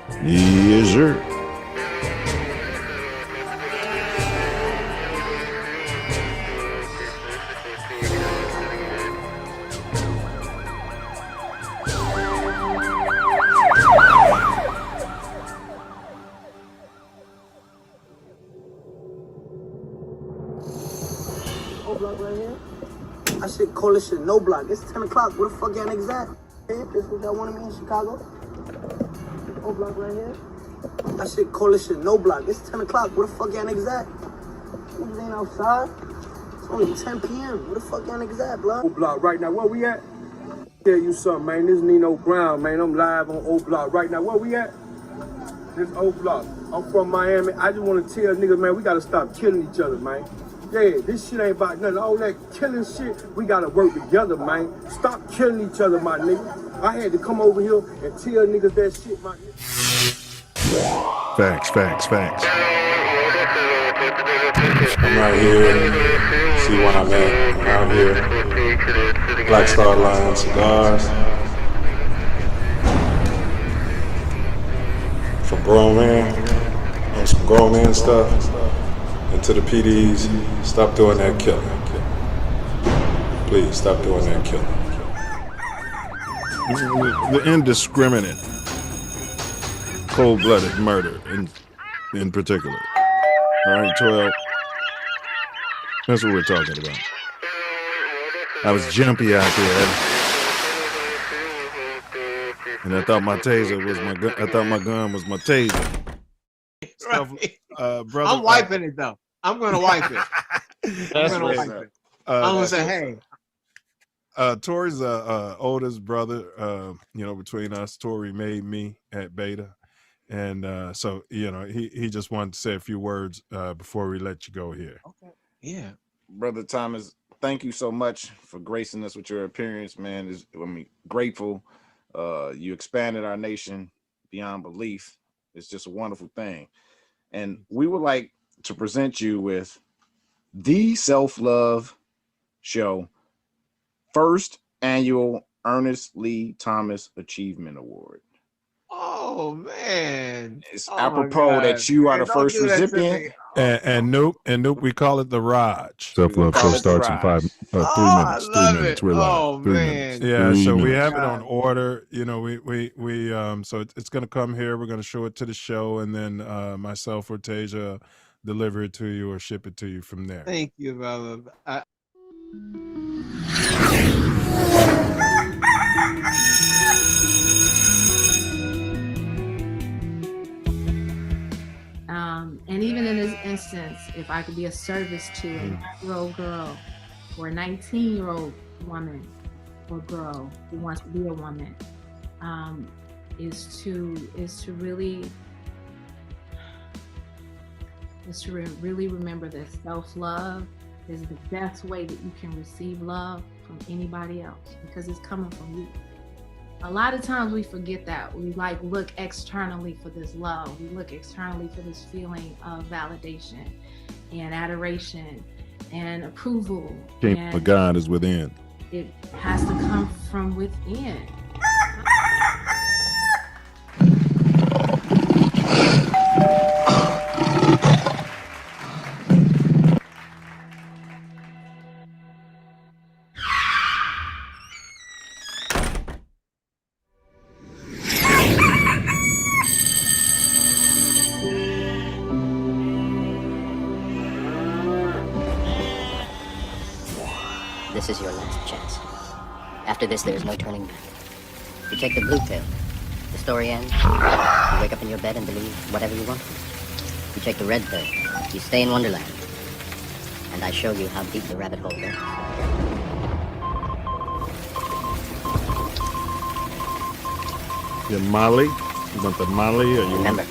Yes, sir. Block right here. I should call this shit no block. It's 10 o'clock. Where the fuck y'all niggas at? Hey, this what y'all wanted me in Chicago? O block right here. I should call this shit no block. It's 10 o'clock. Where the fuck y'all niggas at? Niggas ain't outside. It's only 10 p.m. Where the fuck y'all niggas at, block? O block right now. Where we at? Tell you something, man. This Nino Brown, man. I'm live on O block right now. Where we at? This O block. I'm from Miami. I just want to tell niggas, man, we gotta stop killing each other, man. Yeah, this shit ain't about nothing. All that killing shit, we gotta work together, man. Stop killing each other, my nigga. I had to come over here and tell niggas that shit, my nigga. Facts, facts, facts. I'm right here. See what I'm at. Out here. Black Star Line cigars. For grown man. On some grown man stuff. And to the PDs, stop doing that killing. Please, stop doing that killing. The indiscriminate, cold-blooded murder in particular. All right, 12. That's what we're talking about. I was jumpy out there, and I thought my taser was my gun. I thought my gun was my taser. Right. Brother, I'm wiping it though. I'm gonna wipe it. I'm gonna wipe it. I'm gonna say, hey. Tori's oldest brother. Between us, Tori made me at Beta, and so he just wanted to say a few words before we let you go here. Okay. Yeah, Brother Thomas, thank you so much for gracing us with your appearance, man. Grateful. You expanded our nation beyond belief. It's just a wonderful thing. And we would like to present you with the Self Luv Show first annual Ernest Lee Thomas Achievement Award. Oh man, It's apropos that you are the first recipient. And nope, we call it the Raj. Self Luv Show starts in 3 minutes. 3 minutes. We're live. Oh 3 man, minutes. Yeah. So we have it God. on order. We so it's gonna come here. We're gonna show it to the show, and then myself or Tasia deliver it to you or ship it to you from there. Thank you, brother. And even in this instance, if I could be of service to a 9-year-old girl or a 19-year-old woman or girl who wants to be a woman, is to really remember that self-love is the best way that you can receive love from anybody else, because it's coming from you. A lot of times we forget that. We look externally for this love. We look externally for this feeling of validation and adoration and approval. Kingdom of God is within. It has to come from within. This is your last chance. After this, there is no turning back. You take the blue pill. The story ends. You wake up in your bed and believe whatever you want. You take the red pill. You stay in Wonderland. And I show you how deep the rabbit hole goes. Your Molly? You want the Molly or you Remember,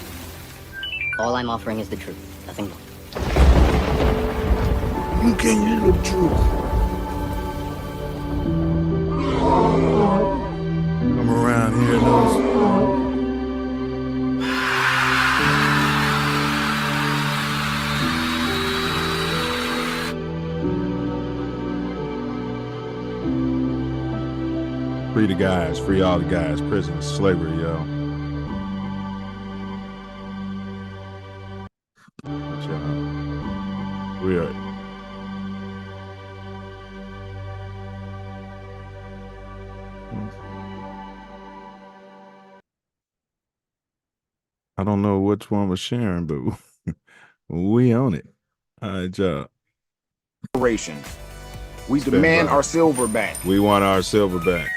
all I'm offering is the truth. Nothing more. You can't hear the truth. Come around here, those. Free the guys, free all the guys. Prison, slavery, yo. I don't know which one was sharing, but we own it. All right, job. We demand our silver back. We want our silver back.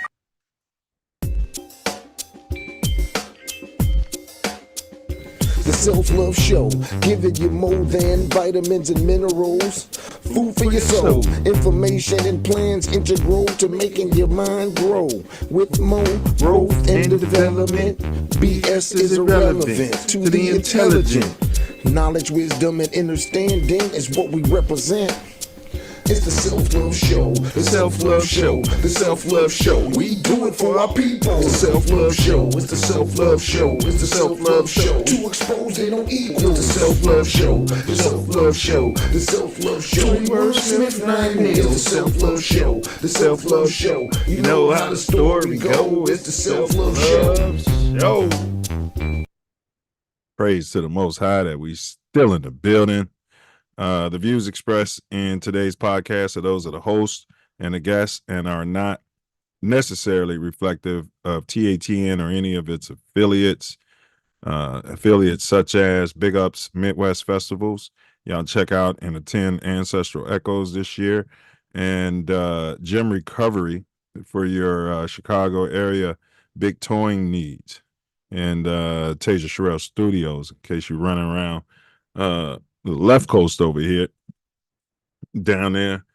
The Self Love Show, giving you more than vitamins and minerals. Food for your soul, information and plans integral to making your mind grow. With more growth and development, BS is irrelevant to the intelligent. Knowledge, wisdom, and understanding is what we represent. It's the Self Love Show, the Self Love Show, the Self Love Show. We do it for our people. The Self Love Show, it's the Self Love Show, it's the Self Love Show. To expose they don't equal. The Self Love Show, the Self Love Show, the Self Love Show. Wordsmith 9 nails. The Self Love Show, the Self Love Show. You know how the story go. It's the Self Love Show. Praise to the Most High that we still in the building. The views expressed in today's podcast are those of the host and the guests and are not necessarily reflective of TATN or any of its affiliates. Affiliates such as Big Ups Midwest Festivals. Y'all check out and attend Ancestral Echoes this year. And Gem Recovery for your Chicago area big towing needs. And Tasia Sherrill Studios in case you're running around the left coast over here, down there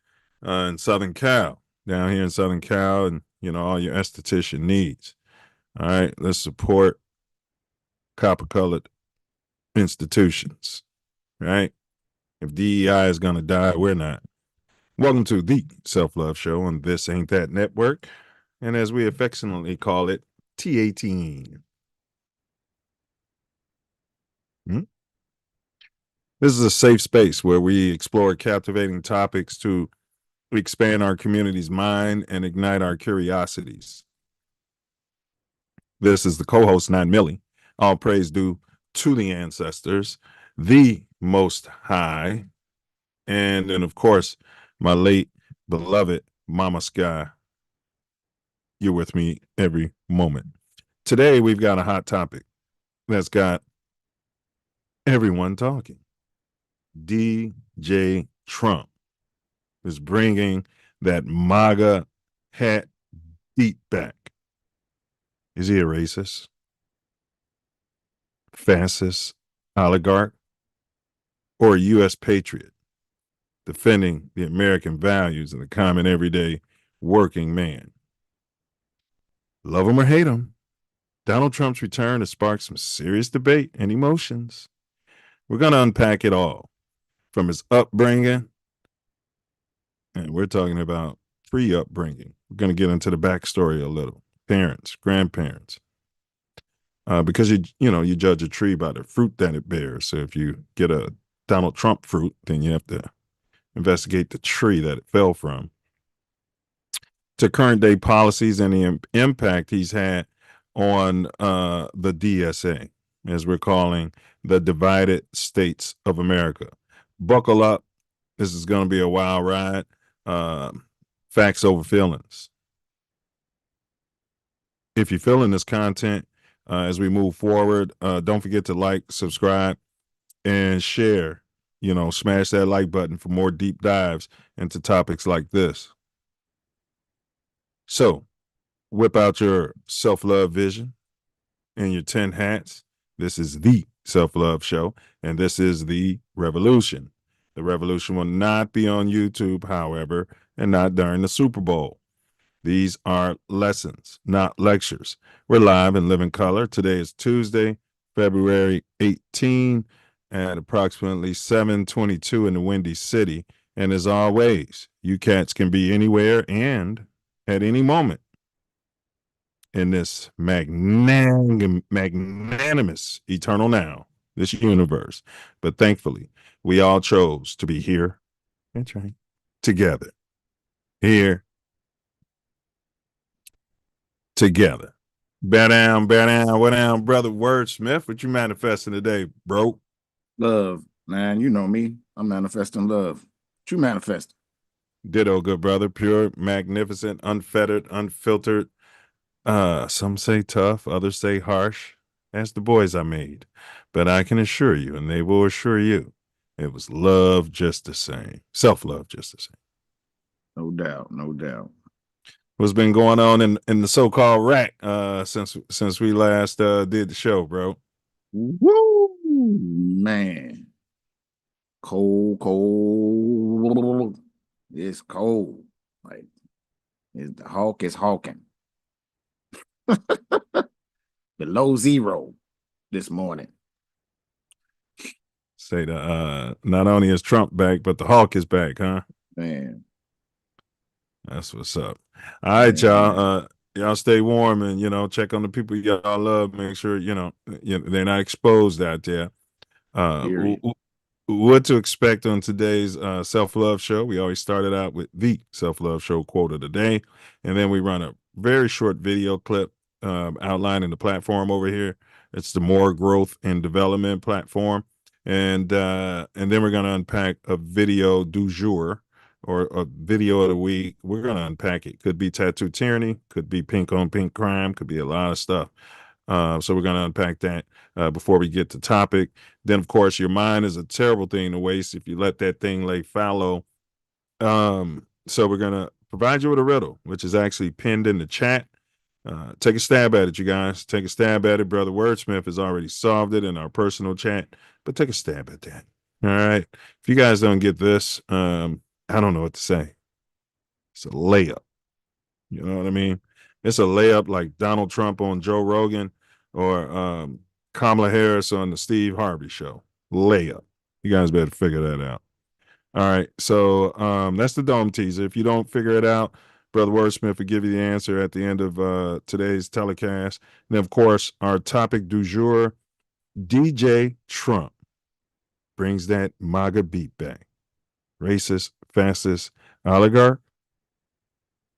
in Southern Cal, down here in Southern Cal, and all your esthetician needs. All right, let's support copper-colored institutions. Right? If DEI is gonna die, we're not. Welcome to the Self Love Show on This Ain't That Network, and as we affectionately call it, TATN. This is a safe space where we explore captivating topics to expand our community's mind and ignite our curiosities. This is the co-host, not Millie. All praise due to the ancestors, the Most High, and then, of course, my late beloved Mama Sky. You're with me every moment. Today, we've got a hot topic that's got everyone talking. DJ Trump is bringing that MAGA hat beat back. Is he a racist, fascist, oligarch, or a U.S. patriot defending the American values of the common everyday working man? Love him or hate him, Donald Trump's return has sparked some serious debate and emotions. We're going to unpack it all. From his upbringing, and we're talking about pre-upbringing. We're going to get into the backstory a little. Parents, grandparents. Because you judge a tree by the fruit that it bears. So if you get a Donald Trump fruit, then you have to investigate the tree that it fell from. To current day policies and the impact he's had on the DSA, as we're calling the divided states of America. Buckle up. This is going to be a wild ride. Facts over feelings. If you're feeling this content as we move forward, don't forget to like, subscribe, and share. Smash that like button for more deep dives into topics like this. So, whip out your self-love vision and your 10 hats. This is the Self Love Show, and this is the revolution. The revolution will not be on YouTube, however, and not during the Super Bowl. These are lessons, not lectures. We're live and live in color. Today is Tuesday, February 18 at approximately 7:22 in the Windy City. And as always, you cats can be anywhere and at any moment in this magnanimous eternal now, this universe. But thankfully, we all chose to be here. That's right. Together. Here. Together. Bear down, what down, brother Wordsmith. What you manifesting today, bro? Love, man. You know me. I'm manifesting love. What you manifesting? Ditto, good brother. Pure, magnificent, unfettered, unfiltered. Some say tough, others say harsh. Ask the boys I made. But I can assure you, and they will assure you, it was love just the same. Self-love just the same. No doubt, no doubt. What's been going on in the so-called rack since we last did the show, bro? Woo, man. Cold. It's cold. Like the hawk is hawking. Below zero this morning. Say not only is Trump back, but the hawk is back, huh? Man. That's what's up. All right, y'all. Y'all stay warm and check on the people y'all love. Make sure they're not exposed out there. What to expect on today's Self Love Show? We always started out with the Self Love Show quote of the day, and then we run a very short video clip outlining the platform over here. It's the More Growth and Development platform, and then we're going to unpack a video du jour or a video of the week. We're going to unpack it. Could be tattoo tyranny, could be pink on pink crime, could be a lot of stuff. So we're going to unpack that before we get to topic. Then, of course, your mind is a terrible thing to waste if you let that thing lay fallow. So we're going to provide you with a riddle, which is actually pinned in the chat. Take a stab at it, you guys. Take a stab at it. Brother Wordsmith has already solved it in our personal chat, but take a stab at that. All right. If you guys don't get this, I don't know what to say. It's a layup. You know what I mean? It's a layup like Donald Trump on Joe Rogan or Kamala Harris on the Steve Harvey show. Layup. You guys better figure that out. All right. So that's the dome teaser. If you don't figure it out, Brother Wordsmith will give you the answer at the end of today's telecast. And of course, our topic du jour, DJ Trump brings that MAGA beat back. Racist, fascist, oligarch,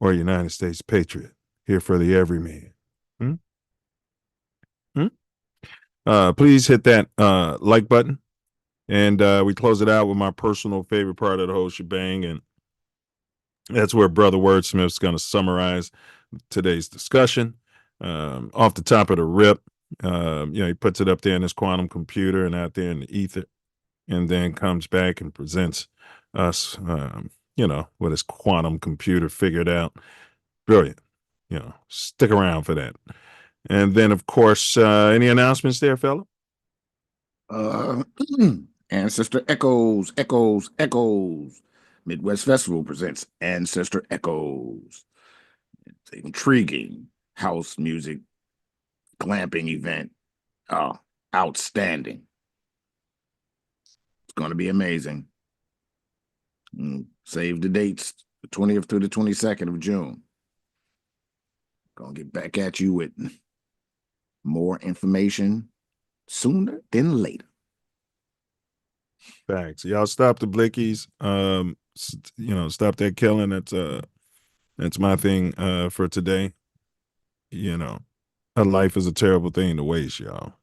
or United States Patriot, here for the everyman. Please hit that like button. And we close it out with my personal favorite part of the whole shebang. And that's where Brother Wordsmith's going to summarize today's discussion. Off the top of the rip, he puts it up there in his quantum computer and out there in the ether, and then comes back and presents us, with his quantum computer figured out. Brilliant. Stick around for that. And then, of course, any announcements there, fella? Ancestor Echoes. Midwest Festival presents Ancestor Echoes. It's an intriguing house music glamping event. Outstanding. It's going to be amazing. Save the dates, the 20th through the 22nd of June. Gonna get back at you with more information sooner than later. Thanks. Y'all stop the blickies. Stop that killing. That's my thing for today. A life is a terrible thing to waste, y'all.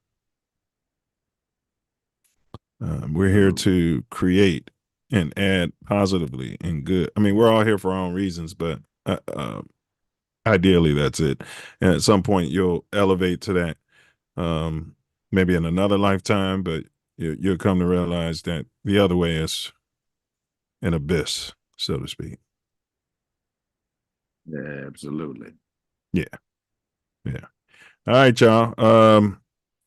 We're here to create and add positively and good. I mean, we're all here for our own reasons, but ideally that's it. And at some point you'll elevate to that, maybe in another lifetime, but you'll come to realize that the other way is an abyss, so to speak. Yeah, absolutely. Yeah. All right, y'all.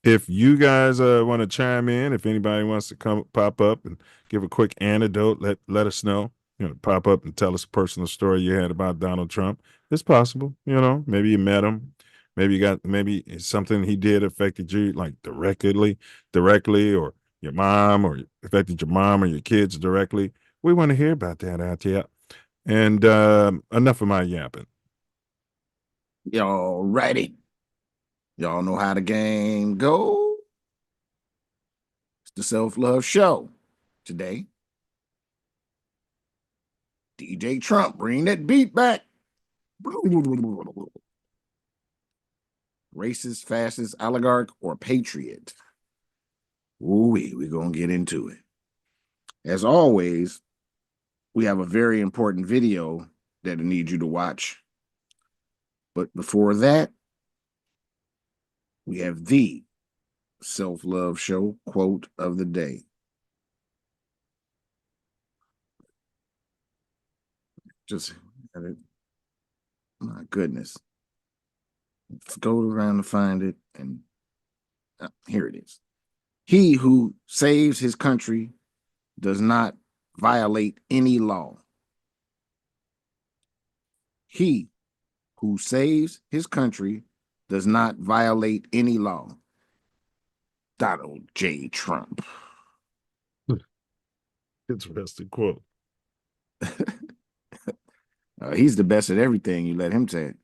If you guys want to chime in, if anybody wants to pop up and give a quick anecdote, let us know. Pop up and tell us a personal story you had about Donald Trump. It's possible. Maybe you met him. Maybe something he did affected you like directly, or your mom, or affected your mom or your kids directly. We want to hear about that out there. And enough of my yapping. Y'all righty. Y'all know how the game goes. It's the Self Love Show. Today, DJ Trump, bring that beat back. Racist, fascist, oligarch, or patriot? We're going to get into it. As always, we have a very important video that I need you to watch. But before that, we have the Self Love Show quote of the day. Just, my goodness. Let's go around to find it, and here it is. He who saves his country does not violate any law. He who saves his country does not violate any law. Donald J. Trump. Interesting quote. He's the best at everything. You let him say it.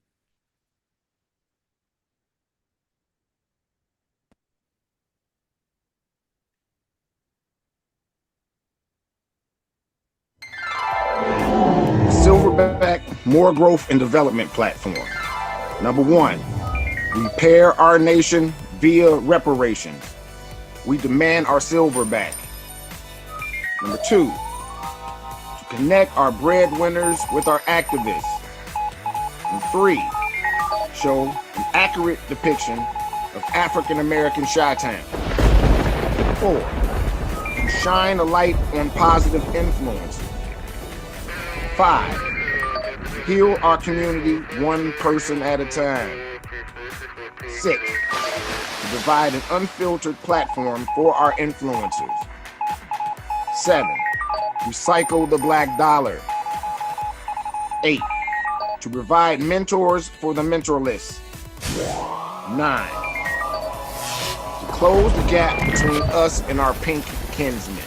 Silverback More Growth and Development Platform. Number 1, repair our nation via reparations. We demand our silver back. Number 2, to connect our breadwinners with our activists. And 3, show an accurate depiction of African-American Chi-Town. 4, to shine a light on positive influences. 5, heal our community one person at a time. 6, to provide an unfiltered platform for our influencers. 7, recycle the black dollar. 8, to provide mentors for the mentorless. 9, to close the gap between us and our pink kinsmen.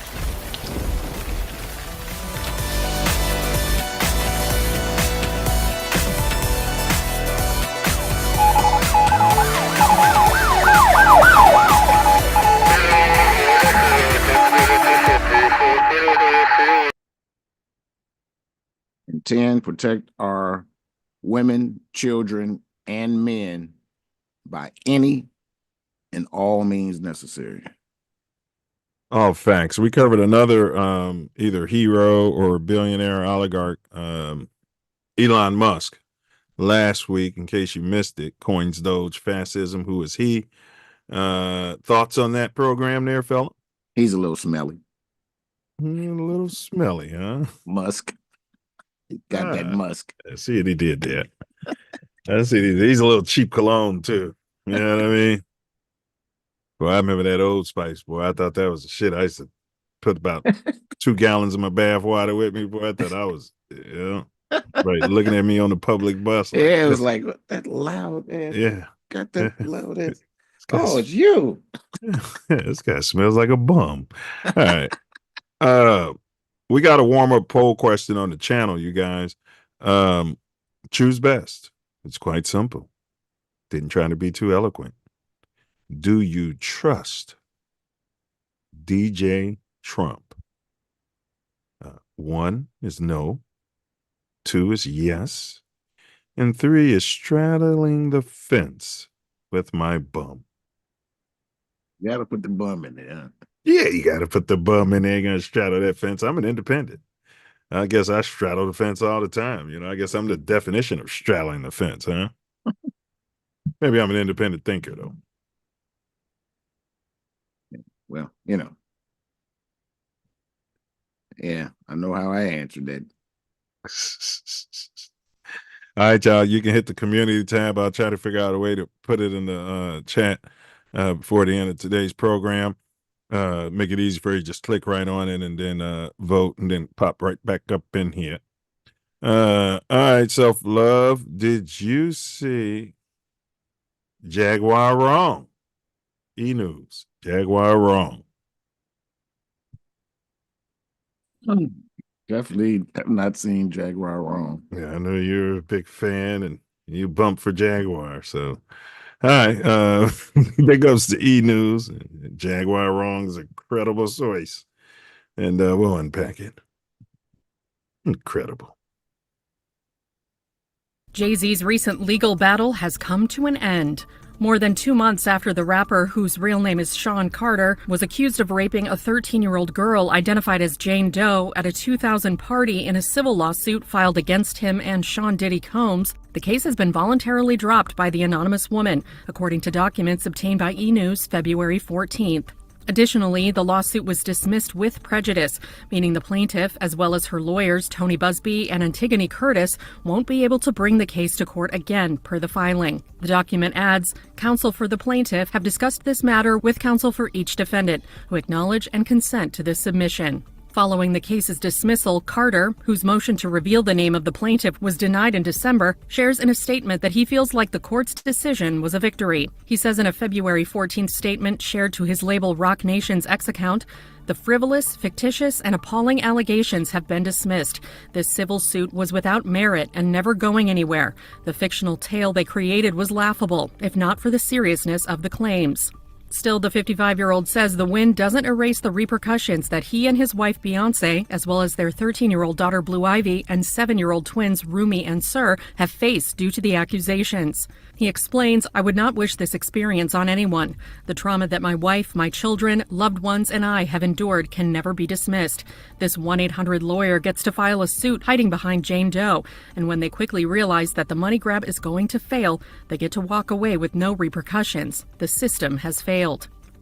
And 10, protect our women, children, and men by any and all means necessary. Oh, facts. We covered another either hero or billionaire oligarch, Elon Musk, last week. In case you missed it, coins Doge fascism. Who is he? Thoughts on that program there, fella? He's a little smelly. A little smelly, huh? Musk. He got that Musk. I see what he did there. I see he's a little cheap cologne too. You know what I mean? Well, I remember that Old Spice, boy. I thought that was the shit. I used to put about 2 gallons of my bath water with me, boy. I thought I was, right, looking at me on the public bus. Like, Yeah, it was like that loud ass. Yeah. Got that loud ass. Oh, it's you. This guy smells like a bum. All right. We got a warm-up poll question on the channel, you guys. Choose best. It's quite simple. Didn't try to be too eloquent. Do you trust DJ Trump? 1 is no. 2 is yes. And 3 is straddling the fence with my bum. You got to put the bum in there. Huh? Yeah, you got to put the bum in there. You're going to straddle that fence. I'm an independent. I guess I straddle the fence all the time. You know, I guess I'm the definition of straddling the fence, huh? Maybe I'm an independent thinker, though. Well, you know. Yeah, I know how I answered that. All right, y'all. You can hit the community tab. I'll try to figure out a way to put it in the chat before the end of today's program. Make it easy for you. Just click right on it and then vote and then pop right back up in here. All right, Self Love. Did you see Jaguar wrong? E-News. Jaguar wrong. Definitely have not seen Jaguar wrong. Yeah, I know you're a big fan and you bump for Jaguar. So, all right. Big ups to E-News. Jaguar wrong is a credible source. And we'll unpack it. Incredible. Jay-Z's recent legal battle has come to an end. More than 2 months after the rapper, whose real name is Sean Carter, was accused of raping a 13-year-old girl identified as Jane Doe at a 2000 party in a civil lawsuit filed against him and Sean Diddy Combs, the case has been voluntarily dropped by the anonymous woman, according to documents obtained by E! News February 14th. Additionally, the lawsuit was dismissed with prejudice, meaning the plaintiff, as well as her lawyers Tony Busby and Antigone Curtis, won't be able to bring the case to court again, per the filing. The document adds, counsel for the plaintiff have discussed this matter with counsel for each defendant, who acknowledge and consent to this submission. Following the case's dismissal, Carter, whose motion to reveal the name of the plaintiff was denied in December, shares in a statement that he feels like the court's decision was a victory. He says in a February 14th statement shared to his label Rock Nation's X account, "The frivolous, fictitious, and appalling allegations have been dismissed. This civil suit was without merit and never going anywhere. The fictional tale they created was laughable, if not for the seriousness of the claims." Still, the 55-year-old says the win doesn't erase the repercussions that he and his wife Beyonce, as well as their 13-year-old daughter Blue Ivy and 7-year-old twins Rumi and Sir, have faced due to the accusations. He explains, "I would not wish this experience on anyone. The trauma that my wife, my children, loved ones, and I have endured can never be dismissed. This 1-800 lawyer gets to file a suit hiding behind Jane Doe, and when they quickly realize that the money grab is going to fail, they get to walk away with no repercussions. The system has failed."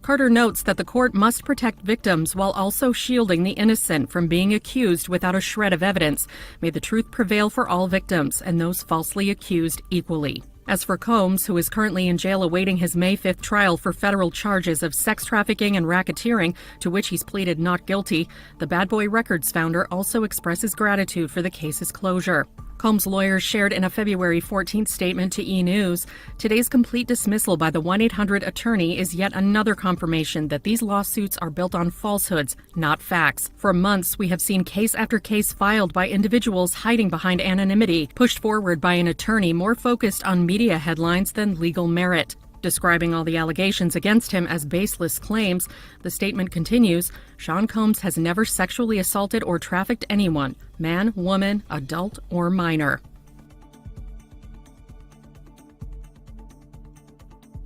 Carter notes that the court must protect victims while also shielding the innocent from being accused without a shred of evidence. May the truth prevail for all victims and those falsely accused equally. As for Combs, who is currently in jail awaiting his May 5th trial for federal charges of sex trafficking and racketeering, to which he's pleaded not guilty, the Bad Boy Records founder also expresses gratitude for the case's closure. Combs' lawyers shared in a February 14th statement to E! News, "Today's complete dismissal by the 1-800 attorney is yet another confirmation that these lawsuits are built on falsehoods, not facts. For months, we have seen case after case filed by individuals hiding behind anonymity, pushed forward by an attorney more focused on media headlines than legal merit." Describing all the allegations against him as baseless claims, the statement continues, "Sean Combs has never sexually assaulted or trafficked anyone, man, woman, adult, or minor."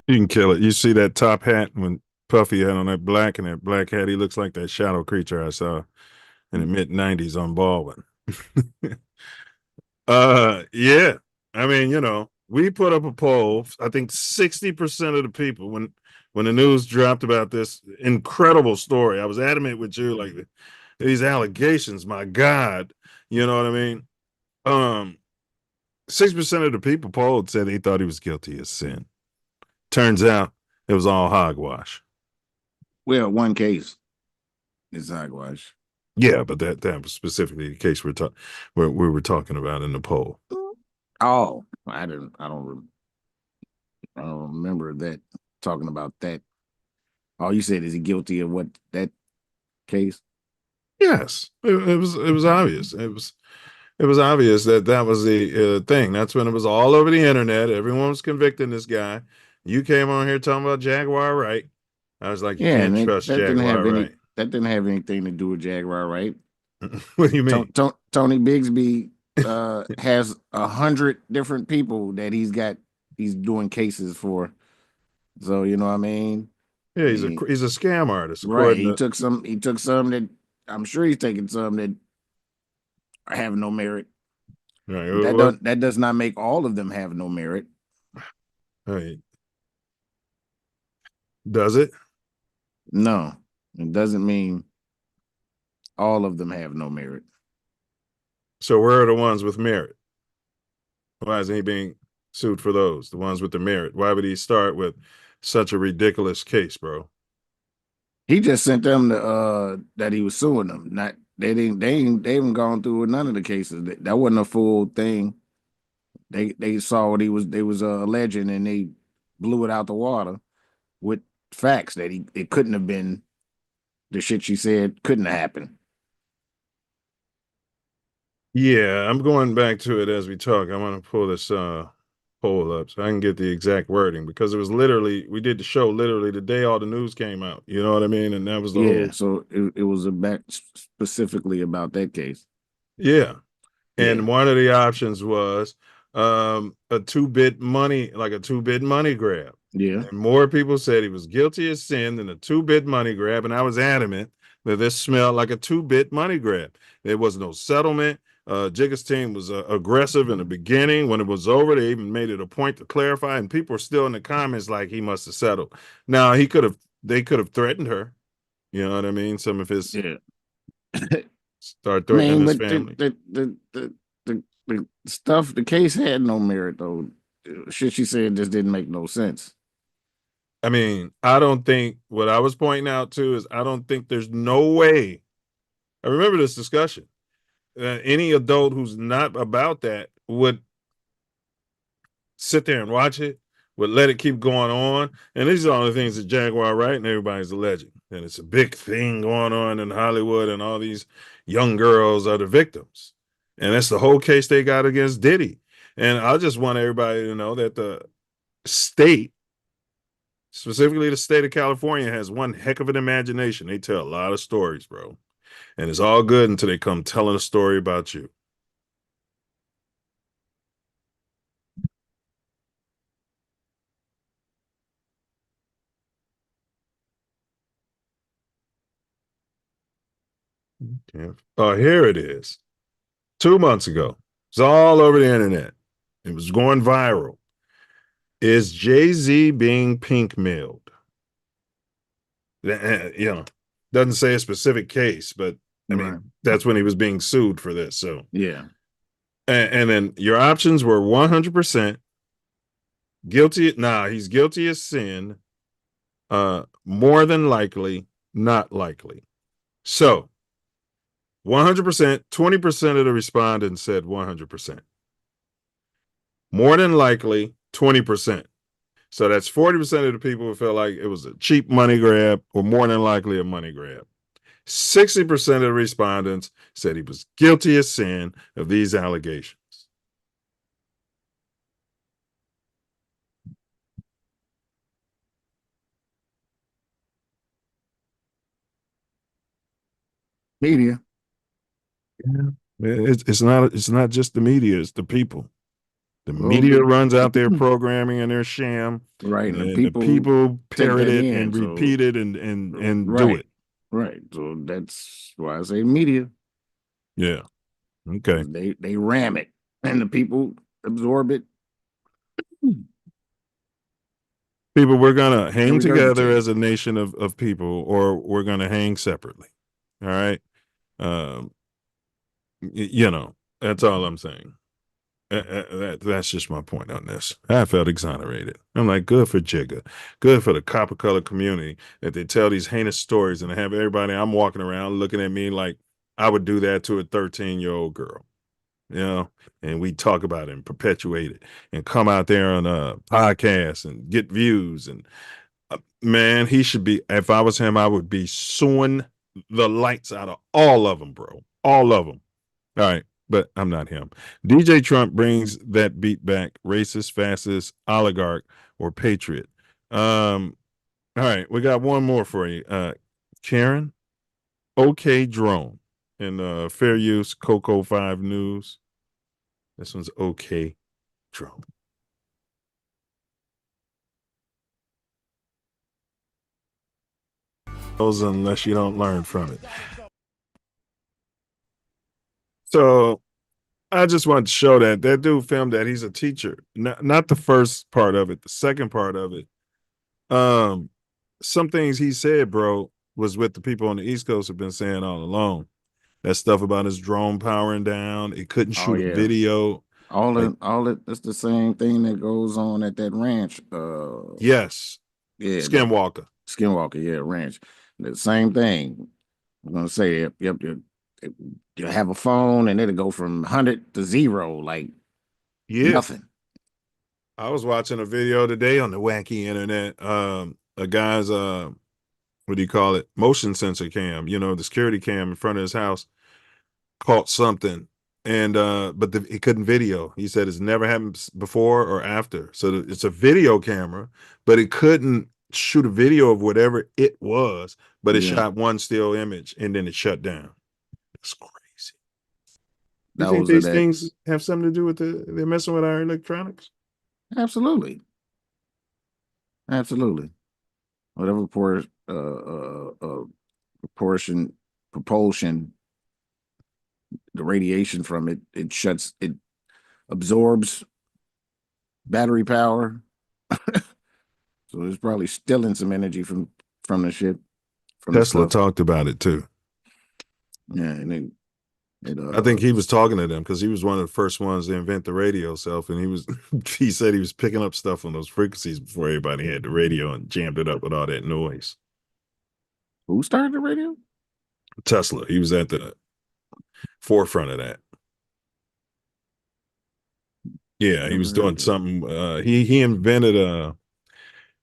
You can kill it. You see that top hat when Puffy had on that black and that black hat, he looks like that shadow creature I saw in the mid-90s on Baldwin. Yeah. I mean, you know, we put up a poll. I think 60% of the people, when the news dropped about this incredible story, I was adamant with you, like, these allegations, my God, you know what I mean? 6% of the people polled said they thought he was guilty of sin. Turns out it was all hogwash. Well, one case is hogwash. Yeah, but that was specifically the case we were talking about in the poll. Oh, I don't remember that, talking about that. Oh, you said, is he guilty of what, that case? Yes, it was obvious. It was obvious that was the thing. That's when it was all over the internet. Everyone was convicting this guy. You came on here talking about Jaguar Wright. I was like, you can't trust Jaguar Wright. That didn't have anything to do with Jaguar Wright. What do you mean? Tony Bigsby has 100 different people that he's doing cases for. So you know what I mean? Yeah, he's a scam artist. Right. He took some that, I'm sure he's taking some that have no merit. Right. That does not make all of them have no merit. Right. Does it? No, it doesn't mean all of them have no merit. So where are the ones with merit? Why isn't he being sued for those? The ones with the merit? Why would he start with such a ridiculous case, bro? He just sent them that he was suing them. Not they haven't gone through with none of the cases. That wasn't a full thing. They saw what they was alleging, and they blew it out the water with facts that it couldn't have been, the shit she said couldn't have happened. Yeah, I'm going back to it as we talk. I want to pull this poll up so I can get the exact wording, because it was literally, we did the show literally the day all the news came out. You know what I mean? And that was the whole. So it was specifically about that case. Yeah. And one of the options was a two-bit money grab. Yeah. And more people said he was guilty of sin than a 2-bit money grab. And I was adamant that this smelled like a 2-bit money grab. There was no settlement. Jigga's team was aggressive in the beginning. When it was over, they even made it a point to clarify. And people are still in the comments like he must have settled. Now they could have threatened her. You know what I mean? Some of his start threatening his family. The stuff, the case had no merit though. Shit she said just didn't make no sense. I mean, I don't think what I was pointing out to is I don't think there's no way. I remember this discussion. Any adult who's not about that would sit there and watch it, would let it keep going on. And these are all the things that Jaguar right and everybody's alleging. And it's a big thing going on in Hollywood, and all these young girls are the victims. And that's the whole case they got against Diddy. And I just want everybody to know that the state, specifically the state of California, has one heck of an imagination. They tell a lot of stories, bro. And it's all good until they come telling a story about you. Yeah. Oh, here it is. 2 months ago. It's all over the internet. It was going viral. Is Jay-Z being pink mailed? Doesn't say a specific case, but I mean, that's when he was being sued for this. So yeah. And then your options were 100% guilty. Nah, he's guilty of sin. More than likely, not likely. So 100%, 20% of the respondents said 100%. More than likely, 20%. So that's 40% of the people who felt like it was a cheap money grab, or more than likely a money grab. 60% of the respondents said he was guilty of sin of these allegations. Media. Yeah. It's not just the media, it's the people. The media runs out their programming and their sham. Right. And the people parrot it and repeat it and do it. Right. So that's why I say media. Yeah. Okay. They ram it and the people absorb it. People, we're gonna hang together as a nation of people, or we're gonna hang separately. All right. That's all I'm saying. That's just my point on this. I felt exonerated. I'm like, good for Jigga, good for the copper color community that they tell these heinous stories and have everybody. I'm walking around looking at me like I would do that to a 13-year-old girl, and we talk about it and perpetuate it and come out there on a podcast and get views. And man, he should be. If I was him, I would be suing the lights out of all of them, bro. All of them. All right. But I'm not him. DJ Trump brings that beat back: racist, fascist, oligarch, or patriot. All right, we got one more for you. Karen, OK Drone in Fair Use Coco 5 News. This one's OK Drone. Unless you don't learn from it. So I just wanted to show that dude filmed that. He's a teacher. Not the first part of it, the second part of it. Some things he said, bro, was what the people on the East Coast have been saying all along. That stuff about his drone powering down, it couldn't shoot a video. It's the same thing that goes on at that ranch. Yes. Yeah. Skinwalker, yeah, ranch. The same thing. I'm gonna say, yep. You have a phone and it'll go from 100 to 0, like nothing. I was watching a video today on the wacky internet. A guy's what do you call it? Motion sensor cam, the security cam in front of his house caught something, and but he couldn't video. He said it's never happened before or after. So it's a video camera, but it couldn't shoot a video of whatever it was, but it shot one still image and then it shut down. It's crazy. You think these things have something to do with they're messing with our electronics? Absolutely. Absolutely. Whatever propulsion, the radiation from it, it absorbs battery power. So it's probably stealing some energy from the shit, from the Tesla stuff. talked about it too. Yeah, and I think he was talking to them because he was one of the first ones to invent the radio self, and he said he was picking up stuff on those frequencies before everybody had the radio and jammed it up with all that noise. Who started the radio? Tesla. He was at the forefront of that. Yeah, he was doing something. He invented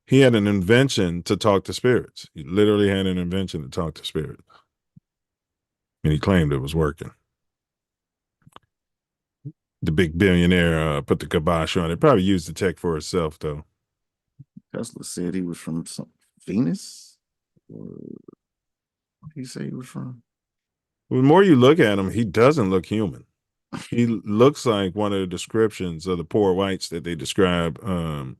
he had an invention to talk to spirits. He literally had an invention to talk to spirits, and he claimed it was working. The big billionaire put the kibosh on it. Probably used the tech for himself, though. Tesla said he was from Venus. Or what did he say he was from? The more you look at him, he doesn't look human. He looks like one of the descriptions of the poor whites that they describe, in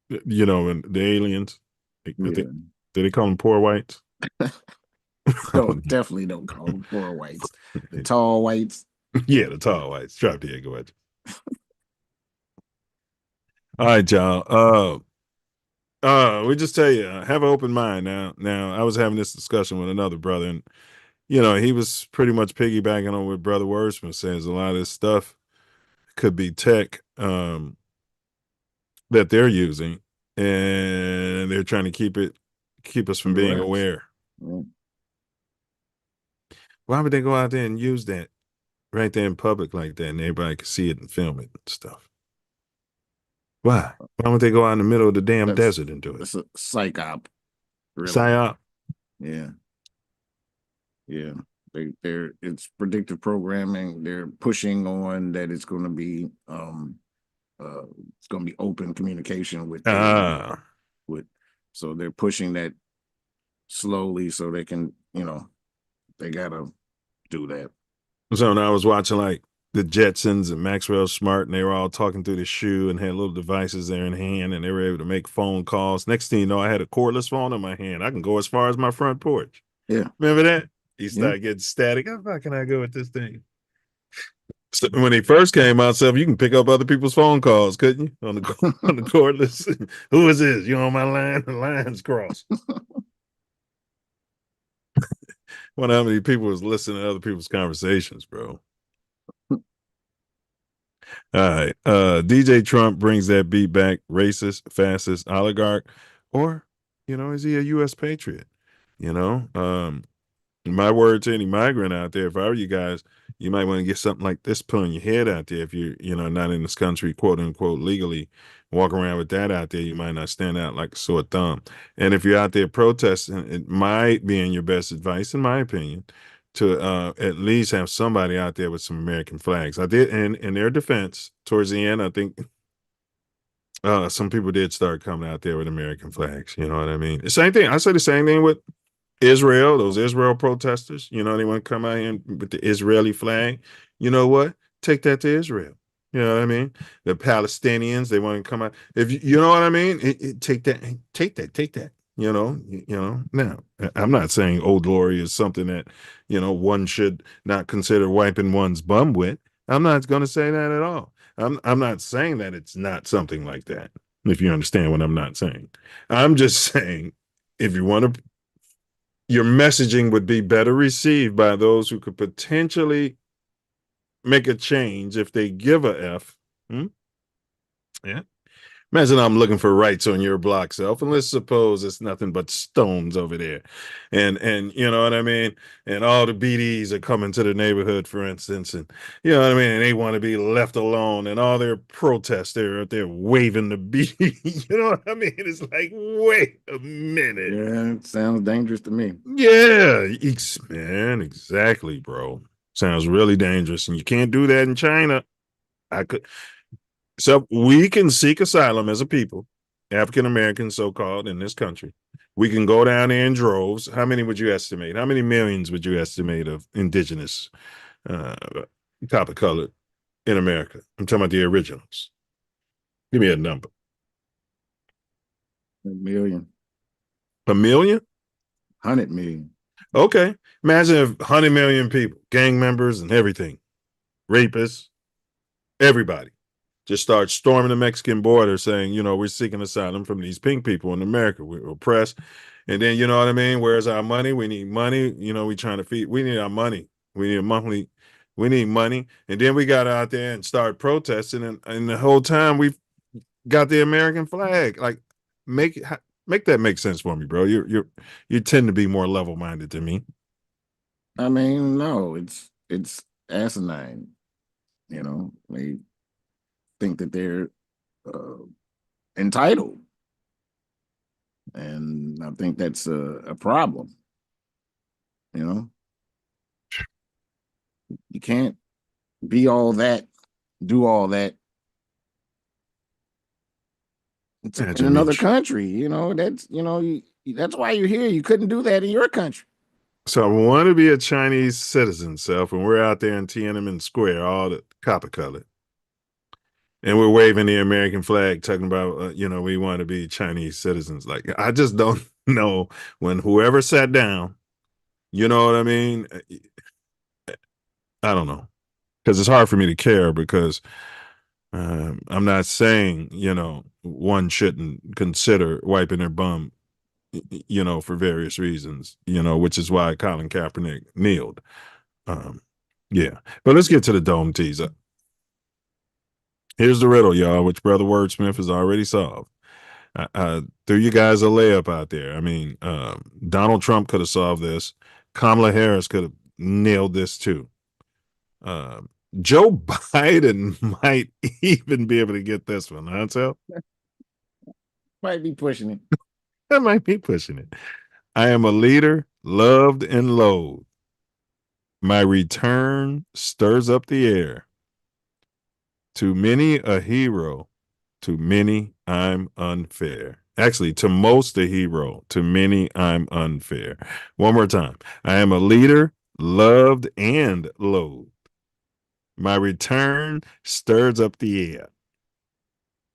the aliens. Yeah. Did they call them poor whites? No, definitely don't call them poor whites. The tall whites. Yeah, the tall whites. Drop the egg. All right, y'all. We just tell you, have an open mind now. Now, I was having this discussion with another brother, and he was pretty much piggybacking on what Brother Wordsmith says. A lot of this stuff could be tech that they're using, and they're trying to keep us from being aware. Yeah. Why would they go out there and use that right there in public like that, and everybody can see it and film it and stuff? Why? Why would they go out in the middle of the damn desert and do it? It's a psyop. Really. Psyop. Yeah. Yeah. It's predictive programming. They're pushing on that it's going to be open communication with so they're pushing that slowly so they can, they gotta do that. So when I was watching like the Jetsons and Maxwell Smart, and they were all talking through the shoe and had little devices there in hand, and they were able to make phone calls. Next thing you know, I had a cordless phone in my hand. I can go as far as my front porch. Yeah. Remember that? He started getting static. How far can I go with this thing? So when he first came out, you can pick up other people's phone calls, couldn't you? On the cordless. Who is this? You on my line? The line's crossed. Wonder how many people was listening to other people's conversations, bro. All right. DJ Trump brings that beat back. Racist, fascist, oligarch, or is he a U.S. patriot? My word to any migrant out there, if I were you guys, you might want to get something like this put on your head out there. If you're, not in this country, quote unquote, legally, walk around with that out there, you might not stand out like a sore thumb. And if you're out there protesting, it might be in your best advice, in my opinion, to at least have somebody out there with some American flags. I did, and in their defense, towards the end, I think some people did start coming out there with American flags. You know what I mean? The same thing. I say the same thing with Israel, those Israel protesters, they want to come out here with the Israeli flag. You know what? Take that to Israel. You know what I mean? The Palestinians, they want to come out. If you know what I mean, take that. Now I'm not saying Old Glory is something that, one should not consider wiping one's bum with. I'm not going to say that at all. I'm not saying that it's not something like that. If you understand what I'm not saying, I'm just saying if you want to, your messaging would be better received by those who could potentially make a change if they give a F. Yeah. Imagine I'm looking for rights on your block, self, and let's suppose it's nothing but stones over there. And you know what I mean? And all the BDs are coming to the neighborhood, for instance, and you know what I mean? And they want to be left alone, and all their protests, they're out there waving the BD. You know what I mean? It's like, wait a minute. Yeah, it sounds dangerous to me. Yeah, man, exactly, bro. Sounds really dangerous. And you can't do that in China. So we can seek asylum as a people, African Americans, so-called, in this country. We can go down there in droves. How many would you estimate? How many millions would you estimate of indigenous copper colored in America? I'm talking about the originals. Give me a number. 1 million. A million? 100 million. Okay. Imagine if 100 million people, gang members and everything, rapists, everybody, just start storming the Mexican border saying, we're seeking asylum from these pink people in America. We're oppressed. And then, you know what I mean? Where's our money? We need money. We trying to feed. We need our money. We need money. And then we got out there and start protesting. And the whole time we've got the American flag. Like, make that make sense for me, bro. You tend to be more level-minded than me. I mean, no, it's asinine. They think that they're entitled. And I think that's a problem. You can't be all that, do all that. It's in another country, that's why you're here. You couldn't do that in your country. So I want to be a Chinese citizen, Self, and we're out there in Tiananmen Square, all the copper colored. And we're waving the American flag, talking about, we want to be Chinese citizens. Like, I just don't know when whoever sat down, you know what I mean? I don't know. Because it's hard for me to care because I'm not saying, one shouldn't consider wiping their bum, for various reasons, which is why Colin Kaepernick kneeled. Yeah. But let's get to the dome teaser. Here's the riddle, y'all, which Brother Wordsmith has already solved. Threw you guys a layup out there. I mean, Donald Trump could have solved this. Kamala Harris could have nailed this too. Joe Biden might even be able to get this one, huh, Sal? Might be pushing it. I might be pushing it. I am a leader, loved and loathed. My return stirs up the air. To many a hero, to many I'm unfair. Actually, to most a hero, to many I'm unfair. One more time. I am a leader, loved and loathed. My return stirs up the air.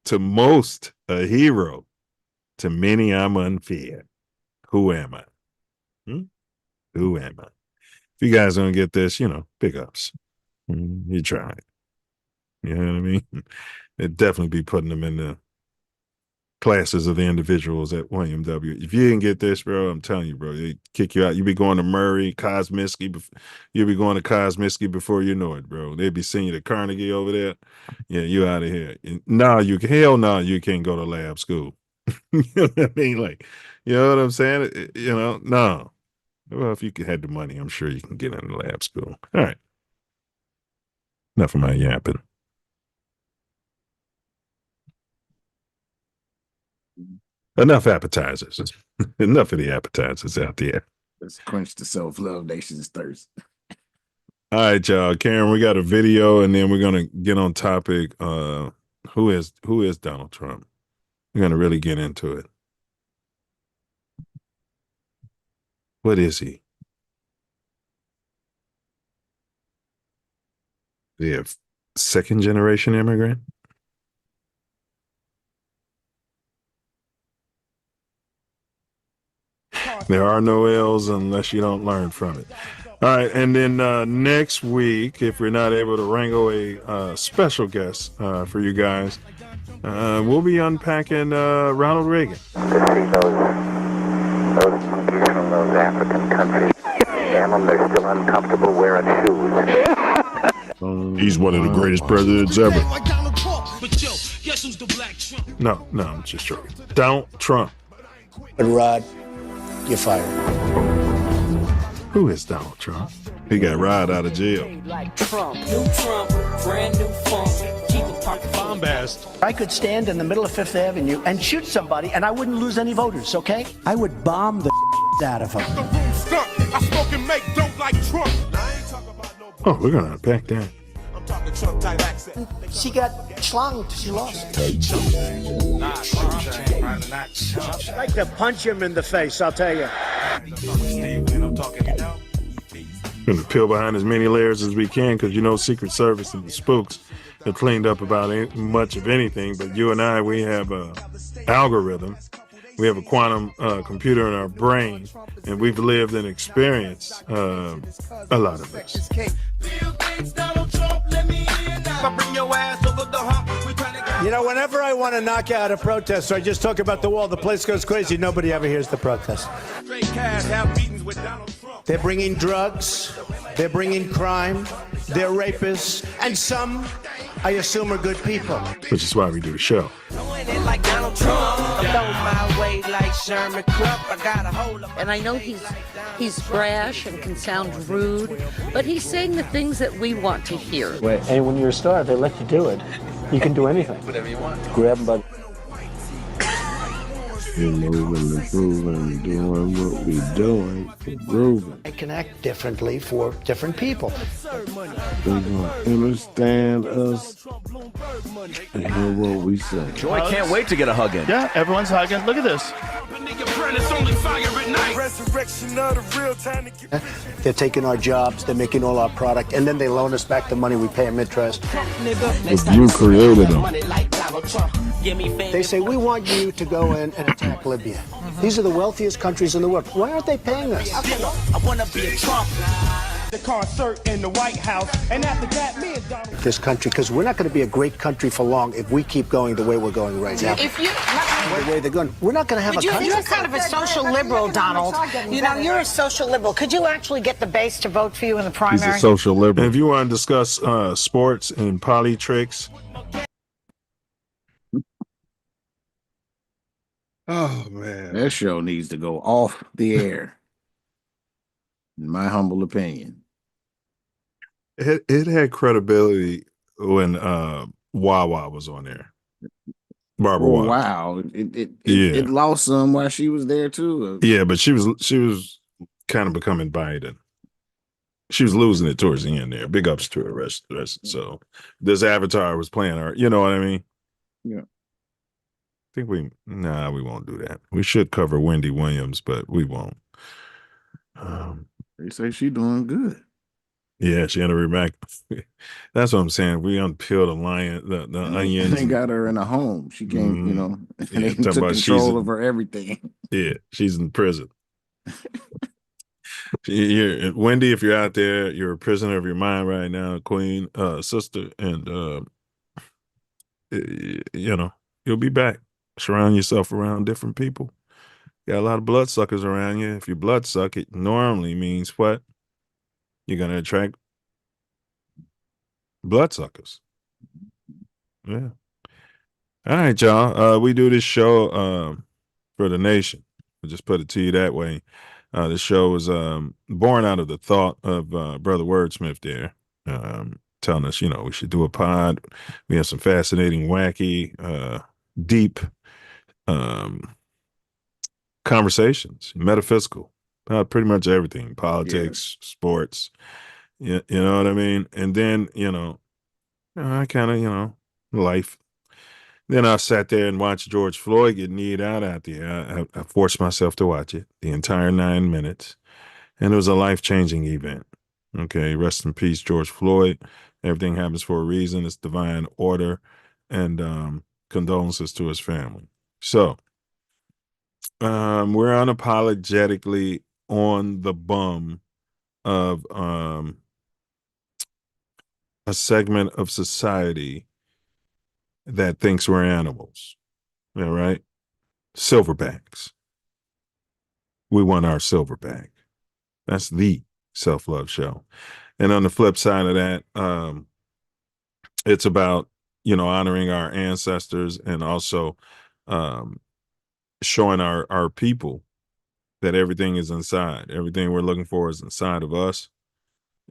To most a hero, to many I'm unfair. Who am I? Who am I? If you guys don't get this, big ups. You tried. You know what I mean? It'd definitely be putting them in the classes of the individuals at William W. If you didn't get this, bro, I'm telling you, bro, they kick you out. You'd be going to Murray, Kosminski. You'll be going to Kosminski before you know it, bro. They'd be sending you to Carnegie over there. Yeah, you out of here. No, you can't go to lab school. You know what I mean? Like, you know what I'm saying? No. Well, if you had the money, I'm sure you can get into lab school. All right. Enough of my yapping. Enough appetizers. Enough of the appetizers out there. Let's quench the self-love nation's thirst. All right, y'all. Karen, we got a video, and then we're gonna get on topic. Who is Donald Trump? We're gonna really get into it. What is he? Is he a second-generation immigrant? There are no L's unless you don't learn from it. All right, and then next week, if we're not able to wrangle a special guest for you guys, we'll be unpacking Ronald Reagan. Those monkeys from those African countries, damn them, they're still uncomfortable wearing shoes. He's one of the greatest presidents ever. No, I'm just joking. Donald Trump. Rod, you're fired. Who is Donald Trump? He got Rod out of jail. Like Trump. New Trump, brand new funk. Keep it parked. Bombast. I could stand in the middle of Fifth Avenue and shoot somebody and I wouldn't lose any voters, okay? I would bomb the out of them. I smoke and make dope like Trump. Oh, we're gonna unpack that. She got schlonged. She lost. I'd like to punch him in the face, I'll tell you. Gonna peel behind as many layers as we can because Secret Service and the spooks have cleaned up about much of anything. But you and I, we have a algorithm We have a quantum computer in our brain, and we've lived and experienced a lot of this. You know, whenever I want to knock out a protester, I just talk about the wall. The place goes crazy. Nobody ever hears the protest. They're bringing drugs. They're bringing crime. They're rapists. And some, I assume, are good people. Which is why we do the show. And I know he's brash and can sound rude, but he's saying the things that we want to hear. And when you're a star, they let you do it. You can do anything. Whatever you want. Grab them by You're moving and grooving, doing what we doing, grooving. I can act differently for different people. They gonna understand us and hear what we say. Joy can't wait to get a hug in. Yeah, everyone's hugging. Look at this. They're taking our jobs, they're making all our product, and then they loan us back the money we pay them interest. If you created them. They say, we want you to go in and attack Libya. These are the wealthiest countries in the world. Why aren't they paying us? I want to be a Trump. The concert in the White House, and after that, me and Donald. This country, because we're not going to be a great country for long if we keep going the way we're going right now. If you, the way they're going, we're not going to have a country. You're kind of a social liberal, Donald. You know, you're a social liberal. Could you actually get the base to vote for you in the primary? He's a social liberal. And if you want to discuss sports and politics, oh man, that show needs to go off the air. In my humble opinion, it had credibility when Wawa was on there. Barbara Wawa. Wow, it lost some while she was there too. Yeah, but she was kind of becoming Biden. She was losing it towards the end there. Big ups to her rest. So this Avatar was playing her. You know what I mean? Yeah. I think we won't do that. We should cover Wendy Williams, but we won't. They say she's doing good. Yeah, she had to back. That's what I'm saying. We unpeeled the onions. They got her in a home. She came, they took control of her everything. Yeah, she's in prison. Wendy, if you're out there, you're a prisoner of your mind right now, queen, sister, and you'll be back. Surround yourself around different people. Got a lot of bloodsuckers around you. If you bloodsuck, it normally means what? You're going to attract bloodsuckers. Yeah. All right, y'all. We do this show for the nation. I'll just put it to you that way. This show was born out of the thought of Brother Wordsmith there, telling us, we should do a pod. We have some fascinating, wacky, deep conversations, metaphysical, pretty much everything, politics, sports, you know what I mean? And then, I kind of, life. Then I sat there and watched George Floyd get kneed out there. I forced myself to watch it, the entire 9 minutes. And it was a life-changing event. Okay, rest in peace, George Floyd. Everything happens for a reason. It's divine order. And condolences to his family. So, we're unapologetically on the bum of a segment of society that thinks we're animals. All right? Silverbacks. We want our silverback. That's the Self Luv Show. And on the flip side of that, it's about, honoring our ancestors and also showing our people that everything is inside. Everything we're looking for is inside of us,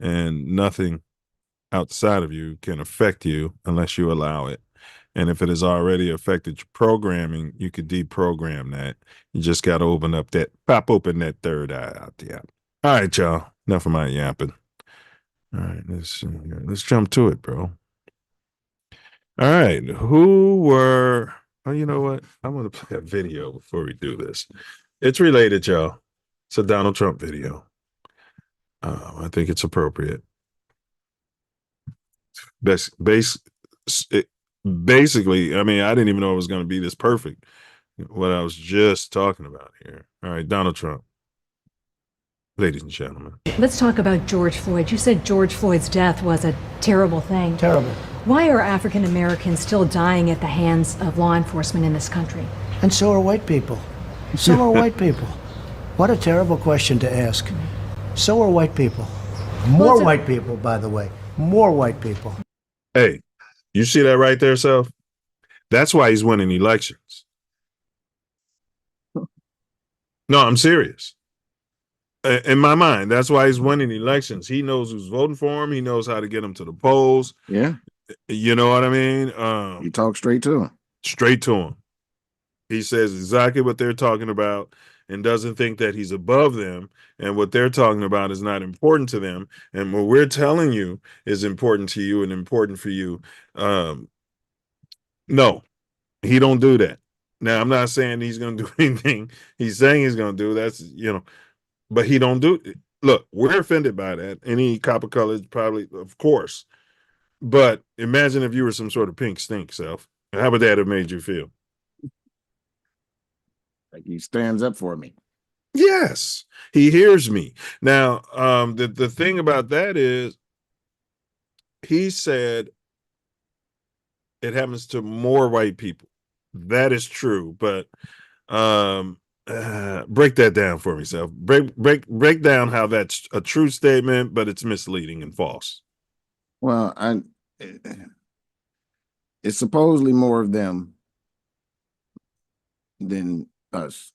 and nothing outside of you can affect you unless you allow it. And if it has already affected your programming, you could deprogram that. You just got to pop open that third eye out there. All right, y'all. Enough of my yapping. All right, let's jump to it, bro. All right, oh, you know what? I'm going to play a video before we do this. It's related, y'all. It's a Donald Trump video. I think it's appropriate. Basically, I mean, I didn't even know it was going to be this perfect. what I was just talking about here. All right, Donald Trump. Ladies and gentlemen. Let's talk about George Floyd. You said George Floyd's death was a terrible thing. Terrible. Why are African Americans still dying at the hands of law enforcement in this country? And so are white people. So are white people. What a terrible question to ask. So are white people. More white people, by the way. More white people. Hey, you see that right there, Self? That's why he's winning elections. No, I'm serious. In my mind, that's why he's winning elections. He knows who's voting for him. He knows how to get them to the polls. Yeah. You know what I mean? You talk straight to him. Straight to him. He says exactly what they're talking about and doesn't think that he's above them. And what they're talking about is not important to them. And what we're telling you is important to you and important for you. No, he don't do that. Now, I'm not saying he's going to do anything he's saying he's going to do. That's, but he don't do it. Look, we're offended by that. Any copper colored, probably, of course. But imagine if you were some sort of pink stink, Self. How would that have made you feel? Like he stands up for me. Yes, he hears me. Now, the thing about that is he said it happens to more white people. That is true, but break that down for me, Self. Break down how that's a true statement, but it's misleading and false. Well, it's supposedly more of them than us,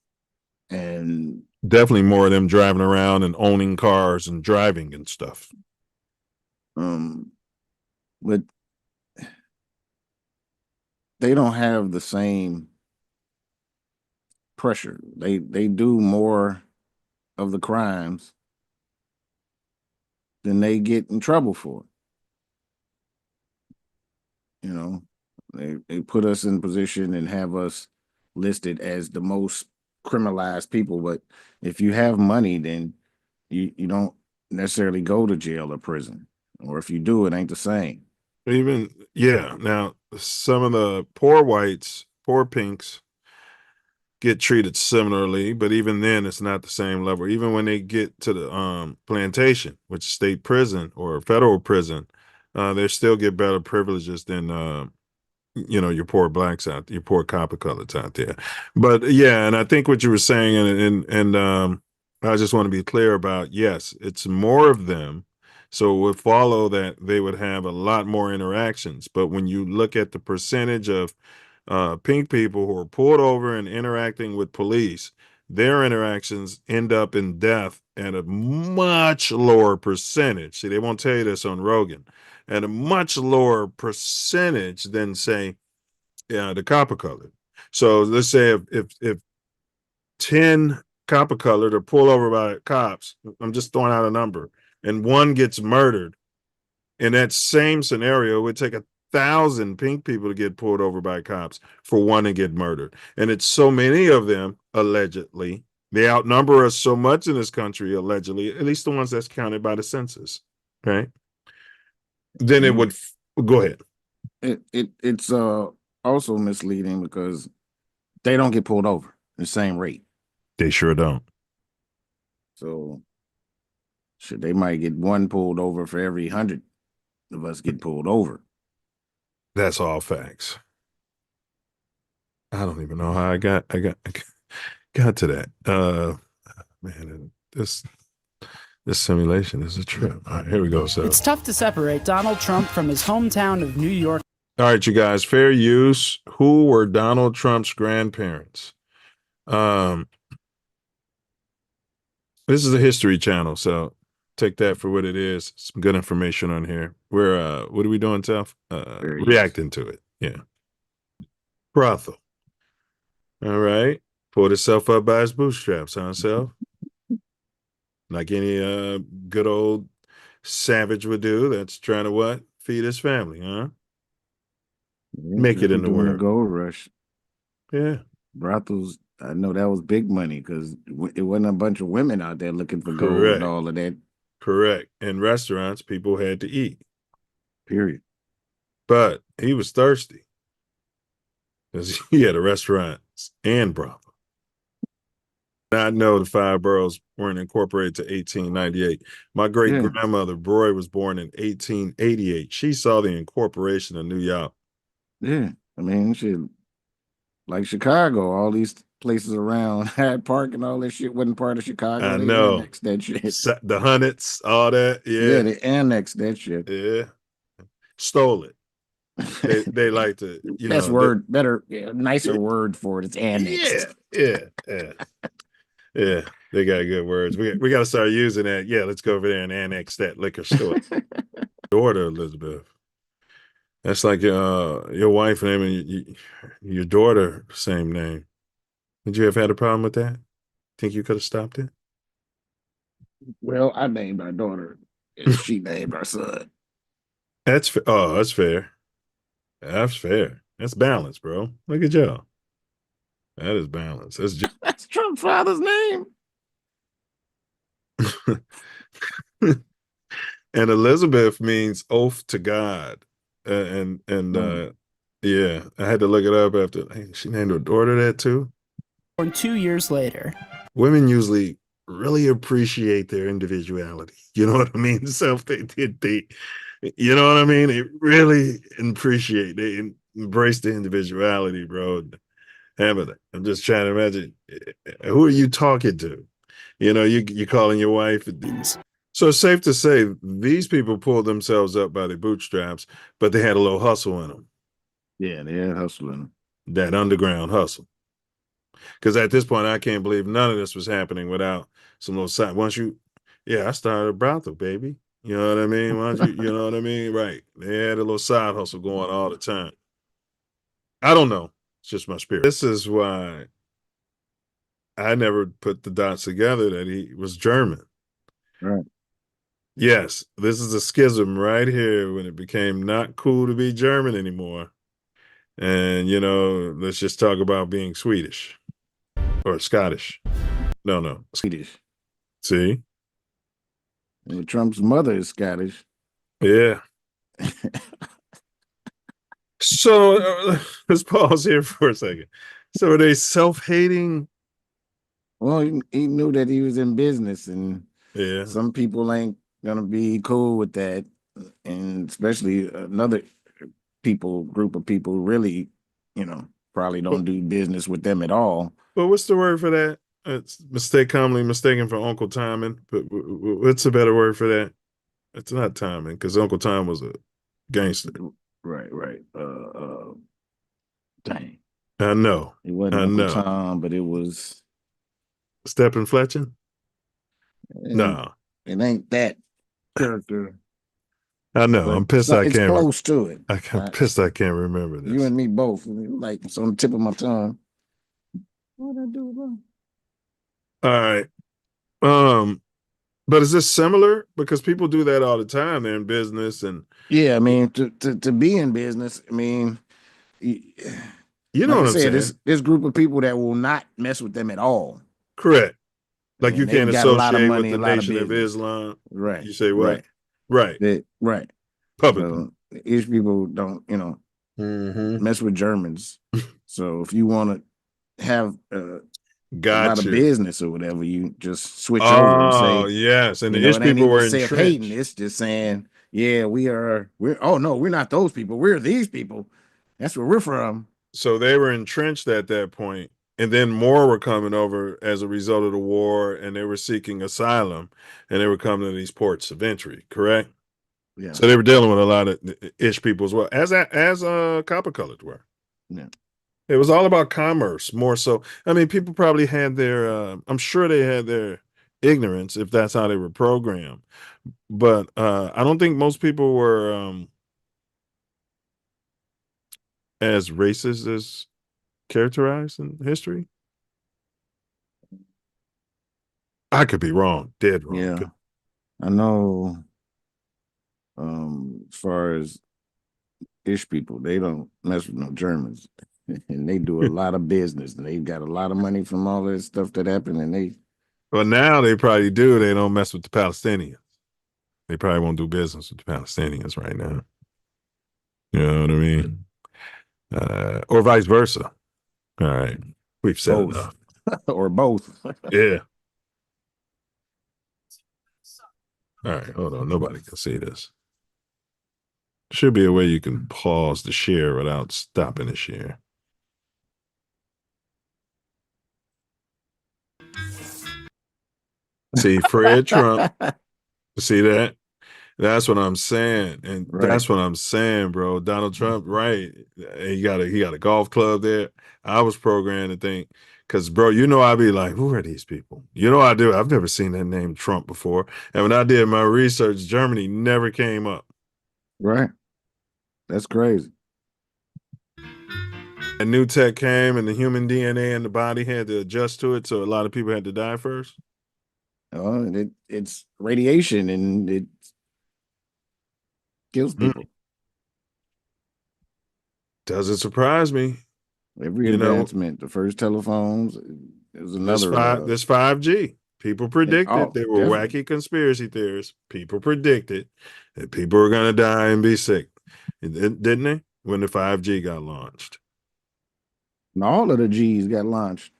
and definitely more of them driving around and owning cars and driving and stuff. But they don't have the same pressure. They do more of the crimes than they get in trouble for. They put us in position and have us listed as the most criminalized people. But if you have money, then you don't necessarily go to jail or prison. Or if you do, it ain't the same. Now, some of the poor whites, poor pinks, get treated similarly, but even then it's not the same level. Even when they get to the plantation, which is state prison or federal prison, they still get better privileges than your poor blacks out there, your poor copper coloreds out there. But yeah, and I think what you were saying, and I just want to be clear about, yes, it's more of them. So it would follow that they would have a lot more interactions. But when you look at the percentage of pink people who are pulled over and interacting with police, their interactions end up in death at a much lower percentage. See, they won't tell you this on Rogan. At a much lower percentage than, say, the copper colored. So let's say if 10 copper colored are pulled over by cops, I'm just throwing out a number, and one gets murdered, in that same scenario, it would take 1,000 pink people to get pulled over by cops for one to get murdered. And it's so many of them, allegedly. They outnumber us so much in this country, allegedly, at least the ones that's counted by the census, right? Then it would go ahead. It's also misleading because they don't get pulled over the same rate. They sure don't. So they might get one pulled over for every 100 of us get pulled over. That's all facts. I don't even know how I got to that. Man, this simulation is a trip. All right, here we go. So it's tough to separate Donald Trump from his hometown of New York. All right, you guys, fair use. Who were Donald Trump's grandparents? This is a history channel, so take that for what it is. Some good information on here. We're what are we doing, Self? Reacting to it. Yeah. Brothel. All right. Pulled himself up by his bootstraps, huh, Self? Like any good old savage would do that's trying to what? Feed his family, huh? Make it in the world. Gold rush. Yeah. Brothels, I know that was big money because it wasn't a bunch of women out there looking for gold and all of that. Correct. In restaurants, people had to eat. Period. But he was thirsty because he had a restaurant palace and brothel. I know the 5 boroughs weren't incorporated to 1898. My great grandmother, Broy, was born in 1888. She saw the incorporation of New York. Yeah. I mean, shit, like Chicago, all these places around Hyde Park and all that shit wasn't part of Chicago. I They know. annexed that shit. The Hunnets, all that. Yeah, they annexed that shit. Yeah. Stole it. They like to, Best word, better, nicer word for it. It's annexed. Yeah. They got good words. We got to start using that. Yeah, let's go over there and annex that liquor store. Daughter Elizabeth. That's like your wife name and your daughter, same name. Would you have had a problem with that? Think you could have stopped it? Well, I named our daughter, and she named our son. That's fair. That's fair. That's fair. That's balance, bro. Look at y'all. That is balance. That's Trump's father's name. And Elizabeth means oath to God. Yeah, I had to look it up after. Hey, she named her daughter that too. Born 2 years later. Women usually really appreciate their individuality. You know what I mean? You know what I mean? They really appreciate. They embrace the individuality, bro. I'm just trying to imagine, who are you talking to? You know, you calling your wife. So it's safe to say these people pulled themselves up by their bootstraps, but they had a little hustle in them. Yeah, they had hustle in them. That underground hustle. Because at this point, I can't believe none of this was happening without some little side. I started a brothel, baby. You know what I mean? You know what I mean? Right. They had a little side hustle going all the time. I don't know. It's just my spirit. This is why I never put the dots together that he was German. Right. Yes, this is a schism right here when it became not cool to be German anymore. And, let's just talk about being Swedish or Scottish. No. Swedish. See? And Trump's mother is Scottish. Yeah. So let's pause here for a second. So are they self-hating? Well, he knew that he was in business, and some people ain't gonna be cool with that, and especially another group of people really, probably don't do business with them at all. Well, what's the word for that? It's commonly mistaken for Uncle Timon, but what's a better word for that? It's not Timon, because Uncle Tom was a gangster. Right. Dang. I know. It wasn't Uncle Tom, but it was Steppin' Fletching? No. It ain't that character. I know. I'm pissed I can't. It's close to it. I'm pissed I can't remember this. You and me both. Like, it's on the tip of my tongue. What'd I do wrong? All right. But is this similar? Because people do that all the time. They're in business and yeah, I mean, to be in business, I mean, you know what I'm saying? This group of people that will not mess with them at all. Correct. Like you can't associate with the Nation of Islam. Right. You say what? Right. Right. Publicly. So, these people don't, mess with Germans. So if you want to have a lot of business or whatever, you just switch over and say, oh, yes. And the Ish people were entrenched. It's just saying, yeah, we're not those people. We're these people. That's where we're from. So they were entrenched at that point, and then more were coming over as a result of the war, and they were seeking asylum, and they were coming to these ports of entry, correct? Yeah. So they were dealing with a lot of Ish people as well, as copper colored were. Yeah. It was all about commerce more so. I mean, people probably had their, I'm sure they had their ignorance if that's how they were programmed. But I don't think most people were as racist as characterized in history. I could be wrong, dead wrong. Yeah. I know as far as Ish people, they don't mess with no Germans. And they do a lot of business, and they've got a lot of money from all this stuff that happened. And well, now they probably do. They don't mess with the Palestinians. They probably won't do business with the Palestinians right now. You know what I mean? Or vice versa. All right. We've said Both. enough. Or both. Yeah. All right, hold on. Nobody can see this. Should be a way you can pause the share without stopping the share. See, Fred Trump. See that? That's what I'm saying. And that's what I'm saying, bro. Donald Trump, right. He got a golf club there. I was programmed to think, because bro, you know, I'd be like, who are these people? You know, I do. I've never seen that name Trump before. And when I did my research, Germany never came up. Right. That's crazy. And new tech came and the human DNA in the body had to adjust to it. So a lot of people had to die first. It's radiation and it kills people. Doesn't surprise me. Every advancement, the first telephones, it was another. This 5G. People predicted they were definitely. wacky conspiracy theorists. People predicted that people were going to die and be sick, didn't they? When the 5G got launched. And all of the G's got launched.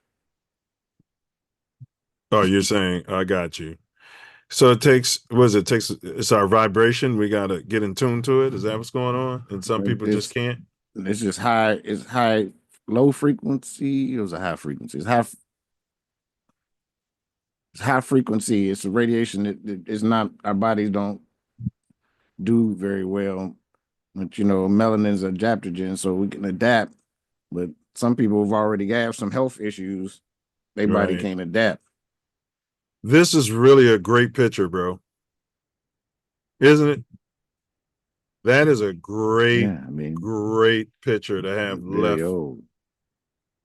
Oh, you're saying I got you. So it's our vibration. We got to get in tune to it. Is that what's going on? And some people just can't. It's just high. It's high, low frequency. It was a high frequency. It's high frequency. It's a radiation. It's not. Our bodies don't do very well. But you know, melanin's adaptogen, so we can adapt. But some people have already have some health issues. Their body can't adapt. This is really a great picture, bro. Isn't it? That is a great, great picture to have left. Old.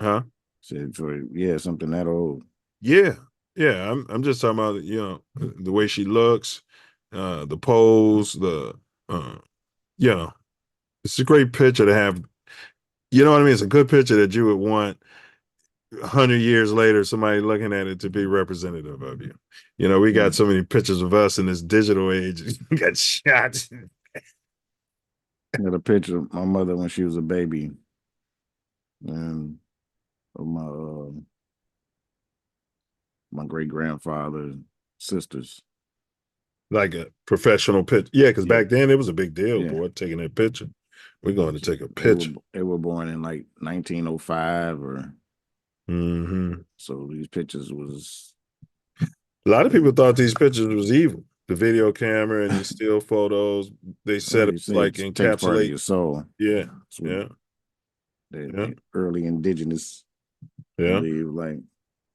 Huh? Something that old. Yeah. Yeah. I'm just talking about, you know, the way she looks, the pose, you know, it's a great picture to have. You know what I mean? It's a good picture that you would want 100 years later, somebody looking at it to be representative of you. You know, we got so many pictures of us in this digital age. We got shots. I got a picture of my mother when she was a baby, and of my great grandfather, sisters. Like a professional picture. Yeah, because back then it was a big deal, boy, taking that picture. We're going to take a picture. They were born in like 1905 or. So these pictures was. A lot of people thought these pictures was evil. The video camera and the still photos, they said it's like encapsulate part of your soul. Yeah, The early indigenous believe like,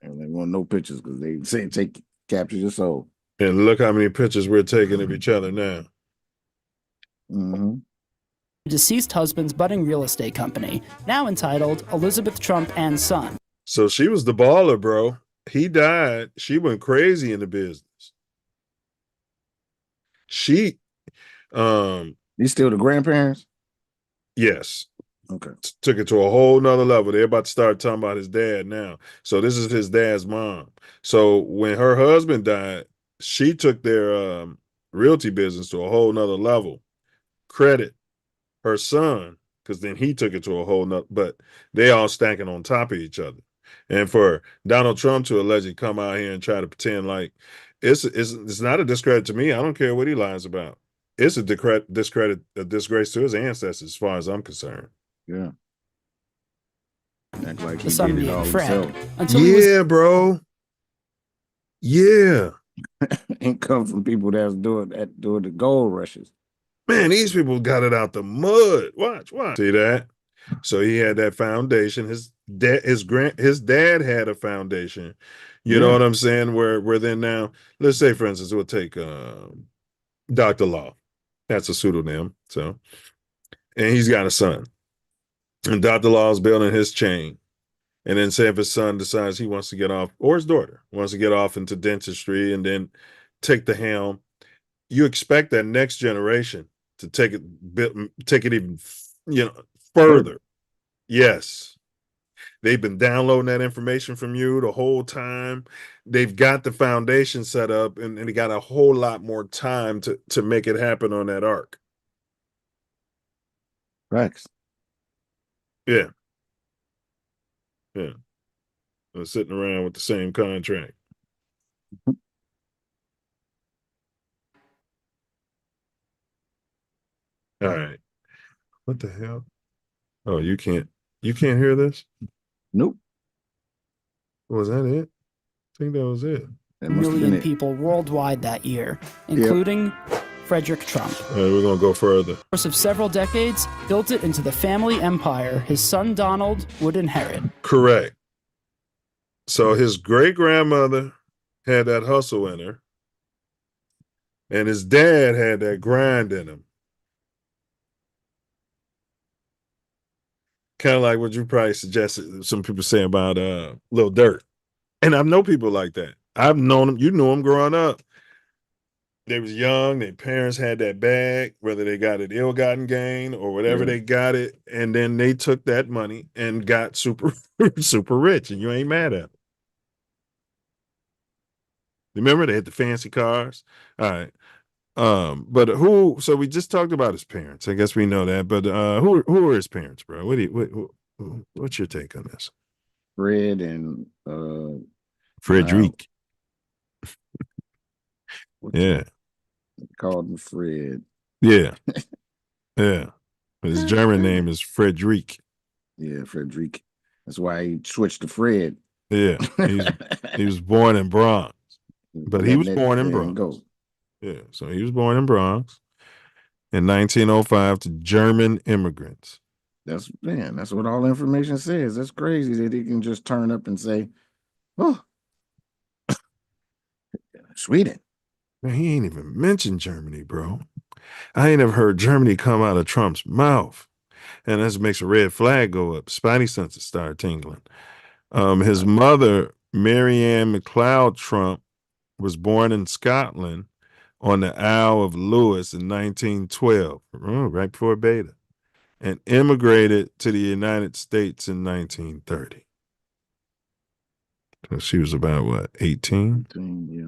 and they want no pictures because they say capture your soul. And look how many pictures we're taking of each other now. Deceased husband's budding real estate company, now entitled Elizabeth Trump and Son. So she was the baller, bro. He died. She went crazy in the business. These still the grandparents? Yes. Okay. Took it to a whole nother level. They're about to start talking about his dad now. So this is his dad's mom. So when her husband died, she took their realty business to a whole nother level. Credit her son, because then he took it to a whole nother, but they all stacking on top of each other. And for Donald Trump to allegedly come out here and try to pretend like it's not a discredit to me. I don't care what he lies about. It's a disgrace to his ancestors, as far as I'm concerned. Yeah. Act like he The son did it being all Fred. himself. Bro. Yeah. Ain't come from people that's doing the gold rushes. Man, these people got it out the mud. Watch. See that? So he had that foundation. His dad had a foundation. You know what I'm saying? Where then now, let's say, for instance, we'll take Dr. Law. That's a pseudonym. So, and he's got a son. And Dr. Law is building his chain. And then say if his son decides he wants to get off, or his daughter wants to get off into dentistry and then take the helm, you expect that next generation to take it even, further. Yes. They've been downloading that information from you the whole time. They've got the foundation set up and they got a whole lot more time to make it happen on that arc. Facts. Yeah. Yeah. sitting around with the same contract. All right. What the hell? Oh, you can't hear this? Nope. Was that it? I think that was it. Million people worldwide that year, including Frederick Trump. All right, we're gonna go further. The course of several decades, built it into the family empire his son Donald would inherit. Correct. So his great grandmother had that hustle in her, and his dad had that grind in him. Kind of like what you probably suggested some people say about Lil Durk. And I know people like that. I've known them, you knew them growing up. They was young, their parents had that bag, whether they got it ill-gotten gain or whatever they got it, and then they took that money and got super super rich, and you ain't mad at them. Remember, they had the fancy cars. All right. But so we just talked about his parents. I guess we know that. But who are his parents, bro? What's your take on this? Fred and Frederick. Yeah. Called him Fred. Yeah. Yeah. His German name is Frederick. Yeah, Frederick. That's why he switched to Fred. Yeah. He was born in Bronx. But he was born in Bronx. Yeah, so he was born in Bronx in 1905 to German immigrants. That's what all information says. That's crazy that he can just turn up and say, "Oh, Sweden." Man, he ain't even mentioned Germany, bro. I ain't ever heard Germany come out of Trump's mouth, and that makes a red flag go up. Spidey senses start tingling. His mother, Marianne McLeod Trump, was born in Scotland on the Isle of Lewis in 1912, right before Beta, and immigrated to the United States in 1930. So she was about, what, 18? 18, yeah.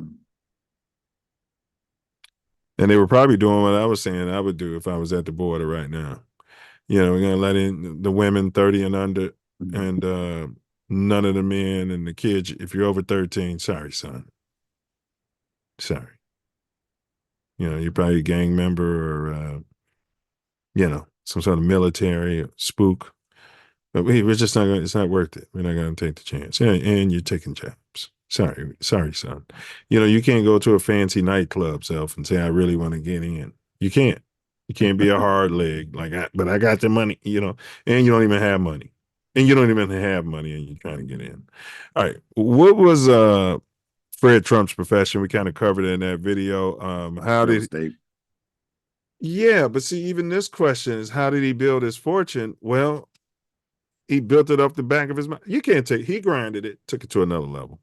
And they were probably doing what I was saying I would do if I was at the border right now. You know, we're going to let in the women 30 and under, and none of the men and the kids. If you're over 13, sorry, son. Sorry. You know, you're probably a gang member or, you know, some sort of military spook. But we're just not going to, it's not worth it. We're not going to take the chance. And you're taking jabs. Sorry, son. You know, you can't go to a fancy nightclub, Self, and say, I really want to get in. You can't. You can't be a hard leg, but I got the money, you know, and you don't even have money. And you don't even have money and you're trying to get in. All right. What was Fred Trump's profession? We kind of covered it in that video. Yeah, but see, even this question is, how did he build his fortune? Well, he built it off the back of his mind. You can't he grinded it, took it to another level.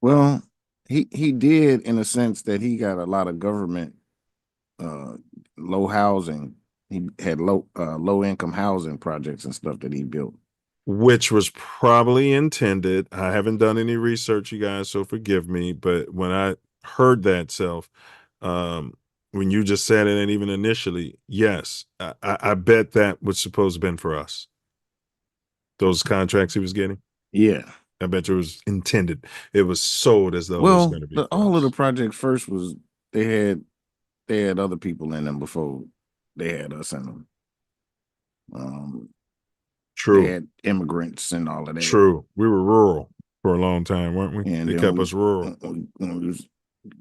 Well, he did, in a sense that he got a lot of government low housing. He had low income housing projects and stuff that he built, which was probably intended. I haven't done any research, you guys, so forgive me. But when I heard that, Self, when you just said it, and even initially, yes, I bet that was supposed to have been for us. Those contracts he was getting. Yeah. I bet it was intended. It was sold as though it was going to be. All of the project first was they had other people in them before they had us in them. True. They had immigrants and all of that. True. We were rural for a long time, weren't we? And they kept us rural. When we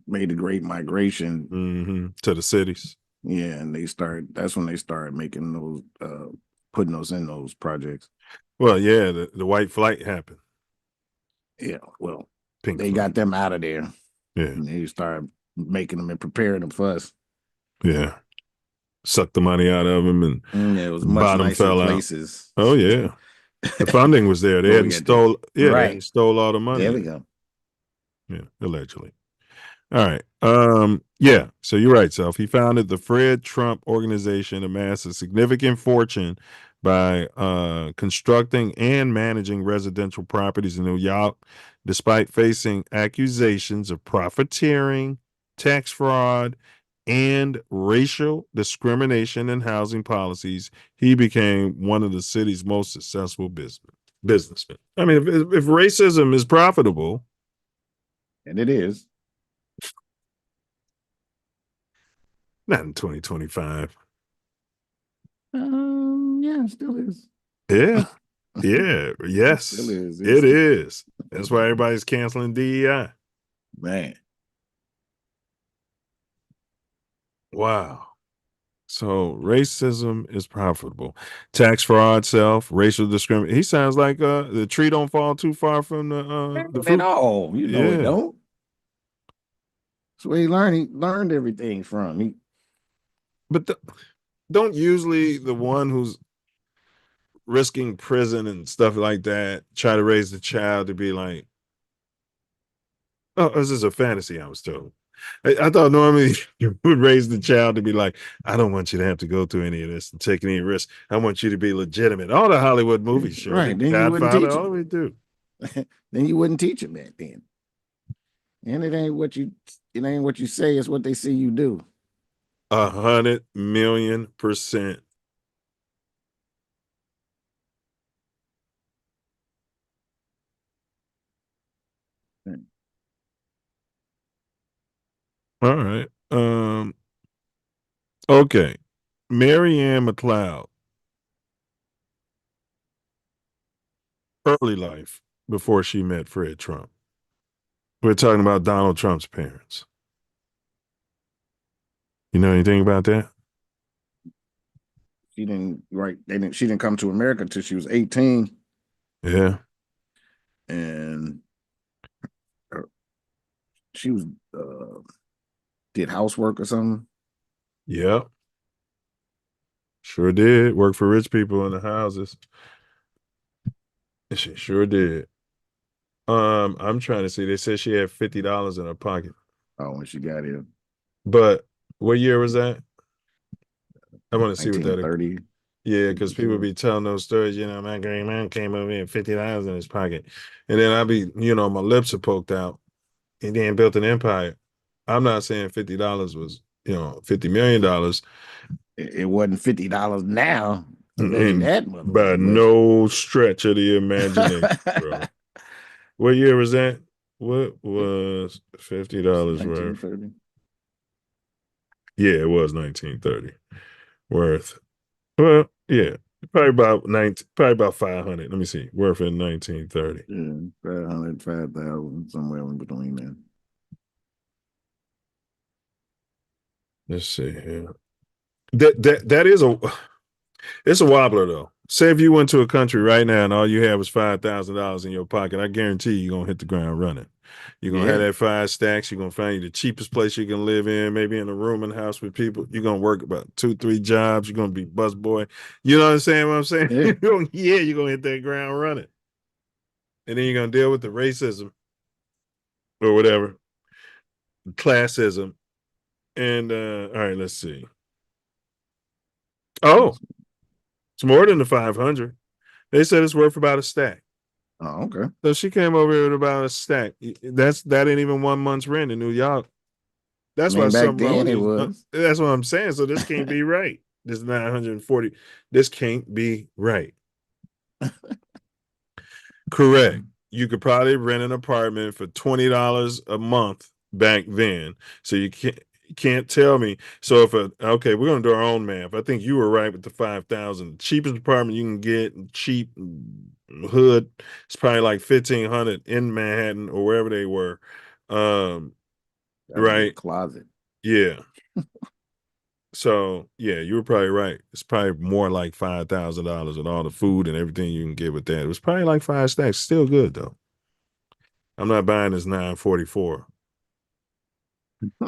made the Great Migration to the cities. Yeah, and that's when they started making those, putting those in those projects. Well, yeah, the white flight happened. Yeah, well, they got them out of there. Yeah. And they started making them and preparing them for us. Yeah. Sucked the money out of them, and it was much nicer places. Out. Oh, yeah. The funding was there. They hadn't stole all the money. There we go. Yeah, allegedly. All right. Yeah, so you're right, Self. He founded the Fred Trump Organization, amassed a significant fortune by constructing and managing residential properties in New York, despite facing accusations of profiteering, tax fraud, and racial discrimination in housing policies. He became one of the city's most successful businessmen. businessmen. I mean, if racism is profitable, and it is, not in 2025. Yeah, it still is. Yeah. Yeah. Yes. It still is. It is. That's why everybody's canceling DEI. Man. Wow. So racism is profitable. Tax fraud, racial discrimination. He sounds like the tree don't fall too far from the fruit. At all. You know it don't. That's where he learned everything from. But don't usually the one who's risking prison and stuff like that try to raise the child to be like, oh, this is a fantasy I was told. I thought normally you would raise the child to be like, I don't want you to have to go through any of this and take any risk. I want you to be legitimate. All the Hollywood movies show. Right. Then you wouldn't Godfather, teach all we do. Then you wouldn't teach him that then. And it ain't what you say, it's what they see you do. 100,000,000%. All right. Okay. Mary Ann McLeod. Early life before she met Fred Trump. We're talking about Donald Trump's parents. You know anything about that? She didn't come to America until she was 18. Yeah. And she was did housework or something. Yep. Sure did. Work for rich people in the houses. She sure did. I'm trying to see. They said she had $50 in her pocket. Oh, when she got here. But what year was that? I want to see what that 1930. Yeah, because people be telling those stories, my great man came over here and $50 in his pocket. And then I be, my lips are poked out and then built an empire. I'm not saying $50 was, $50 million. It wasn't $50 now. That by no stretch of the imagination, bro. What year was that? What was $50 worth? Yeah, it was 1930 worth. Well, yeah, probably about 500. Let me see, worth in 1930. Yeah, 500, 5,000, somewhere in between there. Let's see here. That is it's a wobbler though. Say if you went to a country right now and all you had was $5,000 in your pocket, I guarantee you're gonna hit the ground running. You're gonna have that 5 stacks. You're gonna find you the cheapest place you can live in, maybe in a room in the house with people. You're gonna work about 2-3 jobs. You're gonna be busboy. You know what I'm saying? What I'm saying? Yeah. You're gonna hit that ground running, and then you're gonna deal with the racism or whatever, classism, and all right, let's see. Oh, it's more than the 500. They said it's worth about a stack. Oh, okay. So she came over here with about a stack. That ain't even 1 month's rent in New York. That's why back then it was. That's what I'm saying. So this can't be right. This 940. This can't be right. Correct. You could probably rent an apartment for $20 a month back then. So you can't tell me. So okay, we're gonna do our own math. I think you were right with the 5,000. Cheapest apartment you can get, cheap hood, it's probably like 1,500 in Manhattan or wherever they were. Right. Closet. Yeah. So yeah, you were probably right. It's probably more like $5,000 and all the food and everything you can get with that. It was probably like 5 stacks. Still good though. I'm not buying this 944.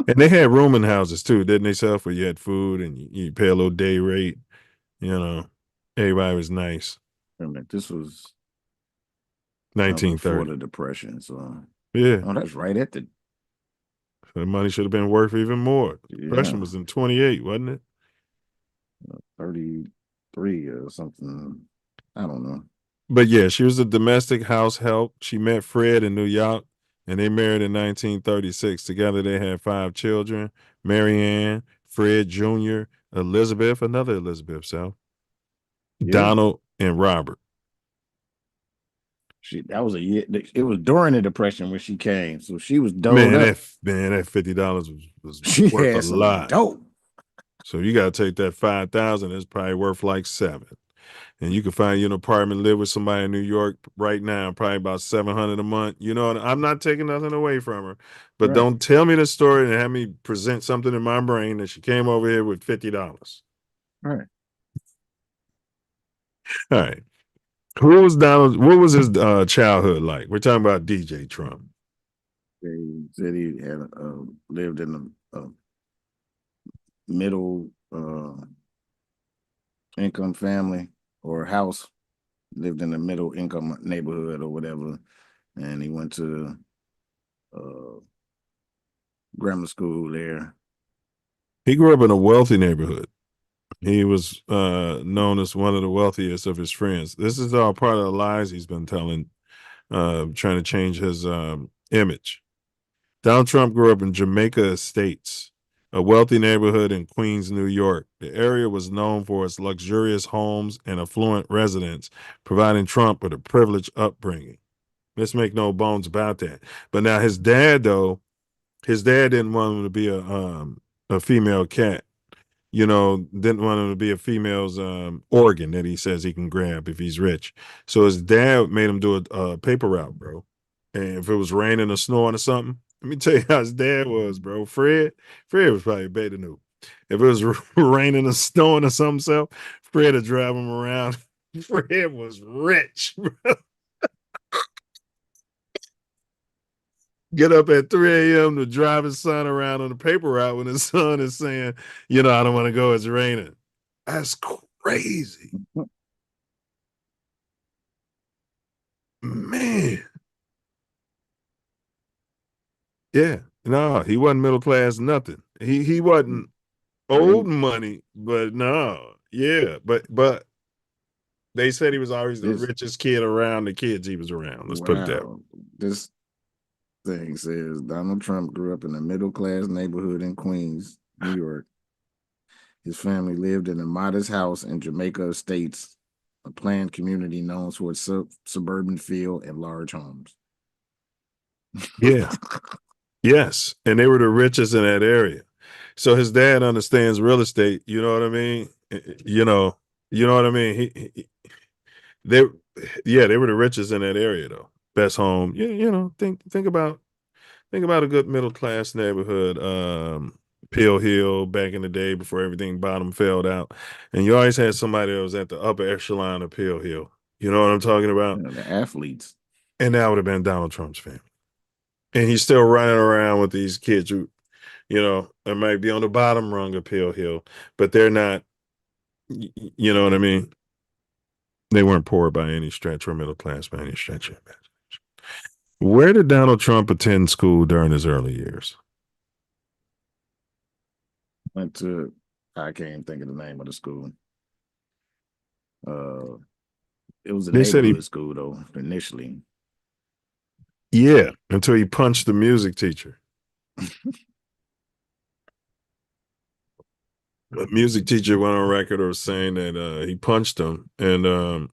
And they had rooming houses too, didn't they? Where you had food and you pay a little day rate. Everybody was nice. This was 1930 before the Depression. So yeah, that's right at the. The money should have been worth even more. The Depression was in 28, wasn't it? 33 or something. I don't know. But yeah, she was a domestic house help. She met Fred in New York, and they married in 1936. Together, they had 5 children: Mary Ann, Fred Jr., Elizabeth, another Elizabeth, Donald, and Robert. That was a year. It was during the Depression when she came, so she was doled Man, up. that $50 was She worth a had some lot. dope. So you got to take that 5,000. It's probably worth like 7. And you can find you an apartment, live with somebody in New York right now, probably about 700 a month. You know, and I'm not taking nothing away from her, but Right. don't tell me the story and have me present something in my brain that she came over here with $50. Right. All right. Who was Donald? What was his childhood like? We're talking about DJ Trump. They said he had lived in a middle income family or house, lived in a middle income neighborhood or whatever, and he went to grammar school there. He grew up in a wealthy neighborhood. He was known as one of the wealthiest of his friends. This is all part of the lies he's been telling, trying to change his image. Donald Trump grew up in Jamaica Estates, a wealthy neighborhood in Queens, New York. The area was known for its luxurious homes and affluent residents, providing Trump with a privileged upbringing. Let's make no bones about that. But now his dad, though, his dad didn't want him to be a female cat. You know, didn't want him to be a female's organ that he says he can grab if he's rich. So his dad made him do a paper route, bro. And if it was raining or snowing or something, let me tell you how his dad was, bro. Fred was probably better than if it was raining or snowing or something, so Fred would drive him around. Fred was rich, bro. Get up at 3 a.m. to drive his son around on the paper route when his son is saying, I don't want to go, it's raining. That's crazy. Man. Yeah. No, he wasn't middle class, nothing. He wasn't old money, but no. Yeah. But they said he was always the richest kid around the kids he was around. Let's put it that way. This thing says Donald Trump grew up in a middle-class neighborhood in Queens, New York. His family lived in a modest house in Jamaica Estates, a planned community known for its suburban feel and large homes. Yeah. Yes. And they were the richest in that area. So his dad understands real estate. You know what I mean? You know what I mean? They were the richest in that area though. Best home. Think about a good middle class neighborhood, Pill Hill back in the day before everything bottom fell out. And you always had somebody that was at the upper echelon of Pill Hill. You know what I'm talking about? The athletes. And that would have been Donald Trump's family. And he's still running around with these kids who, they might be on the bottom rung of Pill Hill, but they're not, you know what I mean? They weren't poor by any stretch or middle class by any stretch of imagination. Where did Donald Trump attend school during his early years? Went to, I can't think of the name of the school. It was a neighborhood school though, initially. Yeah, until he punched the music teacher. The music teacher went on record or saying that he punched him, and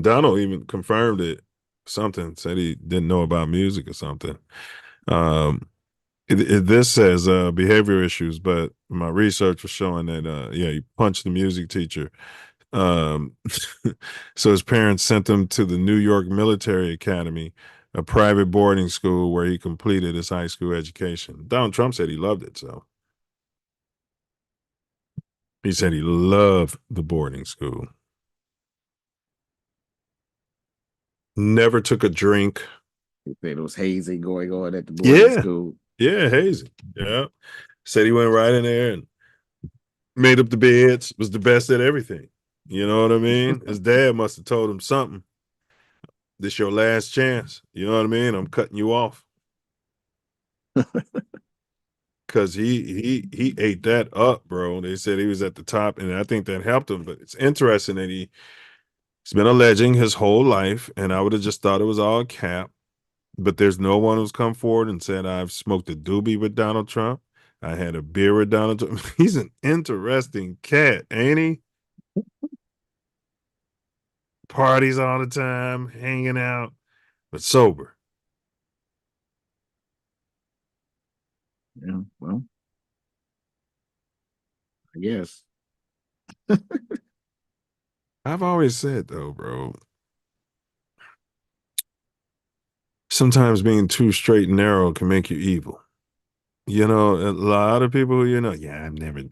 Donald even confirmed it. Something said he didn't know about music or something. This says behavior issues, but my research was showing that he punched the music teacher. So his parents sent him to the New York Military Academy, a private boarding school where he completed his high school education. Donald Trump said he loved it, so. He said he loved the boarding school. Never took a drink. He said it was hazy going on at the boarding school. Yeah, hazy. Yeah. Said he went right in there and made up the beds, was the best at everything. You know what I mean? His dad must have told him something. This your last chance. You know what I mean? I'm cutting you off. Because he ate that up, bro. They said he was at the top, and I think that helped him. But it's interesting that he's been alleging his whole life, and I would have just thought it was all cap. But there's no one who's come forward and said, I've smoked a doobie with Donald Trump. I had a beer with Donald Trump. He's an interesting cat, ain't he? Parties all the time, hanging out. but sober. Yeah, well, I guess. I've always said though, bro, sometimes being too straight and narrow can make you evil. You know, a lot of people, I've never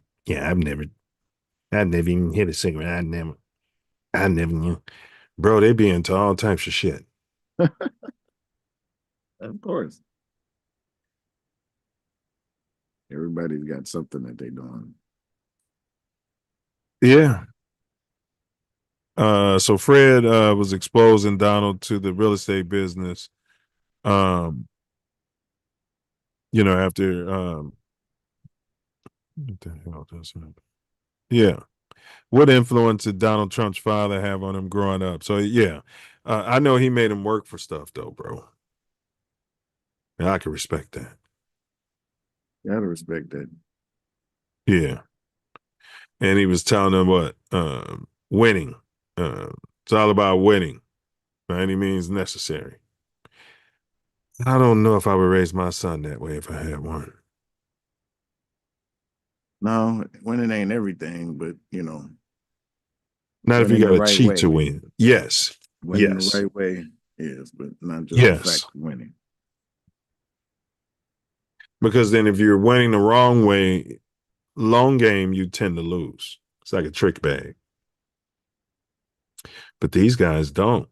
even hit a cigarette. I never knew. Bro, they be into all types of shit. Of course. Everybody's got something that they're doing. Yeah. So Fred was exposing Donald to the real estate business. After what the hell does that? Yeah. What influence did Donald Trump's father have on him growing up? So yeah. I know he made him work for stuff though, bro. And I can respect that. Gotta respect that. Yeah. And he was telling them what? Winning. It's all about winning by any means necessary. I don't know if I would raise my son that way if I had one. No, winning ain't everything, but Not if you winning got the to right cheat way. to win. Yes. Winning Yes. the right way is, but not just Yes. the fact of winning. Because then if you're winning the wrong way, long game, you tend to lose. It's like a trick bag. But these guys don't.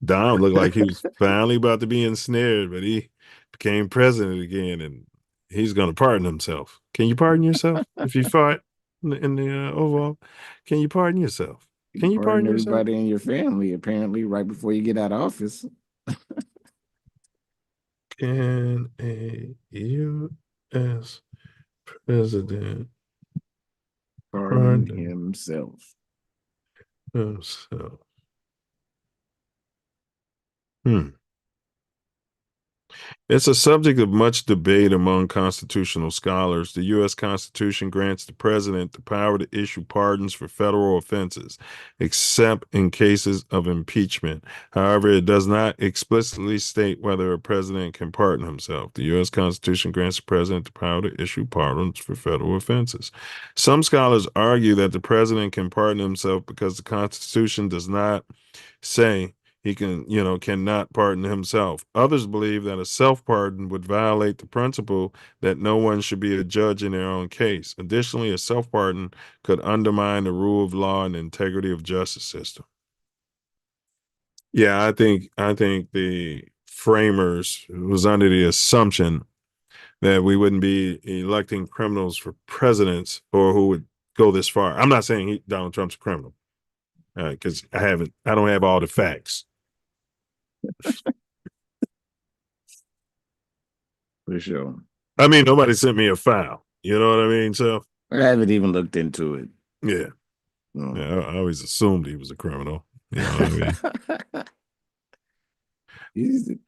Donald looked like he was finally about to be ensnared, but he became president again, and he's going to pardon himself. Can you pardon yourself if you fought in the Oval? Can you pardon yourself? Can you pardon yourself? Everybody in your family, apparently, right before you get out of office. Can a U.S. president Pardon pardon himself? himself? It's a subject of much debate among constitutional scholars. The U.S. Constitution grants the president the power to issue pardons for federal offenses, except in cases of impeachment. However, it does not explicitly state whether a president can pardon himself. The U.S. Constitution grants the president the power to issue pardons for federal offenses. Some scholars argue that the president can pardon himself because the Constitution does not say he cannot pardon himself. Others believe that a self-pardon would violate the principle that no one should be a judge in their own case. Additionally, a self-pardon could undermine the rule of law and integrity of justice system. Yeah, I think the framers was under the assumption that we wouldn't be electing criminals for presidents or who would go this far. I'm not saying Donald Trump's a criminal because I don't have all the facts. For sure. I mean, nobody sent me a file. You know what I mean? So I haven't even looked into it. Yeah. No. Yeah, I always assumed he was a criminal. You know what I mean?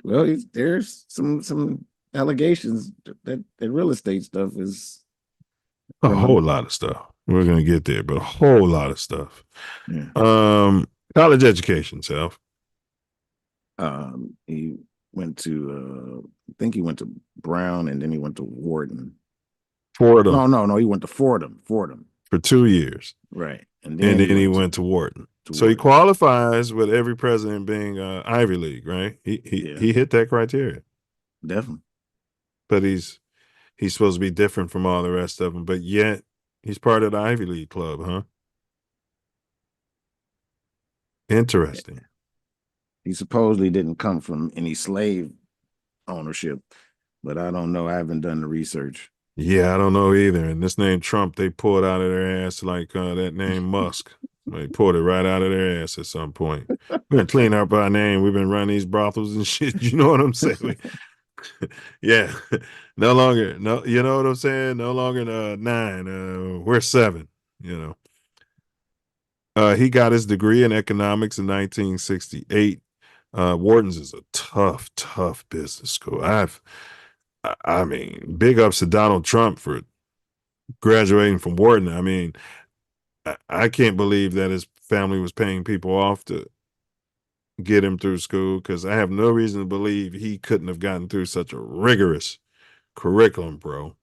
There's some allegations that real estate stuff is A whole lot of stuff. We're gonna get there, but a whole lot of stuff. Yeah. College education, Self. He went to I think he went to Brown and then he went to Wharton. Fordham. No, he went to Fordham. For 2 years. Right. And then he went to Wharton. So he qualifies with every president being Ivy League, right? He hit that criteria. Definitely. But he's supposed to be different from all the rest of them, but yet he's part of the Ivy League club, huh? Interesting. He supposedly didn't come from any slave ownership, but I don't know. I haven't done the research. Yeah, I don't know either. And this name Trump, they pulled out of their ass like that name Musk. They pulled it right out of their ass at some point. We're gonna clean up our name. We've been running these brothels and shit. You know what I'm saying? Yeah. No longer, you know what I'm saying? No longer 9. We're 7, you know. He got his degree in economics in 1968. Wharton's is a tough business school. I mean, big ups to Donald Trump for graduating from Wharton. I mean, I can't believe that his family was paying people off to get him through school, because I have no reason to believe he couldn't have gotten through such a rigorous curriculum, bro.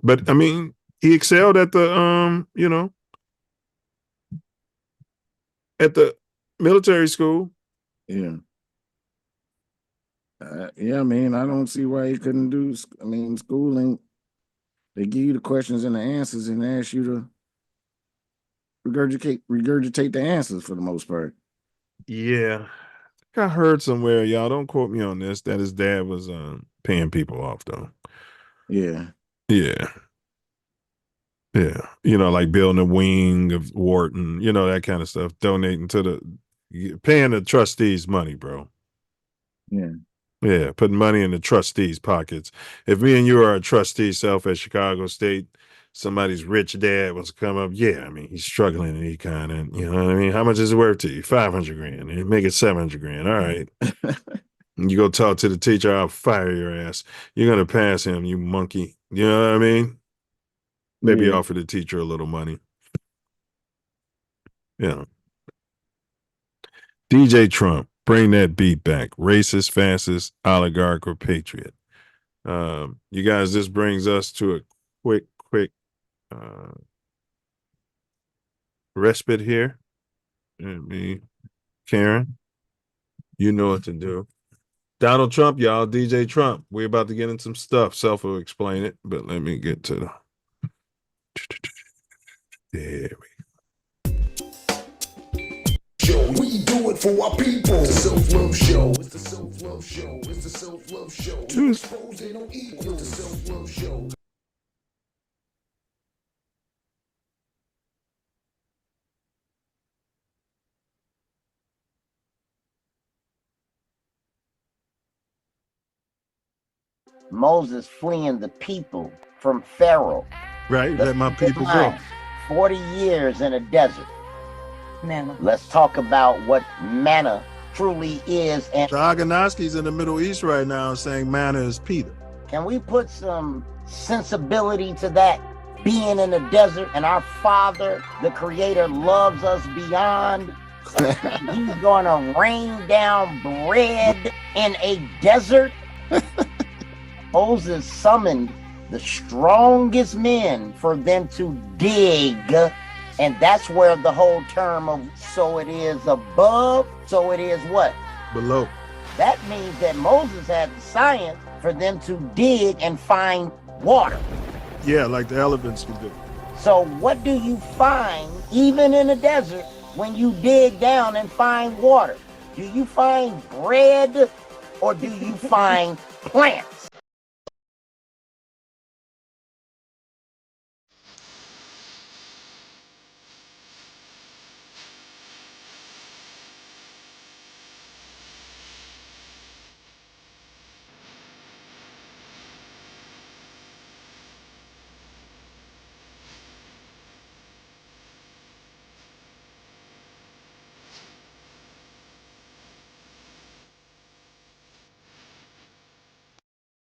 But I mean, he excelled at the at the military school. Yeah. Yeah, I mean, I don't see why he couldn't do. I mean, schooling, they give you the questions and the answers and ask you to regurgitate the answers for the most part. Yeah. I heard somewhere, y'all don't quote me on this, that his dad was paying people off though. Yeah. Yeah. Yeah. Like building a wing of Wharton, that kind of stuff. Donating to paying the trustees money, bro. Yeah. Yeah, putting money in the trustees' pockets. If me and you are a trustee self at Chicago State, somebody's rich dad wants to come up. Yeah, I mean, he's struggling in econ, and you know what I mean? How much is it worth to you? $500,000. And make it $700,000. All right. And you go talk to the teacher, I'll fire your ass. You're going to pass him, you monkey. You know what I mean? Maybe offer the teacher a little money. Yeah. DJ Trump, bring that beat back. Racist, fascist, oligarch, or patriot. You guys, this brings us to a quick respite here. Karen, you know what to do. Donald Trump, y'all, DJ Trump. We're about to get in some stuff. Self will explain it, but let me get to the. There we Show. We do it for our people. It's the Self Love Show. It's the Self Love Show. It's the Self Love Show. To expose they don't equal. It's the Self Love Show. Moses fleeing the people from Pharaoh. Right, let my people go. 40 years in a desert. Manna. Let's talk about what manna truly is. And Aganoski's in the Middle East right now saying manna is Peter. Can we put some sensibility to that? Being in the desert, and our Father, the Creator, loves us beyond. He's gonna rain down bread in a desert. Moses summoned the strongest men for them to dig, and that's where the whole term of so it is above, so it is what? Below. That means that Moses had the science for them to dig and find water. Yeah, like the elephants can do. So what do you find, even in the desert, when you dig down and find water? Do you find bread or do you find plants?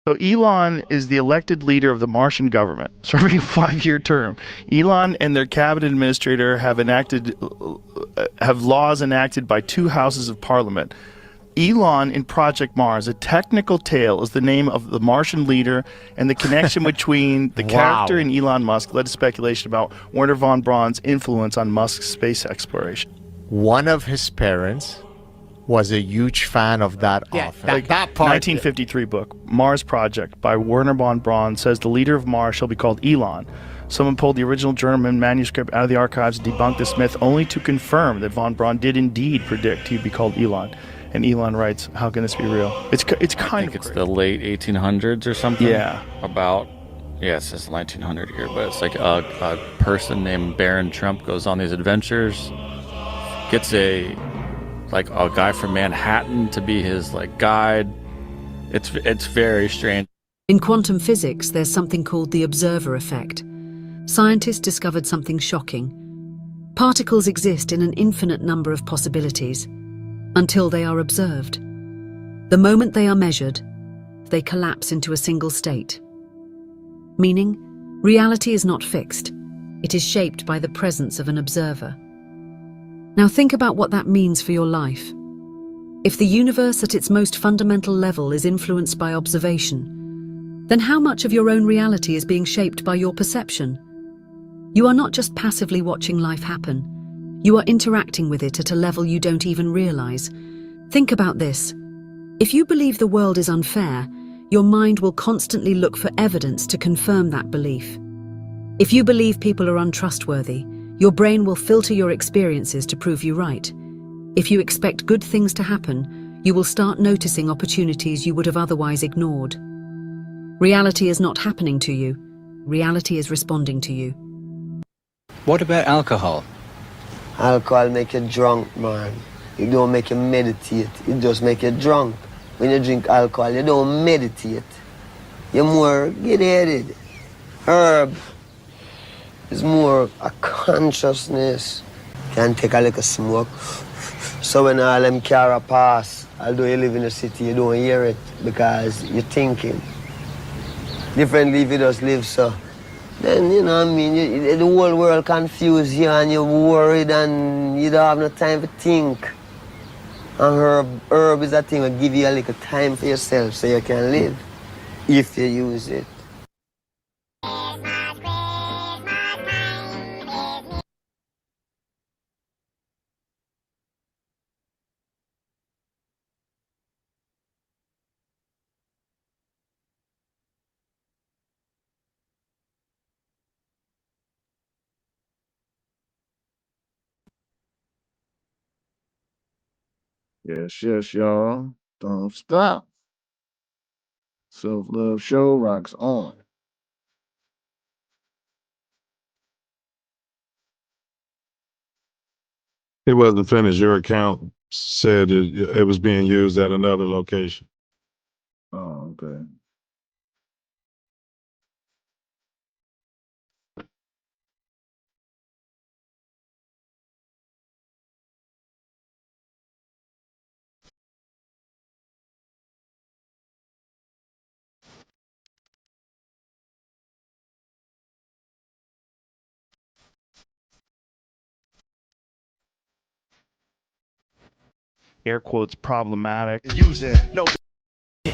So Elon is the elected leader of the Martian government, serving a 5-year term. Elon and their cabinet administrator have laws enacted by 2 houses of parliament. Elon in Project Mars, A Technical Tale, is the name of the Martian leader, and the connection between the character and Elon Musk led to speculation about Werner von Braun's influence on Musk's space exploration. One of his parents was a huge fan of that author. That part. 1953 book, Mars Project, by Werner von Braun, says the leader of Mars shall be called Elon. Someone pulled the original German manuscript out of the archives and debunked this myth, only to confirm that von Braun did indeed predict he'd be called Elon. And Elon writes, how can this be real? It's kind of it's the late 1800s or something. Yeah. Yes, it's 1900 here, but it's like a person named Baron Trump goes on these adventures, gets a guy from Manhattan to be his guide. It's very strange. In quantum physics, there's something called the observer effect. Scientists discovered something shocking. Particles exist in an infinite number of possibilities until they are observed. The moment they are measured, they collapse into a single state. Meaning, reality is not fixed. It is shaped by the presence of an observer. Now think about what that means for your life. If the universe at its most fundamental level is influenced by observation, then how much of your own reality is being shaped by your perception? You are not just passively watching life happen. You are interacting with it at a level you don't even realize. Think about this. If you believe the world is unfair, your mind will constantly look for evidence to confirm that belief. If you believe people are untrustworthy, your brain will filter your experiences to prove you right. If you expect good things to happen, you will start noticing opportunities you would have otherwise ignored. Reality is not happening to you. Reality is responding to you. What about alcohol? Alcohol make you drunk, man. It don't make you meditate. It just make you drunk. When you drink alcohol, you don't meditate. You're more get-headed. Herb is more a consciousness. Can take a little smoke. So when all them car pass, although you live in the city, you don't hear it because you're thinking. Differently if you just live so. Then, you know what I mean, the whole world confused you and you're worried and you don't have no time to think. And herb is that thing that give you a little time for yourself so you can live, if you use it. Yes, y'all. Don't stop. Self Love Show rocks on. It wasn't finished. Your account said it was being used at another location. Oh, okay. Air quotes problematic.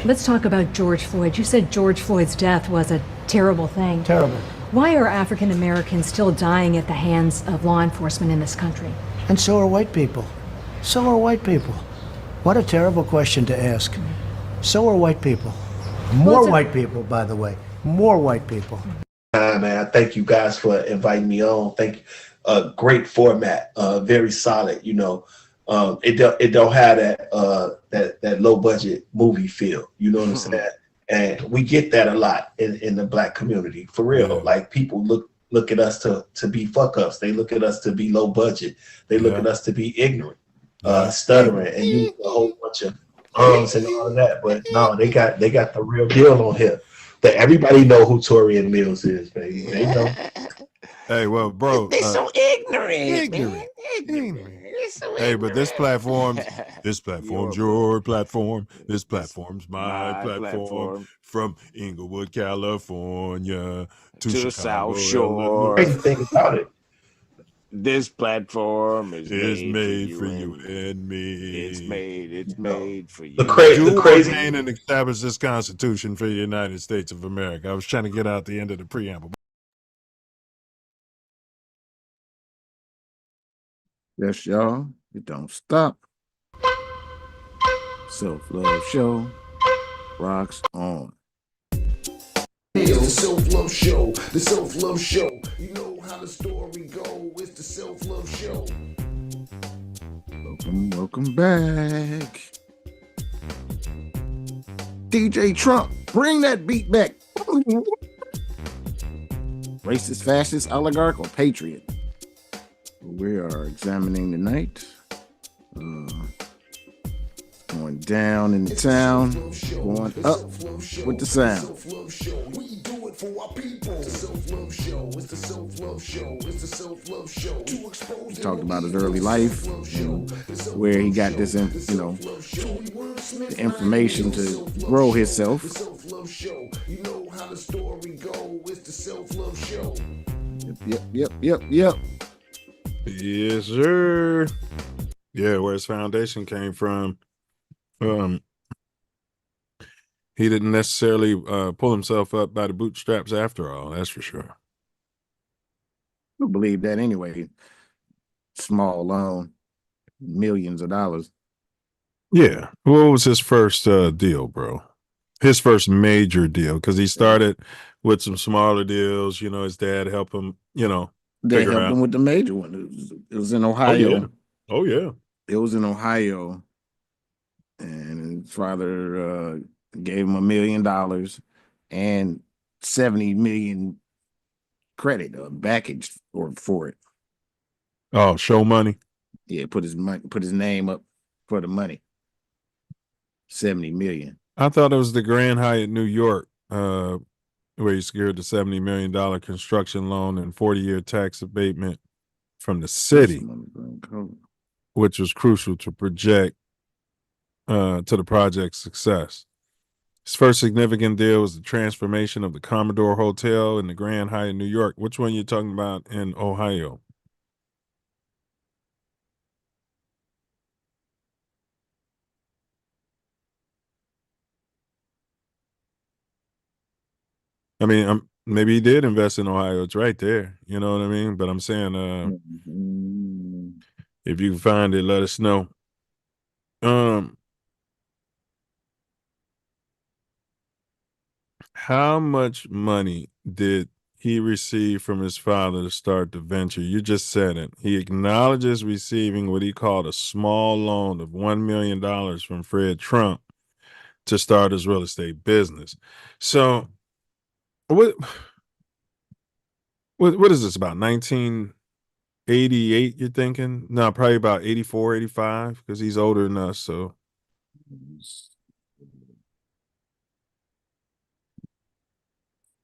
Let's talk about George Floyd. You said George Floyd's death was a terrible thing. Terrible. Why are African Americans still dying at the hands of law enforcement in this country? And so are white people. So are white people. What a terrible question to ask. So are white people. More white people, by the way. More white people. Man, thank you guys for inviting me on. Thank you. Great format. Very solid. You know, it don't have that low budget movie feel. You know what I'm saying? And we get that a lot in the Black community, for real. Yeah. Like people look at us to be fuck ups. They look at us to be low budget. They look at us to be ignorant, stuttering, and use a whole bunch of and all of that. But no, they got the real deal on here. That everybody know who Torian Mills is, baby. They know. Hey, well, bro. They so ignorant. Hey, but this platform's your platform. This platform's my platform. From Inglewood, California to Chicago, South Shore. Crazy thing about it. This platform is made for you and me. It's made for you. The crazy ordain and establish this Constitution for the United States of America. I was trying to get out the end of the preamble. Yes, y'all. It don't stop. Self Love Show rocks on. It's the Self Love Show. The Self Love Show. You know how the story go. It's the Self Love Show. Welcome back. DJ Trump, bring that beat back. Racist, fascist, oligarch, or patriot? We are examining tonight. Going down in the town, going up with the sound. We do it for our people. It's the Self Love Show. It's the Self Love Show. It's the Self Love Show. He talked about his early life, where he got this, the information to grow himself. The Self Love Show. You know how the story go. It's the Self Love Show. Yep. Yes, sir. Yeah, where his foundation came from. He didn't necessarily pull himself up by the bootstraps after all, that's for sure. I believe that anyway. Small loan, millions of dollars. Yeah. What was his first deal, bro? His first major deal, because he started with some smaller deals. You know, his dad helped him, They figure helped out. him with the major one. It was in Oh, Ohio. yeah. Oh, yeah. It was in Ohio. And his father gave him $1 million and 70 million credit package for it. Oh, show money. Yeah, put his name up for the money. 70 million. I thought it was the Grand Hyatt, New York, where he secured the $70 million construction loan and 40-year tax abatement from the city, which was crucial to to the project's success. His first significant deal was the transformation of the Commodore Hotel in the Grand Hyatt, New York. Which one are you talking about in Ohio? I mean, maybe he did invest in Ohio. It's right there. You know what I mean? But I'm saying, if you can find it, let us know. How much money did he receive from his father to start the venture? You just said it. He acknowledges receiving what he called a small loan of $1 million from Fred Trump to start his real estate business. So what is this, about 1988, you're thinking? No, probably about 84, 85, because he's older than us. So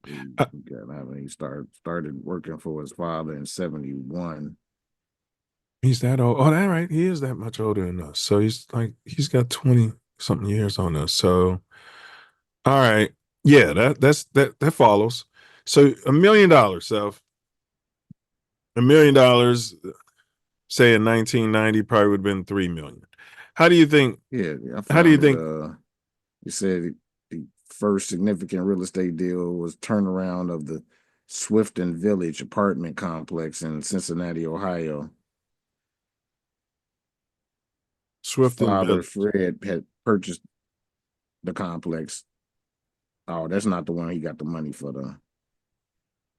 He started working for his father in 71. he's that old. Oh, that right. He is that much older than us. So he's got 20 something years on us. So all right. Yeah, that follows. So $1 million, Self. $1 million, say in 1990, probably would have been 3 million. How do you think? Yeah, I found How do you it. think? You said the first significant real estate deal was turnaround of the Swifton Village apartment complex in Cincinnati, Ohio. Swifton Father Village. Fred had purchased the complex. Oh, that's not the one he got the money for, though.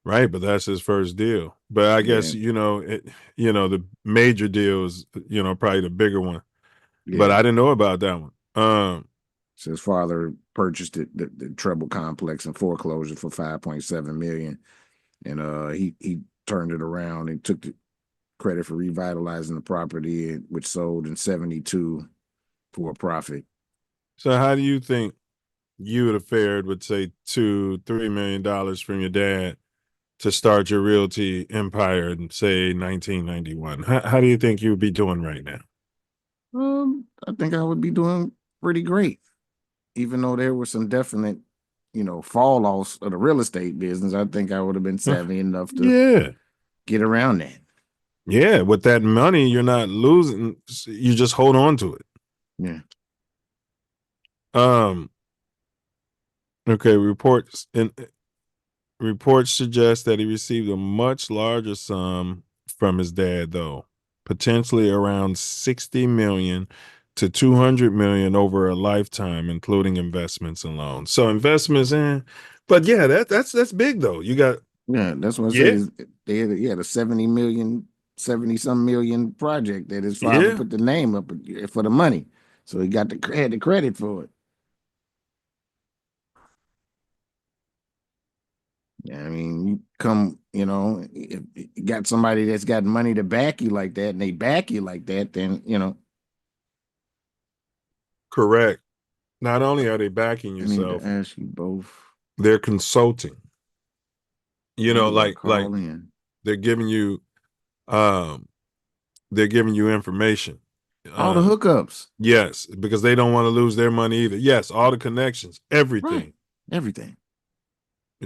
Right, but that's his first deal. But I guess the major deal is probably the bigger one. Yeah. But I didn't know about that one. So his father purchased it, the Treble complex in foreclosure for $5.7 million, and he turned it around and took the credit for revitalizing the property, which sold in 72 for a profit. So how do you think you would have fared with, say, $2-3 million from your dad to start your realty empire in, say, 1991? How do you think you would be doing right now? I think I would be doing pretty great, even though there were some definite, fall offs of the real estate business. I think I would have been savvy enough to get around that. Yeah, with that money, you're not losing. You just hold on to it. Yeah. Okay. Reports suggest that he received a much larger sum from his dad, though, potentially around 60 million to 200 million over a lifetime, including investments and loans. So investments in, but yeah, that's big though. You got that's what I say. They had a 70 some million project that his father put the name up for the money, so he got the credit for it. Yeah, I mean, you come, if you got somebody that's got money to back you like that, and they back you like that, then correct. Not only are they backing yourself, I need to ask you both. They're consulting. Like in? they're giving you information. All the hookups. Yes, because they don't want to lose their money either. Yes, all the connections, everything. Right. Everything.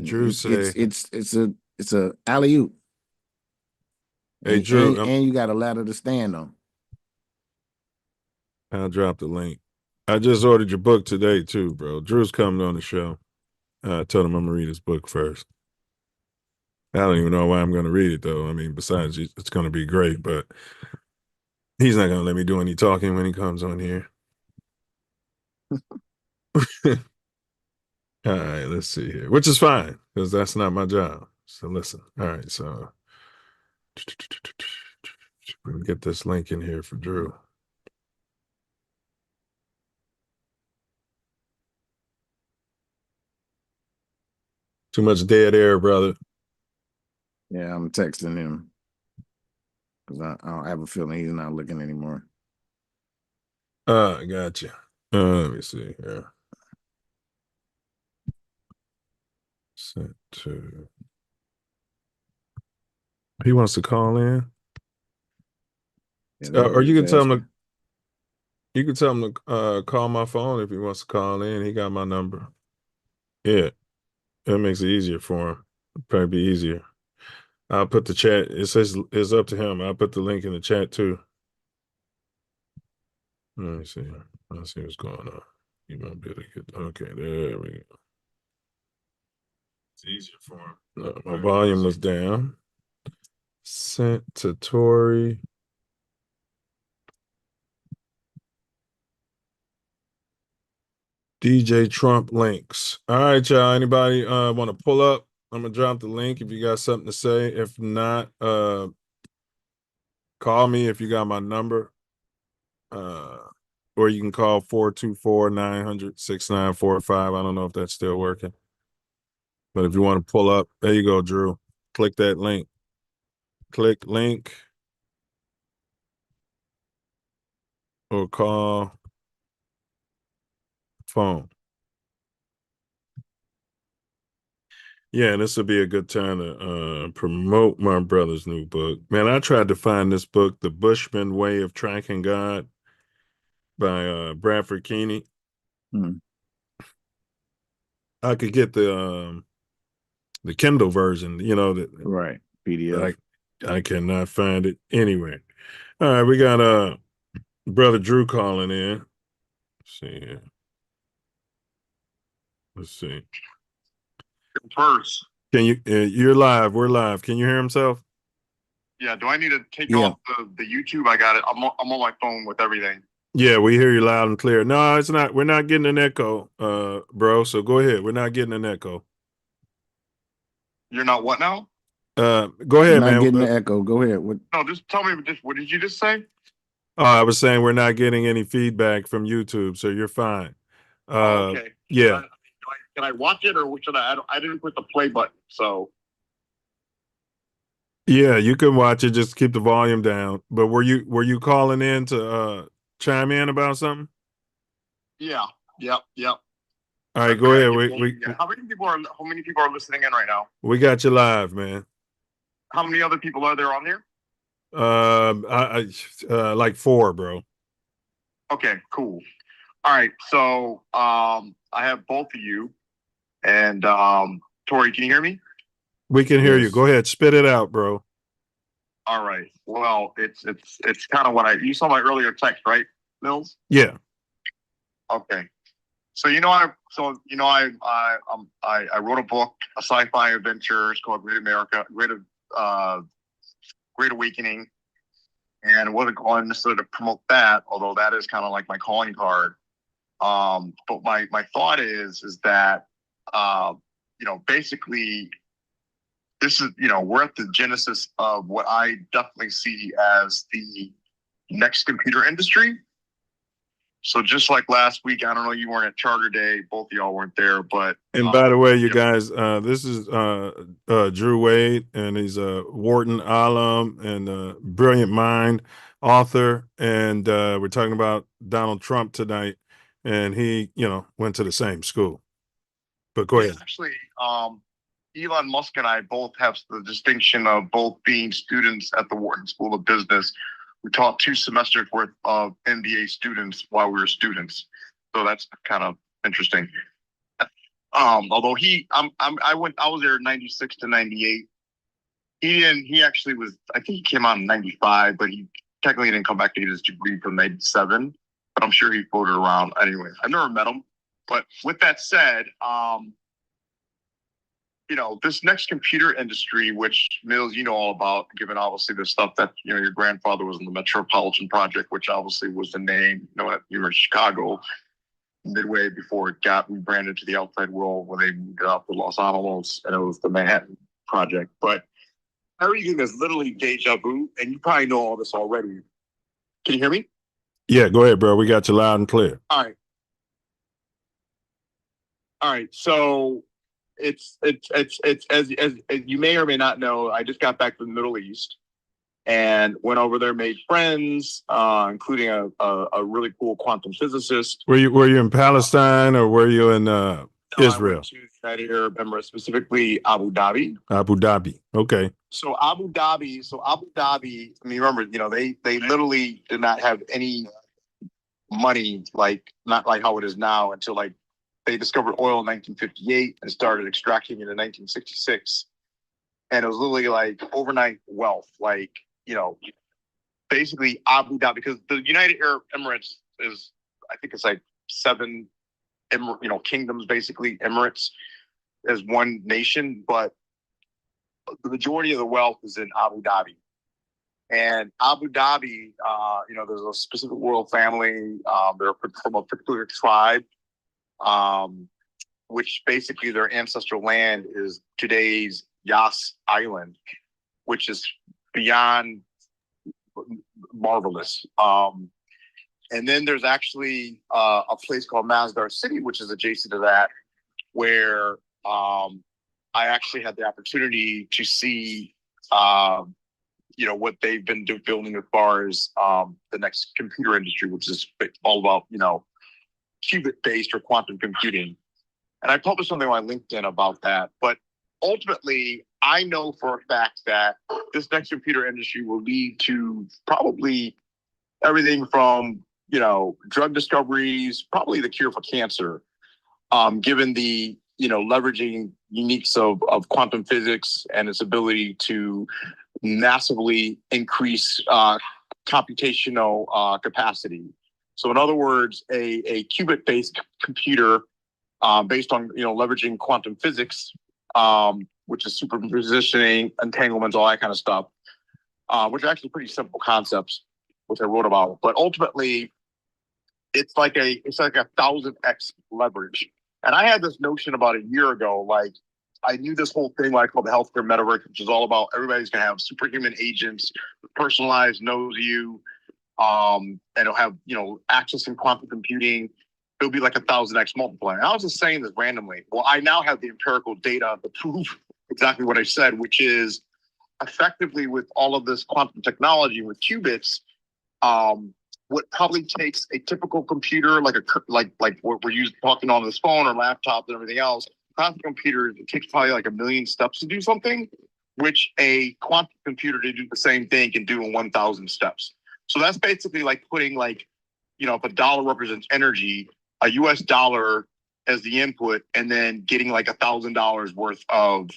Drew say it's a alley-oop. Hey, and, Drew, and you got a ladder to stand on. I'll drop the link. I just ordered your book today too, bro. Drew's coming on the show. I told him I'm gonna read his book first. I don't even know why I'm gonna read it though. I mean, besides it's gonna be great, but he's not gonna let me do any talking when he comes on here. All right, let's see here, which is fine because that's not my job. So listen. All right, so we can get this link in here for Drew. Too much dead air, brother. Yeah, I'm texting him because I have a feeling he's not looking anymore. I got you. Let me see here. Sent to. He wants to call in. Yeah, Or you can tell him to. You can tell him to call my phone if he wants to call in. He got my number. Yeah, that makes it easier for him. Probably be easier. I'll put the chat. It says it's up to him. I'll put the link in the chat too. Let me see. Let's see what's going on. You might be able to get. Okay, there we go. It's easier for him. No, my volume was down. Sent to Tori. DJ Trump links. All right, y'all. Anybody want to pull up? I'm gonna drop the link if you got something to say. If not, call me if you got my number. Or you can call 424-900-6945. I don't know if that's still working. But if you want to pull up, there you go, Drew. Click that link. Click link. Or call phone. Yeah, this would be a good time to promote my brother's new book. Man, I tried to find this book, The Bushman Way of Tracking God by Bradford Keeney. I could get the Kindle version, you know, that right PDF. I cannot find it anywhere. All right, we got brother Drew calling in. Let's see here. Let's see. First. Can you? You're live. We're live. Can you hear himself? Yeah. Do I need to take off the YouTube? I got it. I'm on my phone with everything. Yeah, we hear you loud and clear. No, it's not. We're not getting an echo, bro. So go ahead. We're not getting an echo. You're not what now? Go ahead, man. Not getting the echo. Go ahead. No, just tell me. What did you just say? I was saying we're not getting any feedback from YouTube, so you're fine. Okay. Yeah. Can I watch it or should I? I didn't put the play button, so. Yeah, you can watch it. Just keep the volume down. But were you calling in to chime in about something? Yeah. Yep. All right, go ahead. How many people are listening in right now? We got you live, man. How many other people are there on here? Like 4, bro. Okay, cool. All right, so I have both of you, and Tori, can you hear me? We can hear you. Go ahead, spit it out, bro. All right. Well, it's kind of what you saw my earlier text, right, Mills? Yeah. Okay. So I wrote a book, a sci-fi adventure. It's called Great Awakening, and it wasn't going necessarily to promote that, although that is kind of like my calling card. But my thought is that basically this is we're at the genesis of what I definitely see as the next computer industry. So just like last week, I don't know, you weren't at Charter Day, both of y'all weren't there, but and by the way, you guys, this is Drew Wade, and he's a Wharton alum and brilliant mind, author, and we're talking about Donald Trump tonight, and he, went to the same school. But go ahead. Actually, Elon Musk and I both have the distinction of both being students at the Wharton School of Business. We taught 2 semesters worth of MBA students while we were students, so that's kind of interesting. Although I was there 96 to 98, He actually was, I think he came out in 95, but he technically didn't come back to get his degree from 97. But I'm sure he floated around anyway. I've never met him. But with that said, this next computer industry, which Mills, you know all about, given obviously the stuff that, your grandfather was in the Metropolitan Project, which obviously was the name, at you were in Chicago, midway before it got rebranded to the outside world when they moved it up to Los Alamos, and it was the Manhattan Project. But everything is literally deja vu, and you probably know all this already. Can you hear me? Yeah, go ahead, bro. We got you loud and clear. All right. So it's as you may or may not know, I just got back from the Middle East and went over there, made friends, including a really cool quantum physicist. Were you in Palestine or were you in Israel? I went to the United Arab Emirates, specifically Abu Dhabi. Abu Dhabi. Okay. So Abu Dhabi, I mean, remember, they literally did not have any money, not like how it is now, until they discovered oil in 1958 and started extracting it in 1966. And it was literally overnight wealth, basically Abu Dhabi, because the United Arab Emirates is, I think it's 7 kingdoms, basically Emirates as one nation, but the majority of the wealth is in Abu Dhabi. And Abu Dhabi, there's a specific royal family. They're from a particular tribe, which basically their ancestral land is today's Yas Island, which is beyond marvelous. And then there's actually a place called Masdar City, which is adjacent to that, where I actually had the opportunity to see, what they've been building as far as the next computer industry, which is all about, qubit-based or quantum computing. And I published something on LinkedIn about that. But ultimately, I know for a fact that this next computer industry will lead to probably everything from, drug discoveries, probably the cure for cancer, given the, leveraging uniques of quantum physics and its ability to massively increase computational capacity. So in other words, a qubit-based computer based on, leveraging quantum physics, which is superpositioning, entanglements, all that kind of stuff, which are actually pretty simple concepts, which I wrote about. But ultimately, it's like a 1,000x leverage. And I had this notion about a year ago, I knew this whole thing called the healthcare metaverse, which is all about everybody's going to have superhuman agents, personalized, knows you, and it'll have, access in quantum computing. It'll be like 1,000x multiplier. I was just saying this randomly. Well, I now have the empirical data to prove exactly what I said, which is effectively with all of this quantum technology with qubits, what probably takes a typical computer, like what we're talking on this phone or laptop and everything else, quantum computers, it takes probably 1 million steps to do something, which a quantum computer to do the same thing can do in 1,000 steps. So that's basically like putting if a dollar represents energy, a US dollar as the input, and then getting $1,000 worth of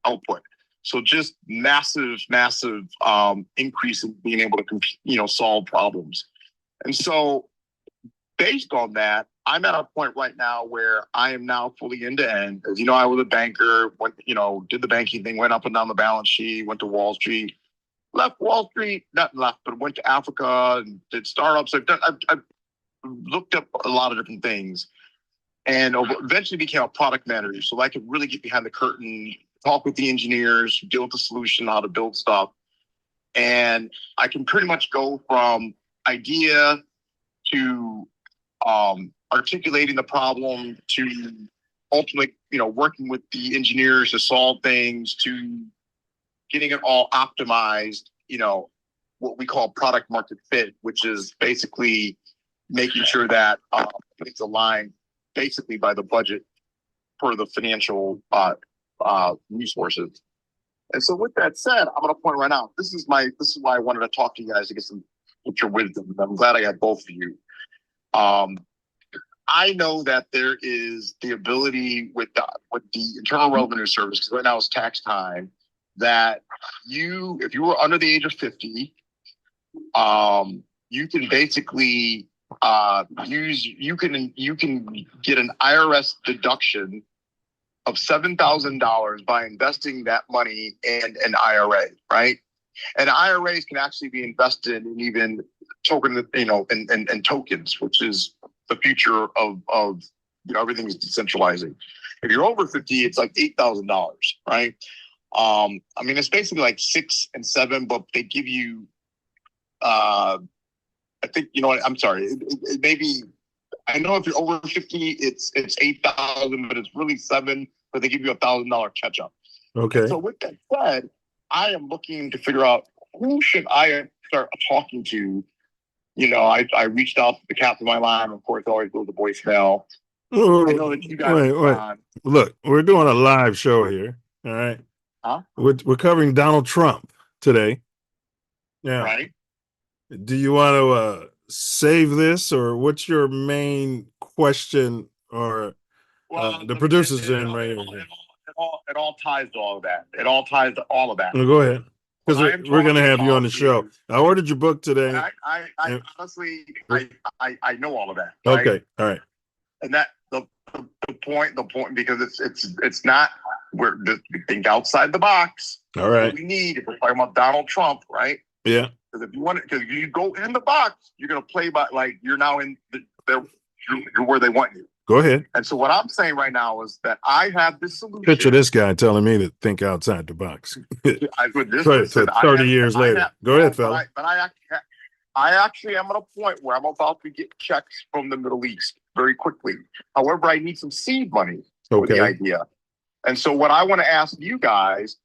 output. So just massive increase in being able to solve problems. And so based on that, I'm at a point right now where I am now fully end to end. As you know, I was a banker, did the banking thing, went up and down the balance sheet, went to Wall Street, left Wall Street, not left, but went to Africa and did startups. I've looked up a lot of different things and eventually became a product manager. So I could really get behind the curtain, talk with the engineers, deal with the solution, how to build stuff. And I can pretty much go from idea to articulating the problem to ultimately, working with the engineers to solve things to getting it all optimized, what we call product market fit, which is basically making sure that it's aligned basically by the budget for the financial resources. And so with that said, I'm going to point right out, this is why I wanted to talk to you guys to get your wisdom. I'm glad I got both of you. I know that there is the ability with the Internal Revenue Service, because right now it's tax time, that if you were under the age of 50, you can basically you can get an IRS deduction of $7,000 by investing that money in an IRA, right? And IRAs can actually be invested in even in tokens, which is the future of everything is decentralizing. If you're over 50, it's like $8,000, right? I mean, it's basically like 6 and 7, but they give you, I think, I'm sorry, it may be, I know if you're over 50, it's 8,000, but it's really 7, but they give you $1,000 catch up. Okay. And so with that said, I am looking to figure out who should I start talking to. I reached out to the captain of my line. Of course, always goes to voicemail. I know that you guys wait. Look, we're doing a live show here. All right. Huh? We're covering Donald Trump today. Yeah. Right. Do you want to save this, or what's your main question? Or the producers in right here. It all ties to all of that. It all ties to all of that. No, go ahead, because we're going to have you on the show. I ordered your book today. I honestly, I know all of that. Right? Okay, all right. And that the point, because it's not, we're just think outside the box. All right. What we need, if we're talking about Donald Trump, right? Yeah. Because if you want it, because you go in the box, you're going to play by like you're now in you're where they want you. Go ahead. And so what I'm saying right now is that I have this solution. Picture this guy telling me to think outside the box. 30 years later. Go ahead, fella. But I actually am at a point where I'm about to get checks from the Middle East very quickly. However, I need some seed money for the idea. And so what I want to ask you guys,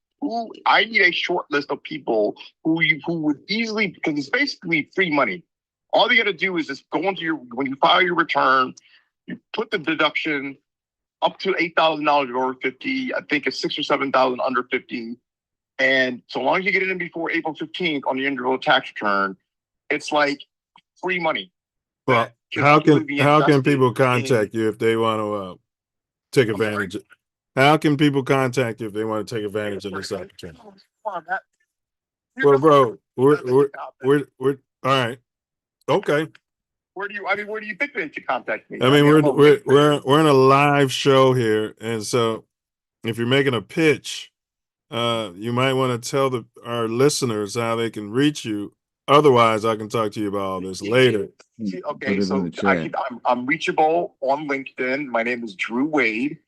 I need a short list of people who would easily, because it's basically free money. All you got to do is just go into when you file your return, you put the deduction up to $8,000 over 50. I think it's 6,000 or 7,000 under 50. And so long as you get it in before April 15th on your individual tax return, it's like free money. Well, how can people contact you if they want to take advantage? How can people contact you if they want to take advantage of this opportunity? Well, bro, we're all right. Okay. Where do you think they should contact me? I mean, we're in a live show here, and so if you're making a pitch, you might want to tell our listeners how they can reach you. Otherwise, I can talk to you about all this later. Okay, so I'm reachable on LinkedIn. My name is Drew Wade.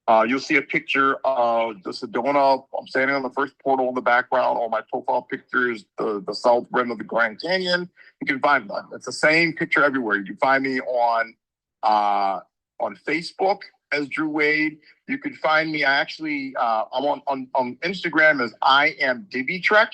You'll see a picture of the Sedona. I'm standing on the first portal in the background. All my profile pictures, the south rim of the Grand Canyon. You can find them. It's the same picture everywhere. You can find me on Facebook as Drew Wade. You can find me. I'm on Instagram as I am Divitrek.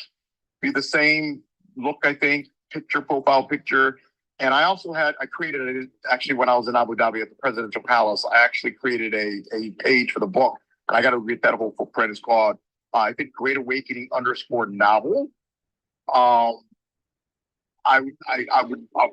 Be the same look, I think. Profile picture. And I also created actually when I was in Abu Dhabi at the Presidential Palace, I actually created a page for the book. And I got to read that whole footprint. It's called, I think, Great Awakening _novel. I'm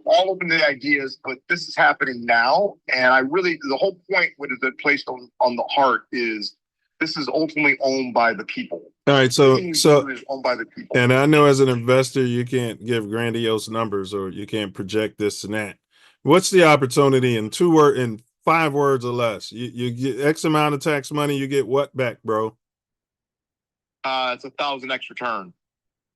all open to the ideas, but this is happening now. And the whole point, what is it placed on the heart is this is ultimately owned by the people. All right, so is owned by the people. And I know as an investor, you can't give grandiose numbers or you can't project this and that. What's the opportunity in 5 words or less? You get X amount of tax money, you get what back, bro? It's 1,000x return.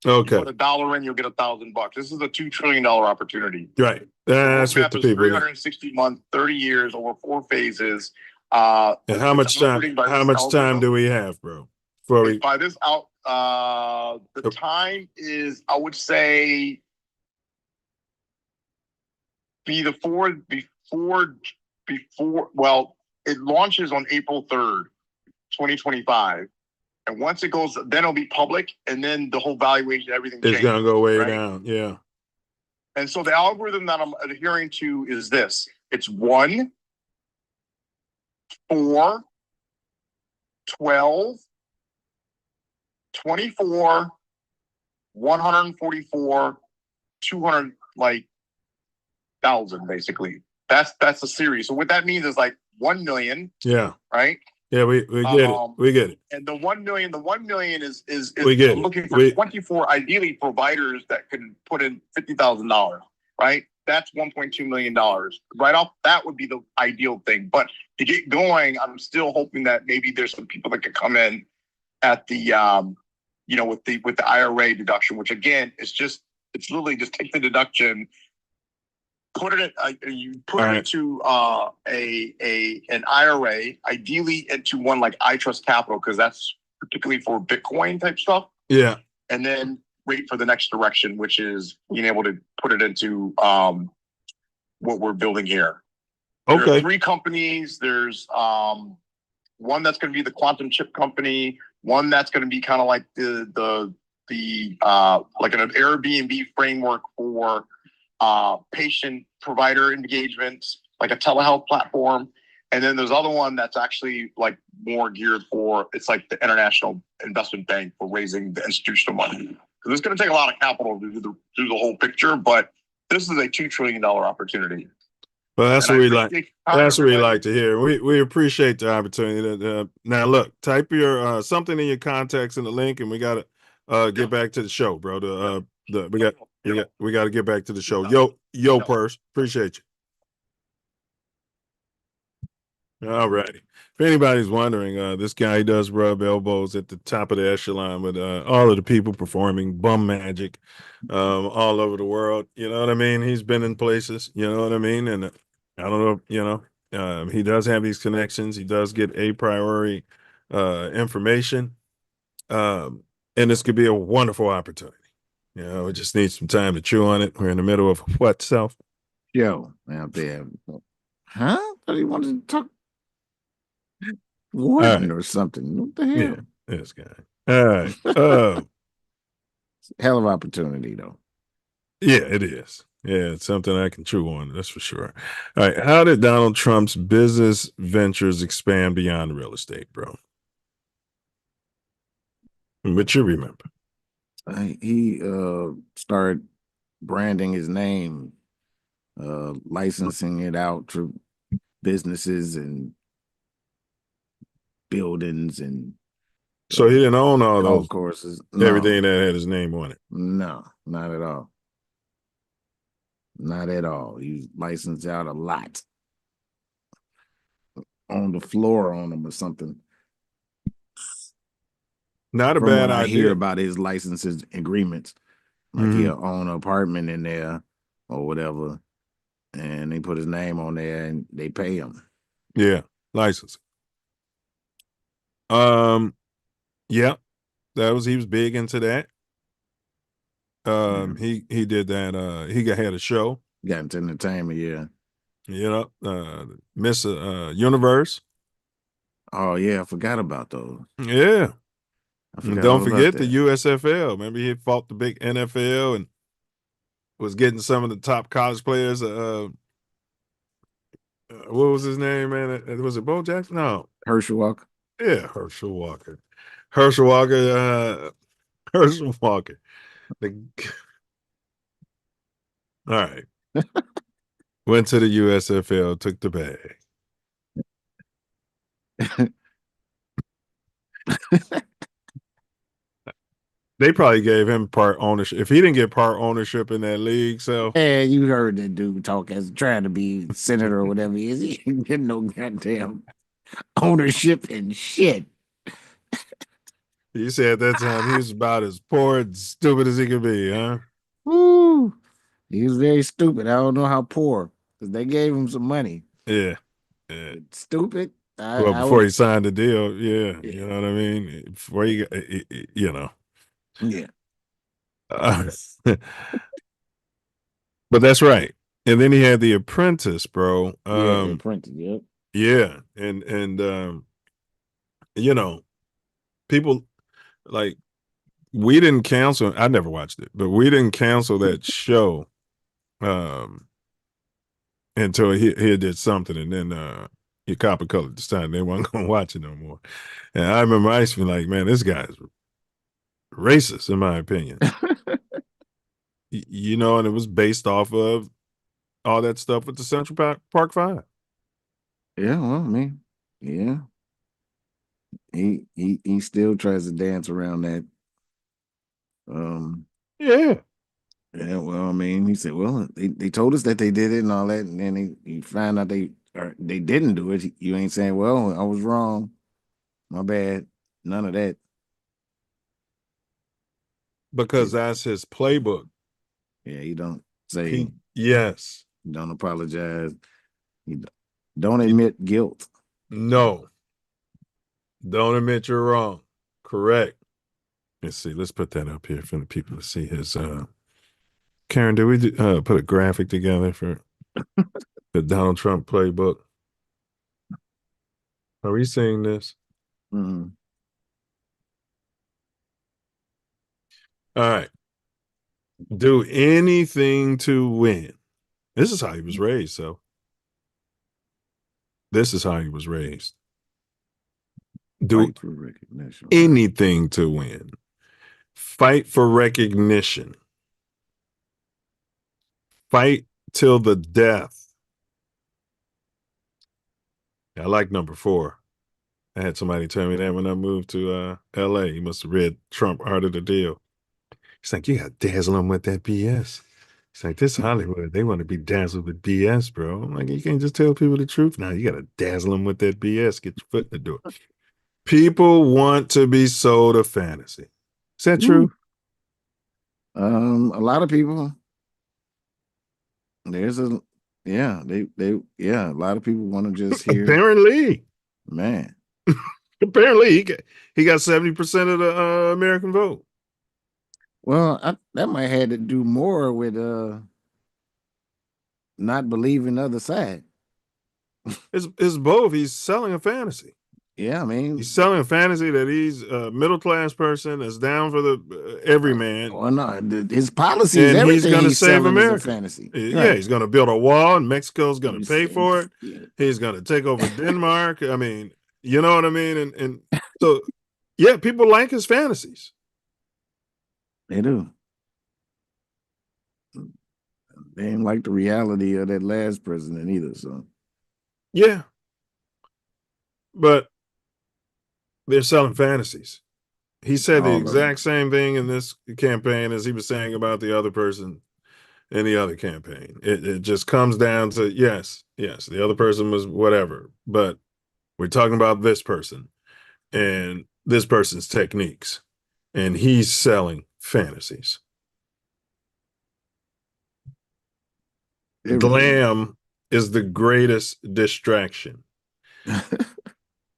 Okay. You put $1 in, you'll get $1,000 bucks. This is a $2 trillion opportunity. Right. That's what the people. 360 months, 30 years over 4 phases. And how much time do we have, bro? By this out, the time is, I would say, before. Well, it launches on April 3rd, 2025. And once it goes, then it'll be public, and then the whole valuation, everything changes. It's gonna go way down, yeah. And so the algorithm that I'm adhering to is this: it's 1, 4, 12, 24, 144, 200, like 1,000, basically. That's a series. So what that means is like 1 million. Yeah. Right. Yeah, we get it. We get it. And the 1 million is We get it. looking for 24 ideally providers that can put in $50,000, right? That's $1.2 million. Right off that would be the ideal thing. But to get going, I'm still hoping that maybe there's some people that could come in at the with the IRA deduction, which again it's literally just take the deduction, put it into an IRA, ideally into one like iTrust Capital, because that's particularly for Bitcoin type stuff. Yeah. And then wait for the next direction, which is being able to put it into what we're building here. Okay. There are 3 companies. There's one that's going to be the quantum chip company, one that's going to be kind of like the like an Airbnb framework for patient provider engagements, like a telehealth platform. And then there's other one that's actually like more geared for, it's like the international investment bank for raising the institutional money. Because it's going to take a lot of capital to do the whole picture, but this is a $2 trillion opportunity. Well, that's what we like. That's what we like to hear. We appreciate the opportunity. Now, look, type your something in your contacts in the link, and we gotta get back to the show, bro. We got to get back to the show. Yo, Purse, appreciate you. All righty. If anybody's wondering, this guy does rub elbows at the top of the echelon with all of the people performing bum magic all over the world. You know what I mean? He's been in places, you know what I mean? And I don't know, he does have these connections. He does get a priori information. And this could be a wonderful opportunity. You know, we just need some time to chew on it. We're in the middle of what, Self? Yo, out there. Huh? Thought he wanted to talk Warden or something. What the hell? Yeah, this guy. All right. Hell of opportunity, though. Yeah, it is. Yeah, it's something I can chew on, that's for sure. All right. How did Donald Trump's business ventures expand beyond real estate, bro? But you remember. He started branding his name, licensing it out to businesses and buildings, and so he didn't own all those courses, everything that had his name on it. No, not at all. Not at all. He licensed out a lot on the floor on them or something. Not a From bad what I idea. hear about his licenses agreements, like he'll own an apartment in there or whatever, and they put his name on there and they pay him. Yeah, license. Yeah, he was big into that. He did that. He had a show. Got into entertainment, yeah. You know, Miss Universe. Oh yeah, I forgot about those. Yeah. And don't forget the that. USFL. Remember, he fought the big NFL and was getting some of the top college players. What was his name, man? Was it Bo Jackson? No. Herschel Walker. Yeah, Herschel Walker. Herschel Walker. Herschel Walker. All right. Went to the USFL, took the bag. They probably gave him part ownership. If he didn't get part ownership in that league, so yeah, you heard that dude talk as trying to be senator or whatever he is. He ain't getting no goddamn ownership and shit. You said at that time he was about as poor and stupid as he could be, huh? Woo! He was very stupid. I don't know how poor, because they gave him some money. Yeah. Stupid. Before he signed the deal, yeah, you know what I mean. Before he, you know. Yeah. But that's right. And then he had The Apprentice, bro. The Apprentice, yep. Yeah, and you know, people like we didn't cancel. I never watched it, but we didn't cancel that show until he did something, and then your copper colored this time. They weren't gonna watch it no more. And I remember I used to be like, man, this guy's racist, in my opinion. You know, and it was based off of all that stuff with the Central Park Five. Yeah, well, I mean, yeah. He still tries to dance around that. Yeah. Yeah, well, I mean, he said, well, they told us that they did it and all that, and then he found out they didn't do it. You ain't saying, well, I was wrong. My bad. None of that. Because that's his playbook. Yeah, he don't say yes. Don't apologize. He don't admit guilt. No. Don't admit you're wrong. Correct. Let's see. Let's put that up here for the people to see his Karen, did we put a graphic together for the Donald Trump playbook? Are we seeing this? Mm-hmm. All right. Do anything to win. This is how he was raised, so. This is how he was raised. Do Fight for recognition. anything to win. Fight for recognition. Fight till the death. I like number 4. I had somebody tell me that when I moved to LA. He must have read Trump Art of the Deal. He's like, you got to dazzle them with that BS. He's like, this Hollywood, they want to be dazzled with BS, bro. I'm like, you can't just tell people the truth now. You got to dazzle them with that BS. Get your foot in the door. People want to be sold a fantasy. Is that true? A lot of people. There's a a lot of people want to just hear. Apparently, man. Apparently, he got 70% of the American vote. Well, that might have to do more with not believing the other side. It's both. He's selling a fantasy. Yeah, I mean, he's selling a fantasy that he's a middle class person that's down for the everyman. Well, no, his policies, and he's going to he's save selling is a America. fantasy. Yeah, Right. he's going to build a wall, and Mexico's going to pay for it. Yeah. He's going to take over Denmark. I mean, you know what I mean? And so, yeah, people like his fantasies. They do. They ain't like the reality of that last president either. So, yeah, but they're selling fantasies. He said the exact same thing in this campaign as he was saying about the other person in the other campaign. It just comes down to yes, the other person was whatever, but we're talking about this person and this person's techniques, and he's selling fantasies. Glam is the greatest distraction.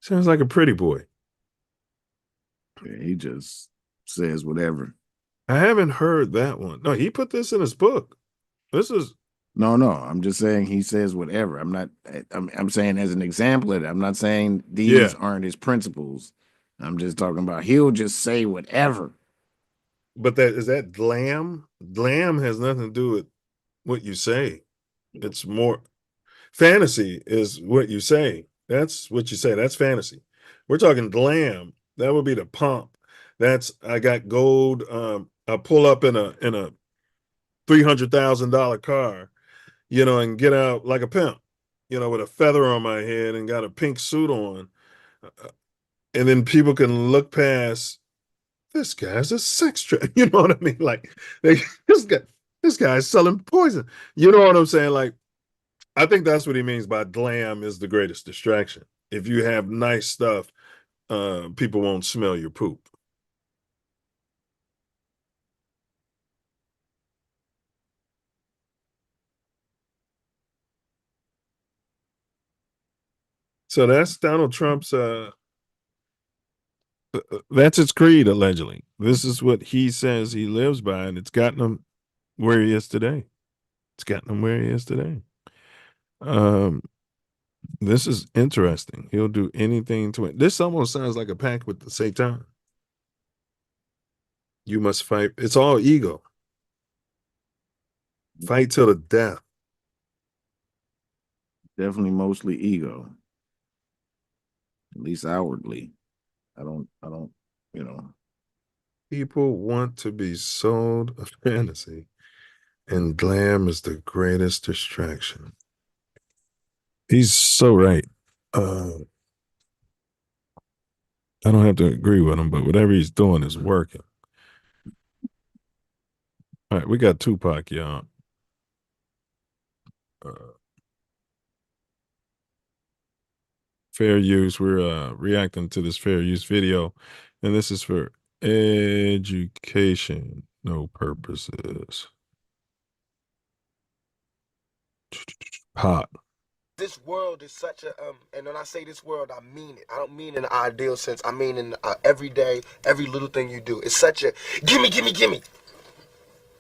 Sounds like a pretty boy. Yeah, he just says whatever. I haven't heard that one. No, he put this in his book. This is no. I'm just saying he says whatever. I'm saying as an example of it. I'm not saying these aren't his principles. I'm just talking about he'll just say whatever. But is that glam? Glam has nothing to do with what you say. It's more fantasy is what you say. That's what you say. That's fantasy. We're talking glam. That would be the pomp. That's I got gold. I pull up in a $300,000 car, and get out like a pimp, with a feather on my head and got a pink suit on. And then people can look past, this guy's a sex trap. You know what I mean? Like, this guy's selling poison. You know what I'm saying? Like, I think that's what he means by glam is the greatest distraction. If you have nice stuff, people won't smell your poop. So that's Donald Trump's, that's his creed, allegedly. This is what he says he lives by, and it's gotten him where he is today. This is interesting. He'll do anything to it. This almost sounds like a pact with the Satan. You must fight. It's all ego. Fight till the death. Definitely mostly ego. At least outwardly. I don't, People want to be sold a fantasy, and glam is the greatest distraction. He's so right. I don't have to agree with him, but whatever he's doing is working. All right, we got Tupac, y'all. Fair use. We're reacting to this fair use video, and this is for education, no purposes. Pop. This world is such a and when I say this world, I mean it. I don't mean in an ideal sense. I mean in every day, every little thing you do. It's such a gimme, gimme, gimme.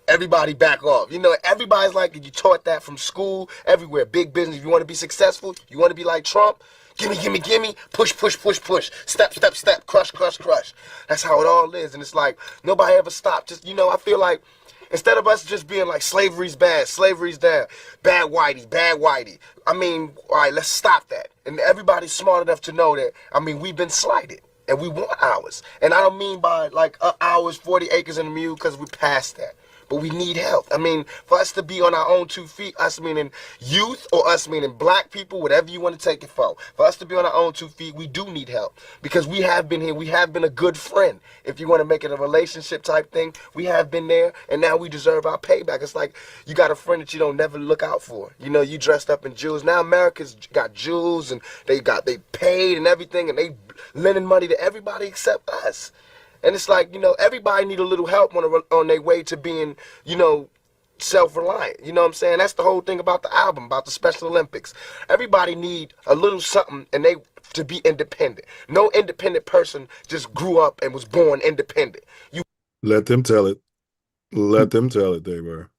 Everybody back off. You know, everybody's like, you taught that from school, everywhere. Big business. If you want to be successful, you want to be like Trump, gimme, gimme, gimme, push, push, push, push, step, step, step, crush, crush, crush. That's how it all is. And it's like, nobody ever stopped. Just, you know, I feel like instead of us just being like, slavery's bad, slavery's down, bad whitey, bad whitey. I mean, all right, let's stop that. And everybody's smart enough to know that, I mean, we've been slighted. And we want ours. And I don't mean by like ours, 40 acres and a mule, because we're past that. But we need help. I mean, for us to be on our own 2 feet, us meaning youth or us meaning black people, whatever you want to take it for us to be on our own 2 feet, we do need help. Because we have been here. We have been a good friend. If you want to make it a relationship type thing, we have been there. And now we deserve our payback. It's like you got a friend that you don't never look out for. You know, you dressed up in jewels. Now America's got jewels and they paid and everything. And they lending money to everybody except us. And it's like, you know, everybody need a little help on their way to being, you know, self-reliant. You know what I'm saying? That's the whole thing about the album, about the Special Olympics. Everybody need a little something and they to be independent. No independent person just grew up and was born independent. You let them tell it. Let them tell it, they were.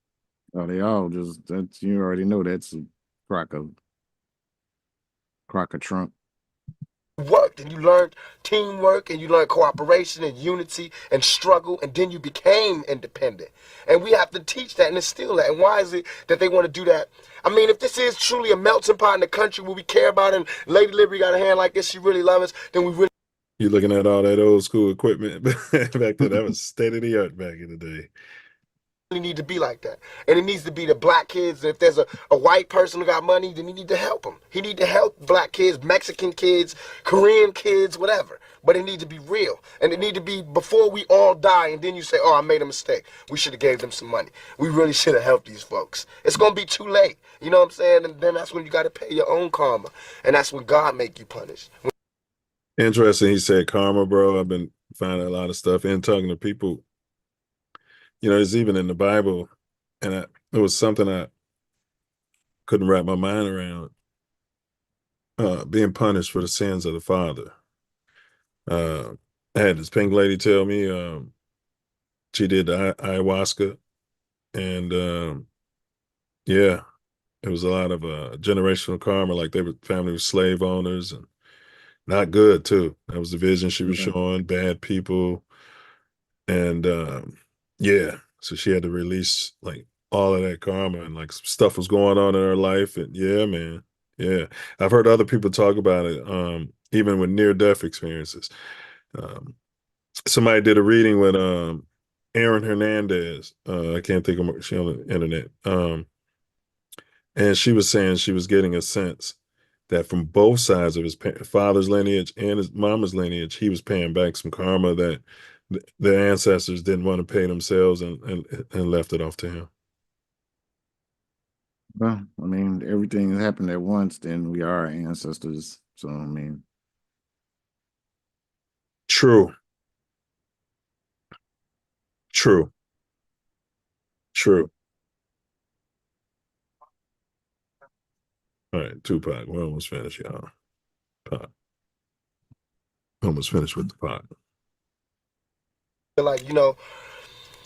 Oh, they all just, that's, you already know that's a crock of Trump. Worked and you learned teamwork and you learned cooperation and unity and struggle, and then you became independent. And we have to teach that and instill that. And why is it that they want to do that? I mean, if this is truly a melting pot in the country where we care about it, and Lady Liberty got a hand like this, she really loves us, then we really. You're looking at all that old school equipment back then. That was state of the art back in the day. Need to be like that, and it needs to be the black kids. If there's a white person who got money, then he need to help them. He need to help black kids, Mexican kids, Korean kids, whatever. But it need to be real, and it need to be before we all die. And then you say, "Oh, I made a mistake. We should have gave them some money. We really should have helped these folks." It's gonna be too late. You know what I'm saying? And then that's when you got to pay your own karma, and that's when God make you punish. Interesting. He said karma, bro. I've been finding a lot of stuff and talking to people. You know, it's even in the Bible, and it was something I couldn't wrap my mind around, being punished for the sins of the father. I had this pink lady tell me she did the ayahuasca, and yeah, it was a lot of generational karma, like family was slave owners, and not good, too. That was the vision she was showing, bad people, and yeah, so she had to release like all of that karma, and like some stuff was going on in her life. And yeah, man, yeah, I've heard other people talk about it, even with near-death experiences. Somebody did a reading with Aaron Hernandez. I can't think of her, she on the internet. And she was saying she was getting a sense that from both sides of his father's lineage and his mama's lineage, he was paying back some karma that the ancestors didn't want to pay themselves, and left it off to him. Well, I mean, everything has happened at once, then we are ancestors. So, I mean. True. True. True. All right, Tupac. We're almost finished, y'all. Pac. Almost finished with the pot. Like, you know,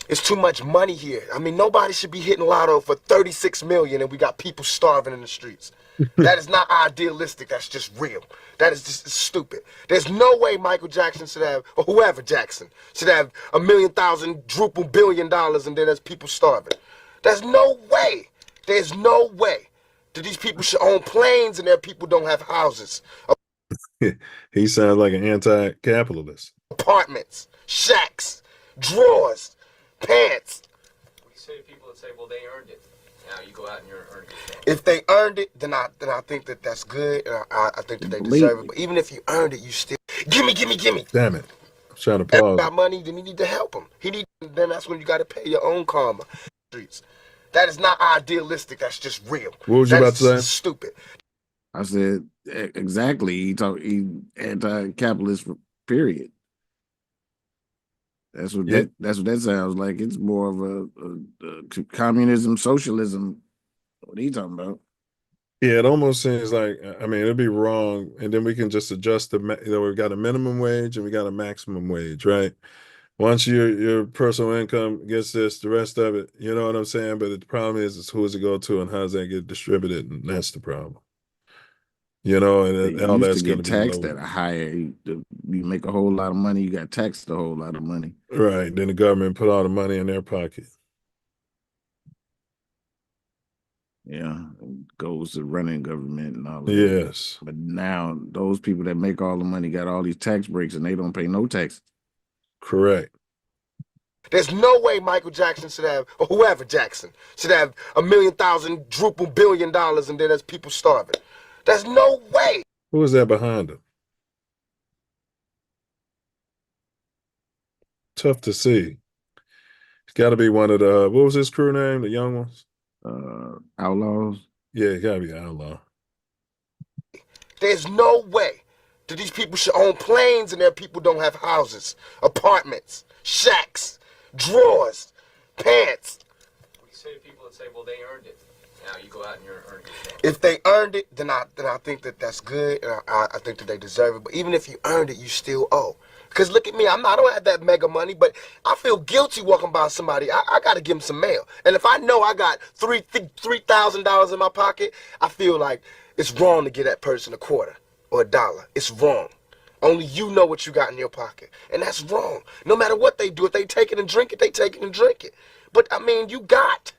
it's too much money here. I mean, nobody should be hitting lotto for 36 million and we got people starving in the streets. That is not idealistic. That's just real. That is just stupid. There's no way Michael Jackson should have, or whoever Jackson, should have $1 million, $1 billion, and then there's people starving. There's no way. There's no way that these people should own planes and their people don't have houses. He sounds like an anti-capitalist. Apartments, shacks, drawers, pants. We say people that say, well, they earned it. Now you go out and you're earning it. If they earned it, then I think that that's good, and I think that they deserve it. But even if you earned it, you still, Gimme, gimme, gimme. Damn it. I'm trying to If he pause. got money, then you need to help him. Then that's when you got to pay your own karma. Streets. That is not idealistic. That's just real. What was you about to say? Stupid. I said exactly. He anti-capitalist. Period. That's what that sounds like. It's more of a communism, socialism. What are you talking about? Yeah, it almost seems like, I mean, it'd be wrong. And then we can just adjust we've got a minimum wage and we got a maximum wage, right? Once your personal income gets this, the rest of it, you know what I'm saying? But the problem is who does it go to and how does that get distributed? And that's the problem. You know, and all that's going to be taxed low. at a higher. You make a whole lot of money, you got taxed a whole lot of money. Right. Then the government put all the money in their pocket. Yeah, it goes to running government and all that. Yes. But now those people that make all the money got all these tax breaks and they don't pay no taxes. Correct. There's no way Michael Jackson should have, or whoever Jackson, should have $1,000,000 billion and then there's people starving. There's no way. Who is that behind him? Tough to see. It's got to be one of the, what was his crew name? The young ones? Outlaws. Yeah, it got to be Outlaw. There's no way that these people should own planes and their people don't have houses, apartments, shacks, drawers, pants. We say to people that say, well, they earned it. Now you go out and you're earning it. If they earned it, then I think that's good, and I think that they deserve it. But even if you earned it, you still owe. Because look at me, I don't have that mega money, but I feel guilty walking by somebody. I got to give them some mail. And if I know I got $3,000 in my pocket, I feel like it's wrong to give that person a quarter or $1. It's wrong. Only you know what you got in your pocket. And that's wrong. No matter what they do, if they take it and drink it, they take it and drink it. But, I mean, you got.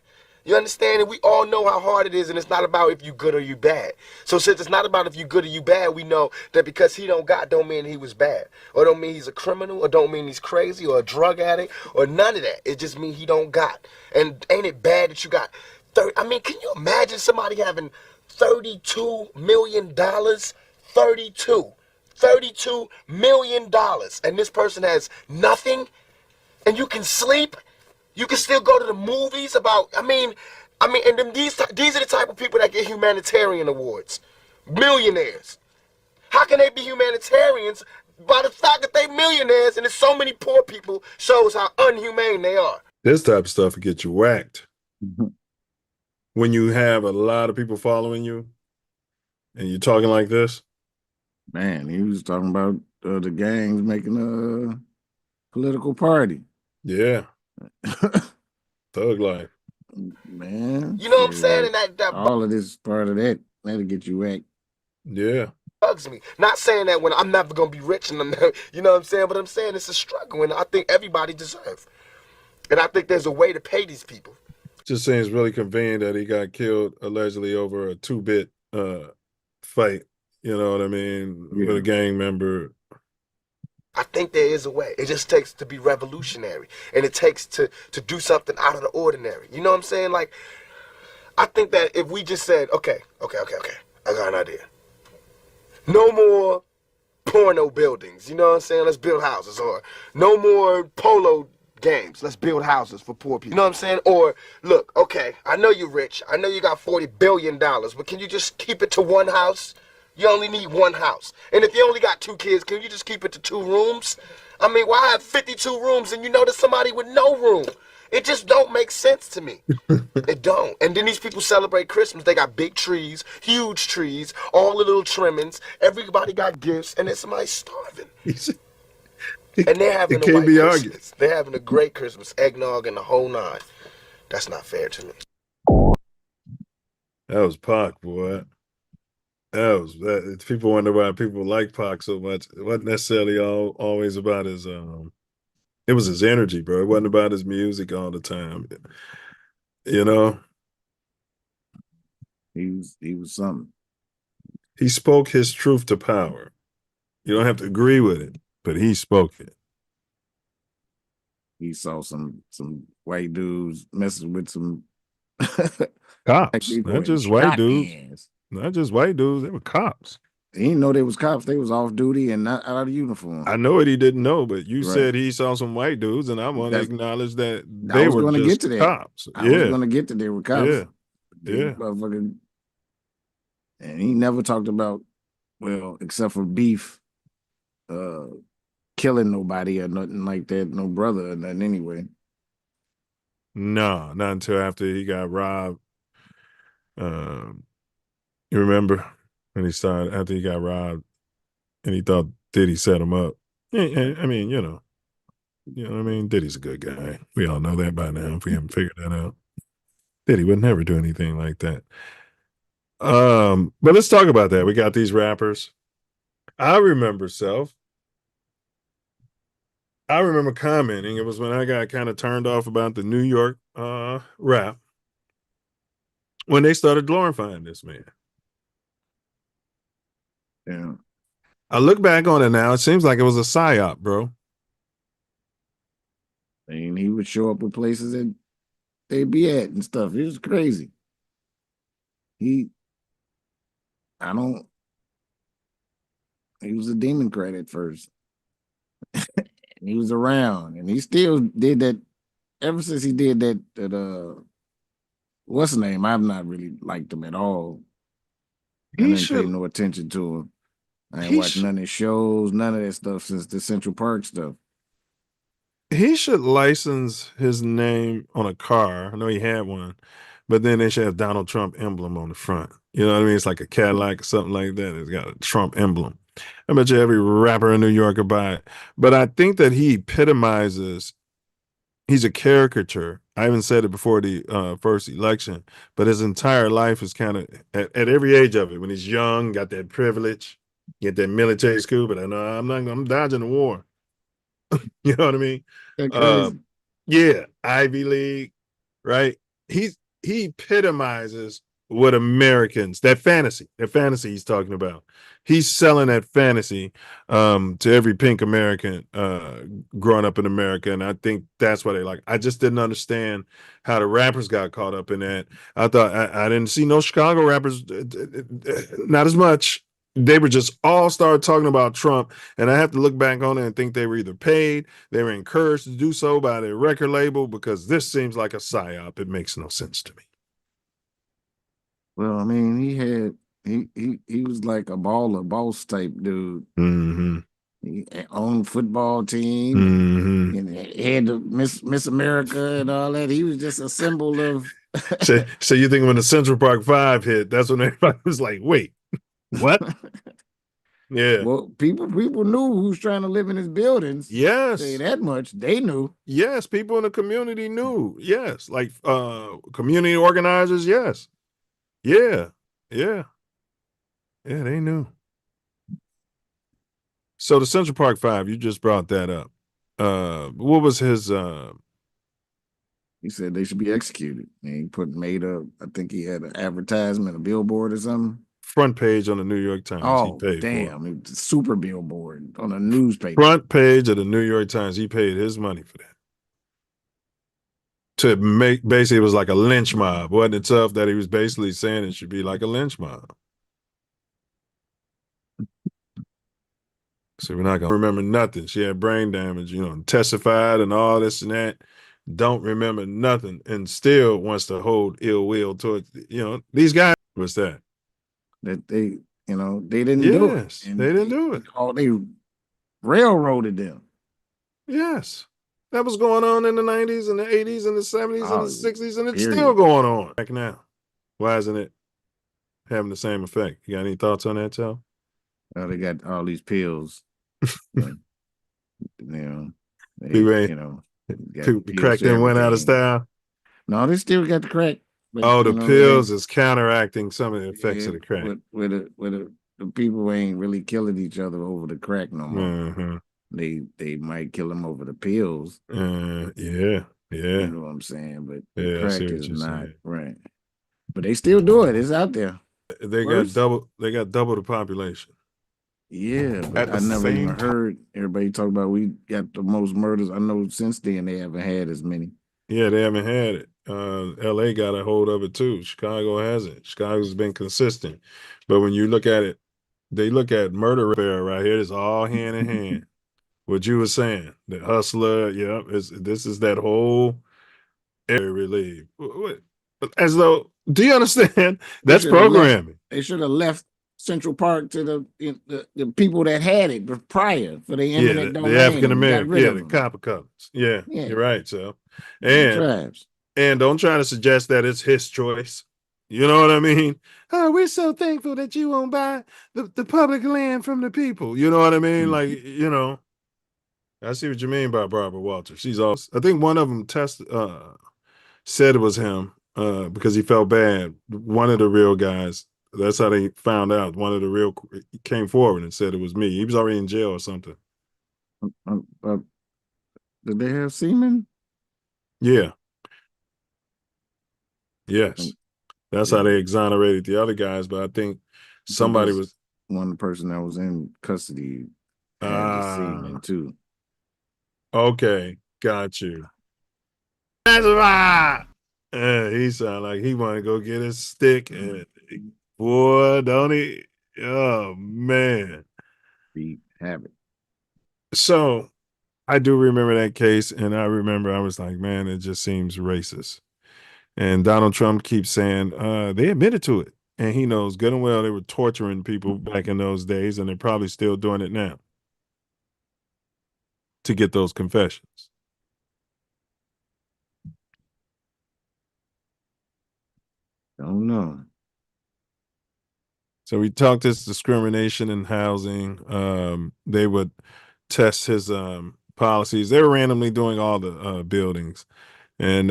You understand? And we all know how hard it is, and it's not about if you good or you bad. So since it's not about if you good or you bad, we know that because he don't got don't mean he was bad. Or don't mean he's a criminal, or don't mean he's crazy, or a drug addict, or none of that. It just means he don't got. And ain't it bad that you got 30? I mean, can you imagine somebody having $32 million? $32 million. And this person has nothing, and you can sleep. You can still go to the movies about, and then these are the type of people that get humanitarian awards. Millionaires. How can they be humanitarians by the fact that they millionaires and there's so many poor people shows how unhumane they are. This type of stuff will get you whacked. When you have a lot of people following you and you're talking like this. Man, he was talking about the gangs making a political party. Yeah. Thug life. Man. You know what I'm saying? And that all of this part of that, that'll get you whacked. Yeah. Bugs me. Not saying that when I'm never gonna be rich and you know what I'm saying, but I'm saying it's a struggle and I think everybody deserves. And I think there's a way to pay these people. Just seems really convenient that he got killed allegedly over a 2-bit fight. You know what I mean? Yeah. With a gang member. I think there is a way. It just takes to be revolutionary. And it takes to do something out of the ordinary. You know what I'm saying? Like, I think that if we just said, okay, I got an idea. No more porno buildings. You know what I'm saying? Let's build houses. Or no more polo games. Let's build houses for poor people. You know what I'm saying? Or, look, okay, I know you're rich. I know you got $40 billion. But can you just keep it to one house? You only need one house. And if you only got 2 kids, can you just keep it to 2 rooms? I mean, why have 52 rooms and you know there's somebody with no room? It just don't make sense to me. It don't. And then these people celebrate Christmas. They got big trees, huge trees, all the little trimmings. Everybody got gifts, and then somebody's starving. And they're having a white Christmas. They're having a great Christmas, eggnog and the whole 9. That's not fair to me. That was Pac, boy. That people wonder why people like Pac so much. It wasn't necessarily always about his it was his energy, bro. It wasn't about his music all the time. You know? He was something. He spoke his truth to power. You don't have to agree with it, but he spoke it. He saw some white dudes messing with some cops. Not just white dudes. Not just white dudes, they were cops. He didn't know they was cops. They was off duty and not out of uniform. I know what he didn't know, but you Right. said he saw some white dudes, and I want to acknowledge that I they was were going to just get to that. cops. I was Yeah. going to get to they were cops. Yeah. They Yeah. motherfucking, and he never talked about, well, except for beef, killing nobody or nothing like that. No brother or nothing anyway. No, not until after he got robbed. You remember when he started after he got robbed, and he thought Diddy set him up. I mean, you know what I mean. Diddy's a good guy. We all know that by now. If we haven't figured that out, Diddy would never do anything like that. But let's talk about that. We got these rappers. I remember commenting. It was when I got kind of turned off about the New York rap when they started glorifying this man. Yeah. I look back on it now. It seems like it was a psyop, bro. And he would show up with places that they'd be at and stuff. It was crazy. He was a Democrat at first. He was around, and he still did that ever since he did that what's his name? I've not really liked him at all. I didn't pay no attention to him. I ain't watched none of his shows, none of that stuff since the Central Park stuff. He should license his name on a car. I know he had one, but then they should have Donald Trump emblem on the front. You know what I mean? It's like a Cadillac or something like that. It's got a Trump emblem. I bet you every rapper in New York will buy it. But I think that he epitomizes, he's a caricature. I even said it before the first election, but his entire life is kind of, at every age of it, when he's young, got that privilege, get that military school, but I'm dodging the war. You know what I mean? Yeah, Ivy League, right? He epitomizes what Americans, that fantasy he's talking about. He's selling that fantasy to every pink American growing up in America, and I think that's why they like. I just didn't understand how the rappers got caught up in that. I thought I didn't see no Chicago rappers, not as much. They were just all started talking about Trump, and I have to look back on it and think they were either paid, they were encouraged to do so by their record label, because this seems like a psyop. It makes no sense to me. Well, I mean, he was like a boss type dude. Mm-hmm. He owned football team, Mm-hmm. and had the Miss America and all that. He was just a symbol of. So you think when the Central Park 5 hit, that's when everybody was like, "Wait, what?" Yeah. Well, people knew who's trying to live in his buildings. Yes. Say that much. They knew. Yes, people in the community knew. Yes, like community organizers. Yes. Yeah. Yeah. Yeah, they knew. So the Central Park 5, you just brought that up. What was his He said they should be executed. And he made up, I think he had an advertisement, a billboard or something. Front page on the New York Times. Oh, he paid damn. For it. It was a super billboard on a newspaper. Front page of the New York Times. He paid his money for that. To make, basically, it was like a lynch mob. Wasn't it tough that he was basically saying it should be like a lynch mob? So we're not going to remember nothing. She had brain damage, testified and all this and that. Don't remember nothing and still wants to hold ill will towards, these guys. What's that? That they didn't do it. And they didn't do it. They railroaded them. Yes. That was going on in the 90s and the 80s and the 70s and the 60s, and it's still going on back now. Why isn't it having the same effect? You got any thoughts on that, Joe? Well, they got all these pills. People crack them went out of style. No, they still got the crack. But, the pills is counteracting some of the effects of the crack. Where the people ain't really killing each other over the crack no more. Mm-hmm. They might kill them over the pills. Yeah. You know what I'm saying? But the crack is not saying. Right. But they still do it. It's out there. They got double the population. Yeah, but I never even heard everybody talk about we got the most murders. I know since then they haven't had as many. Yeah, they haven't had it. LA got a hold of it too. Chicago hasn't. Chicago's been consistent. But when you look at it they look at murder affair right here. It's all hand in hand. What you were saying, the hustler, yeah, this is that whole area relief. As though, do you understand? They That's should have left. programming. They should have left Central Park to the people that had it prior for the Yeah, eminent the domain African and got American, rid yeah, of the them. copper colors. Yeah, Yeah. you're right. So, The and tribes. don't try to suggest that it's his choice. You know what I mean? Oh, we're so thankful that you won't buy the public land from the people. You know what I mean? Like, you know, I see what you mean by Barbara Walters. She's also, I think one of them said it was him because he felt bad. One of the real guys, that's how they found out. One of the real came forward and said it was me. He was already in jail or something. Did they have semen? Yeah. Yes. That's how they exonerated the other guys. But I think somebody was one person that was in custody had the semen too. Okay, got you. That's right. He sounded like he wanted to go get his stick, and boy, don't he? Oh man, Be habit. So I do remember that case, and I remember I was like, man, it just seems racist. And Donald Trump keeps saying they admitted to it, and he knows good and well they were torturing people back in those days, and they're probably still doing it now to get those confessions. Don't know. So we talked this discrimination in housing. They would test his policies. They were randomly doing all the buildings. And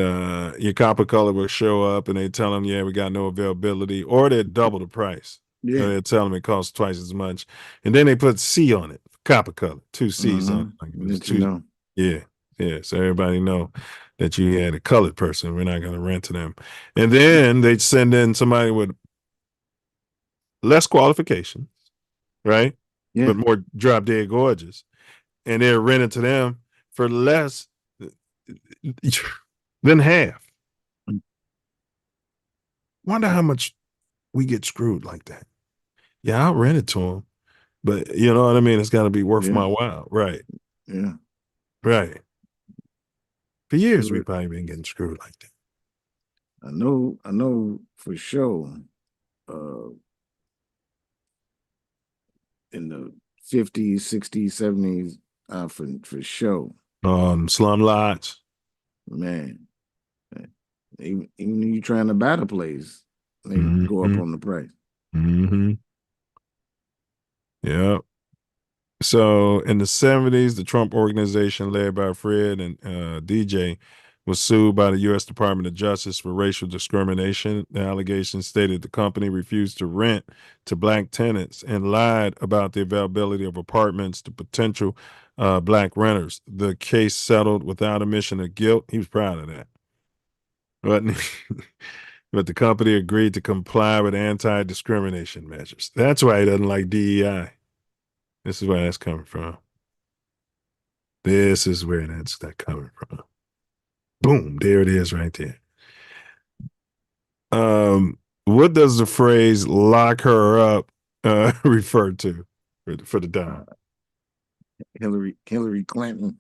your copper color would show up and they tell them, yeah, we got no availability, or they'd double the price. Yeah. They'd tell them it costs twice as much. And then they put C on it, copper color, 2 C's on it. Like it was Let you know. Yeah. Yeah. So everybody know that you had a colored person. We're not going to rent to them. And then they'd send in somebody with less qualifications, right? Yeah. But more drop dead gorgeous. And they're renting to them for less than half. Wonder how much we get screwed like that. Yeah, I'll rent it to them, but you know what I mean? It's got to be worth my while. Right. Yeah. Right. For years, we've probably been getting screwed like that. I know for sure. In the 50s, 60s, 70s, for sure. Slum lots. Man. Even when you're trying to buy the place, they go up on the price. Mm-hmm. Yeah. So in the 70s, the Trump organization led by Fred and DJ was sued by the U.S. Department of Justice for racial discrimination. The allegations stated the company refused to rent to black tenants and lied about the availability of apartments to potential black renters. The case settled without admission of guilt. He was proud of that. But the company agreed to comply with anti-discrimination measures. That's why he doesn't like DEI. This is where that's coming from. This is where that's coming from. Boom, there it is right there. What does the phrase lock her up refer to for the Don? Hillary Clinton.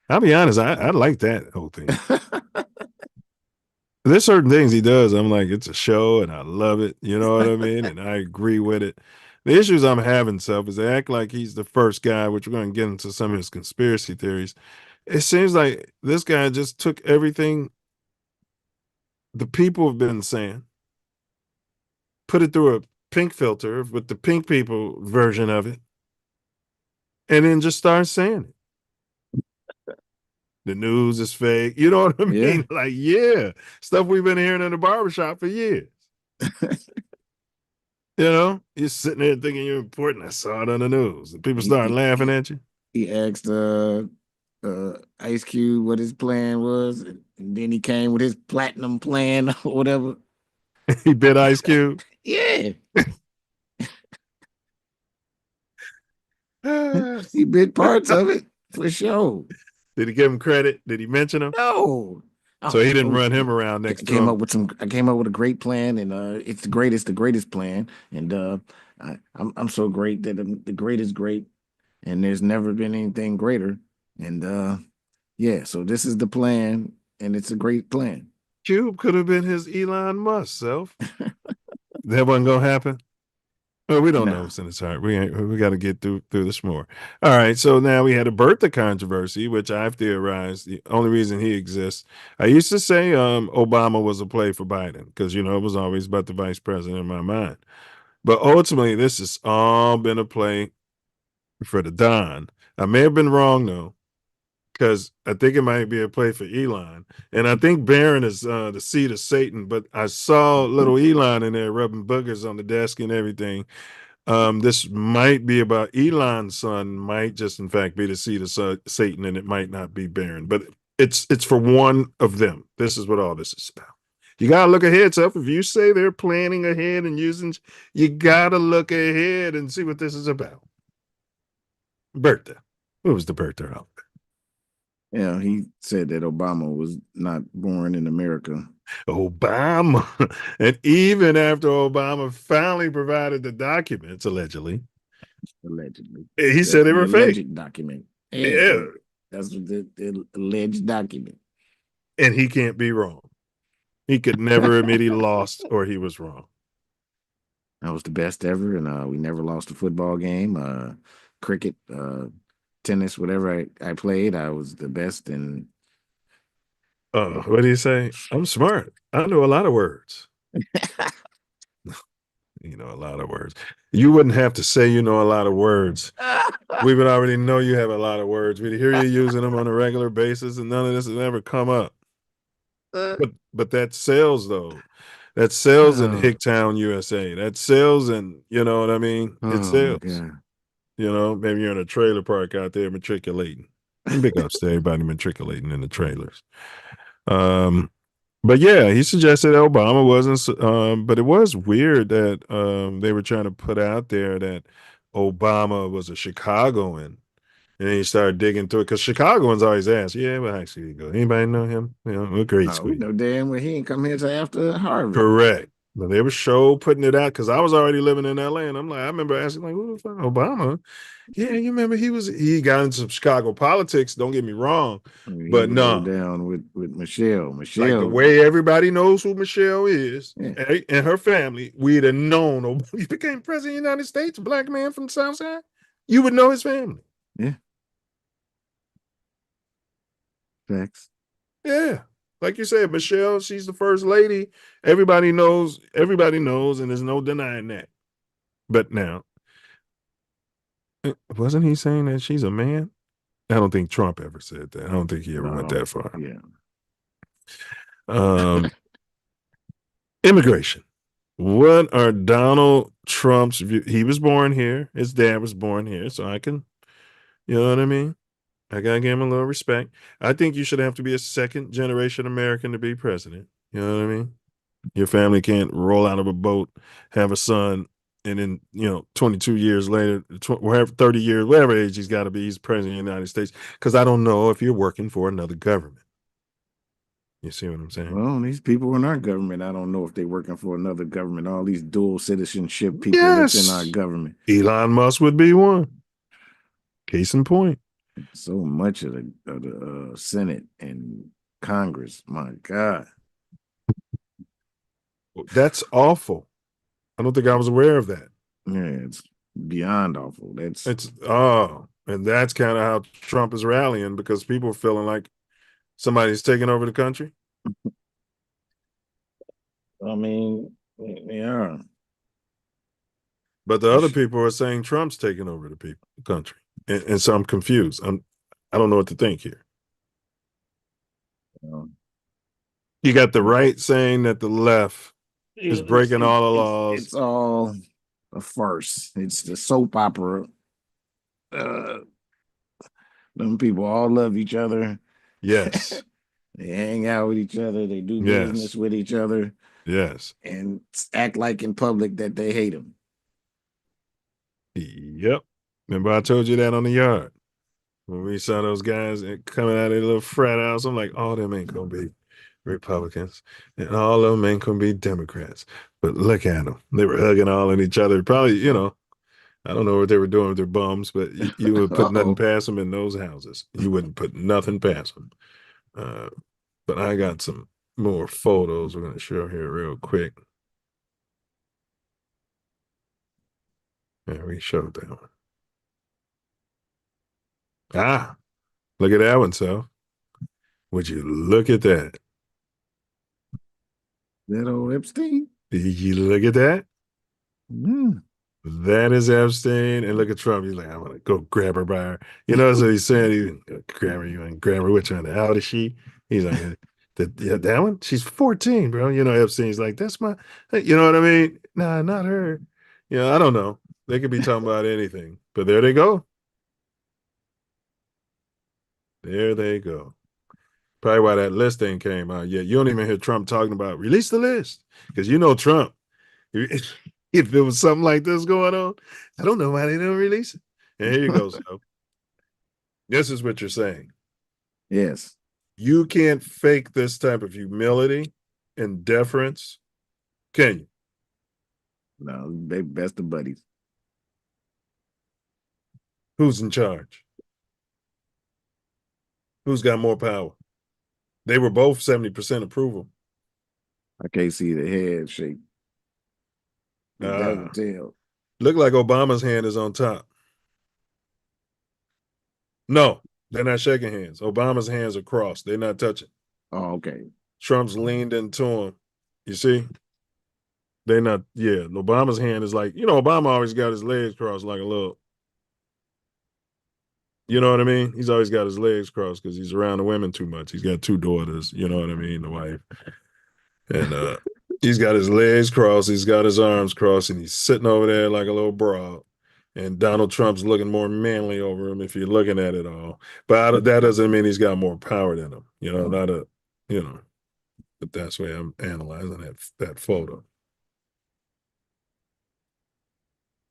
I'll be honest, I like that whole thing. There's certain things he does. I'm like, it's a show and I love it. You know what I mean? And I agree with it. The issues I'm having, Self, is they act like he's the first guy, which we're going to get into some of his conspiracy theories. It seems like this guy just took everything the people have been saying, put it through a pink filter with the pink people version of it, and then just started saying it. The news is fake. You know what I mean? Yeah. Like, yeah, stuff we've been hearing in the barbershop for years. You know, you're sitting there thinking you're important. I saw it on the news. And people started laughing at you. He asked Ice Cube what his plan was, and then he came with his platinum plan or whatever. He bit Ice Cube. Yeah. He bit parts of it for sure. Did he give him credit? Did he mention him? No. So he didn't run him around next to him. I came up with a great plan, and it's the greatest plan. And I'm so great that the greatest great, and there's never been anything greater. And yeah, so this is the plan, and it's a great plan. Cube could have been his Elon Musk self. That wasn't gonna happen. Well, we don't know what's in his heart. We got to get through this more. All right. So now we had a Bertha controversy, which I've theorized the only reason he exists. I used to say Obama was a play for Biden because it was always about the vice president in my mind. But ultimately, this has all been a play for the Don. I may have been wrong though, because I think it might be a play for Elon, and I think Barron is the seed of Satan. But I saw little Elon in there rubbing boogers on the desk and everything. This might be about Elon's son, might just in fact be the seed of Satan, and it might not be Barron, but it's for one of them. This is what all this is about. You gotta look ahead, Self. If you say they're planning ahead and using, you gotta look ahead and see what this is about. Bertha, who was the Bertha out there? Yeah, he said that Obama was not born in America. Obama. And even after Obama finally provided the documents, allegedly, he said they were fake. Document. Yeah. That's what the alleged document. And he can't be wrong. He could never admit he lost or he was wrong. That was the best ever, and we never lost a football game, cricket, tennis, whatever I played. I was the best. And what do you say? I'm smart. I know a lot of words. A lot of words. You wouldn't have to say a lot of words. We would already know you have a lot of words. We'd hear you using them on a regular basis, and none of this would ever come up. But that sells though. That sells in Hicktown, USA. That sells in, you know what I mean? It sells. Maybe you're in a trailer park out there matriculating. Big ups to everybody matriculating in the trailers. But yeah, he suggested Obama wasn't, but it was weird that they were trying to put out there that Obama was a Chicagoan. And then he started digging through it because Chicagoans always ask, yeah, well, actually, you go. Anybody know him? What grade school? We know damn well he ain't come here till after Harvard. Correct. But they were putting it out because I was already living in LA, and I'm like, I remember asking, like, who the fuck, Obama? Yeah, you remember he got into some Chicago politics. Don't get me wrong, but no, down with Michelle. Like the way everybody knows who Michelle is and her family, we'd have known. He became president of the United States, a black man from the South Side. You would know his family. Yeah. Facts. Yeah. Like you said, Michelle, she's the first lady. Everybody knows, and there's no denying that. But now, wasn't he saying that she's a man? I don't think Trump ever said that. I don't think he ever went that far. Yeah. Immigration. What are Donald Trump's views? He was born here. His dad was born here. So I can, you know what I mean? I gotta give him a little respect. I think you should have to be a second generation American to be president. You know what I mean? Your family can't roll out of a boat, have a son, and then 22 years later, 30 years, whatever age he's got to be, he's president of the United States. Because I don't know if you're working for another government. You see what I'm saying? Well, these people in our government, I don't know if they're working for another government. All these dual citizenship people that's in our government. Elon Musk would be one. Case in point. So much of the Senate and Congress, my God. That's awful. I don't think I was aware of that. Yeah, it's beyond awful. And that's kind of how Trump is rallying because people are feeling like somebody's taking over the country. I mean, yeah. But the other people are saying Trump's taking over the country. And so I'm confused. I don't know what to think here. You got the right saying that the left is breaking all the laws. It's all a farce. It's the soap opera. Them people all love each other. Yes. They hang out with each other. They do business with each other. Yes. And act like in public that they hate them. Yep. Remember I told you that on the yard when we saw those guys coming out of their little frat house. I'm like, oh, them ain't gonna be Republicans, and all of them ain't gonna be Democrats. But look at them; they were hugging all in each other. Probably, I don't know what they were doing with their bums, but you would put nothing past them in those houses. You wouldn't put nothing past them. But I got some more photos we're gonna show here real quick. Yeah, we showed that one. Ah, look at that one, so. Would you look at that? That old Epstein? Did you look at that? Mm. That is Epstein. And look at Trump. He's like, I'm going to go grab her by her. So he's saying, grab her, you and grab her. Which one? How old is she? He's like, that one? She's 14, bro. Epstein's like, that's my, you know what I mean? Nah, not her. I don't know. They could be talking about anything. But there they go. There they go. Probably why that list ain't came out yet. You don't even hear Trump talking about release the list. Because Trump, if it was something like this going on, I don't know why they don't release it. And here you go. So this is what you're saying. Yes. You can't fake this type of humility and deference, can you? No, they best of buddies. Who's in charge? Who's got more power? They were both 70% approval. I can't see the head shake. That would tell. Look like Obama's hand is on top. No, they're not shaking hands. Obama's hands are crossed. They're not touching. Oh, okay. Trump's leaned into him. You see? They're not, yeah. Obama's hand is like, Obama always got his legs crossed like a little. You know what I mean? He's always got his legs crossed because he's around the women too much. He's got 2 daughters, you know what I mean? The wife. And he's got his legs crossed, he's got his arms crossed, and he's sitting over there like a little broad. And Donald Trump's looking more manly over him if you're looking at it all. But that doesn't mean he's got more power than him. But that's the way I'm analyzing that photo.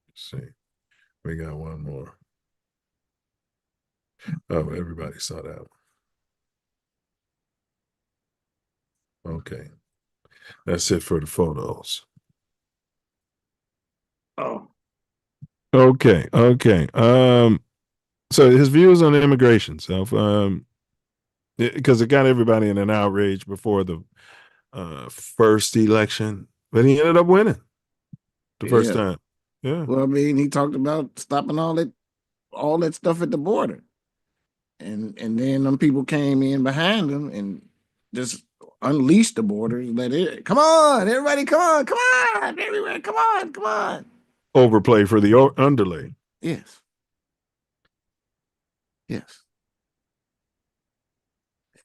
Let's see. We got one more. Oh, everybody saw that one. Okay. That's it for the photos. Oh. Okay. So his views on immigration stuff, because it got everybody in an outrage before the first election, but he ended up winning the first time. Yeah. Well, I mean, he talked about stopping all that stuff at the border. And then them people came in behind him and just unleashed the borders. Come on, everybody, come on, everywhere, come on. Overplay for the underlay. Yes.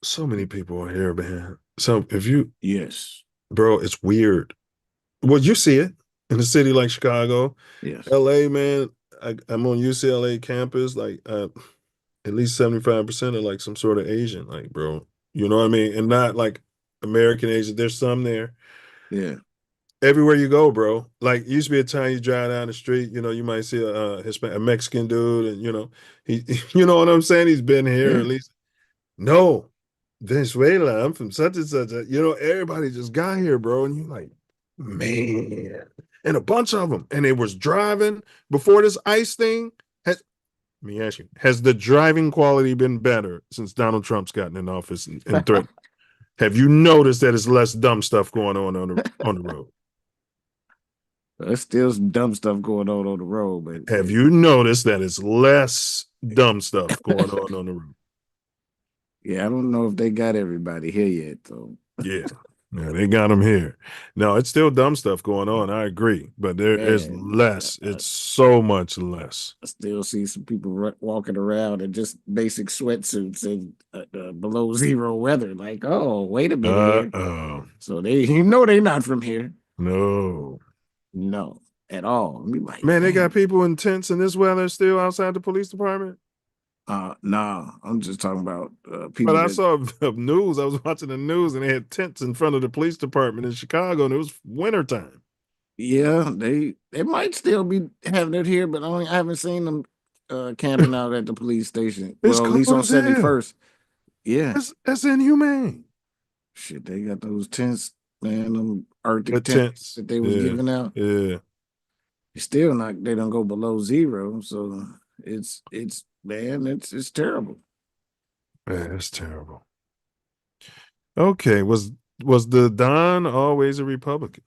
So many people are here, man. So yes, bro, it's weird. Well, you see it in a city like Chicago, yes, LA, man. I'm on UCLA campus, like at least 75% are like some sort of Asian, like, bro. You know what I mean? And not like American Asian. There's some there. Yeah. Everywhere you go, bro. Like, used to be a time you drive down the street, you might see a Mexican dude, and he, you know what I'm saying? He's been here at least. No, Venezuela. I'm from such and such. Everybody just got here, bro. And you're like, man, and a bunch of them, and they was driving before this ICE thing. Let me ask you: has the driving quality been better since Donald Trump's gotten in office and threatened? Have you noticed that it's less dumb stuff going on the road? There's still some dumb stuff going on the road, but have you noticed that it's less dumb stuff going on the road? Yeah, I don't know if they got everybody here yet, though. Yeah, they got them here. No, it's still dumb stuff going on. I agree, but there is less. It's so much less. I still see some people walking around in just basic sweatsuits and below zero weather. Like, oh, wait a minute here. So they're not from here. No, at all. I mean, like, man, they got people in tents in this weather still outside the police department. Nah, I'm just talking about people. But I saw the news. I was watching the news, and they had tents in front of the police department in Chicago, and it was wintertime. Yeah, they might still be having it here, but I haven't seen them camping out at the police station. Well, at least on 71st. Yeah, that's inhumane. Shit, they got those tents, man. Them Arctic The tents tents. that they was Yeah. giving out. Yeah. Still not. They don't go below zero. So it's man. It's terrible. Man, it's terrible. Okay. Was the Don always a Republican?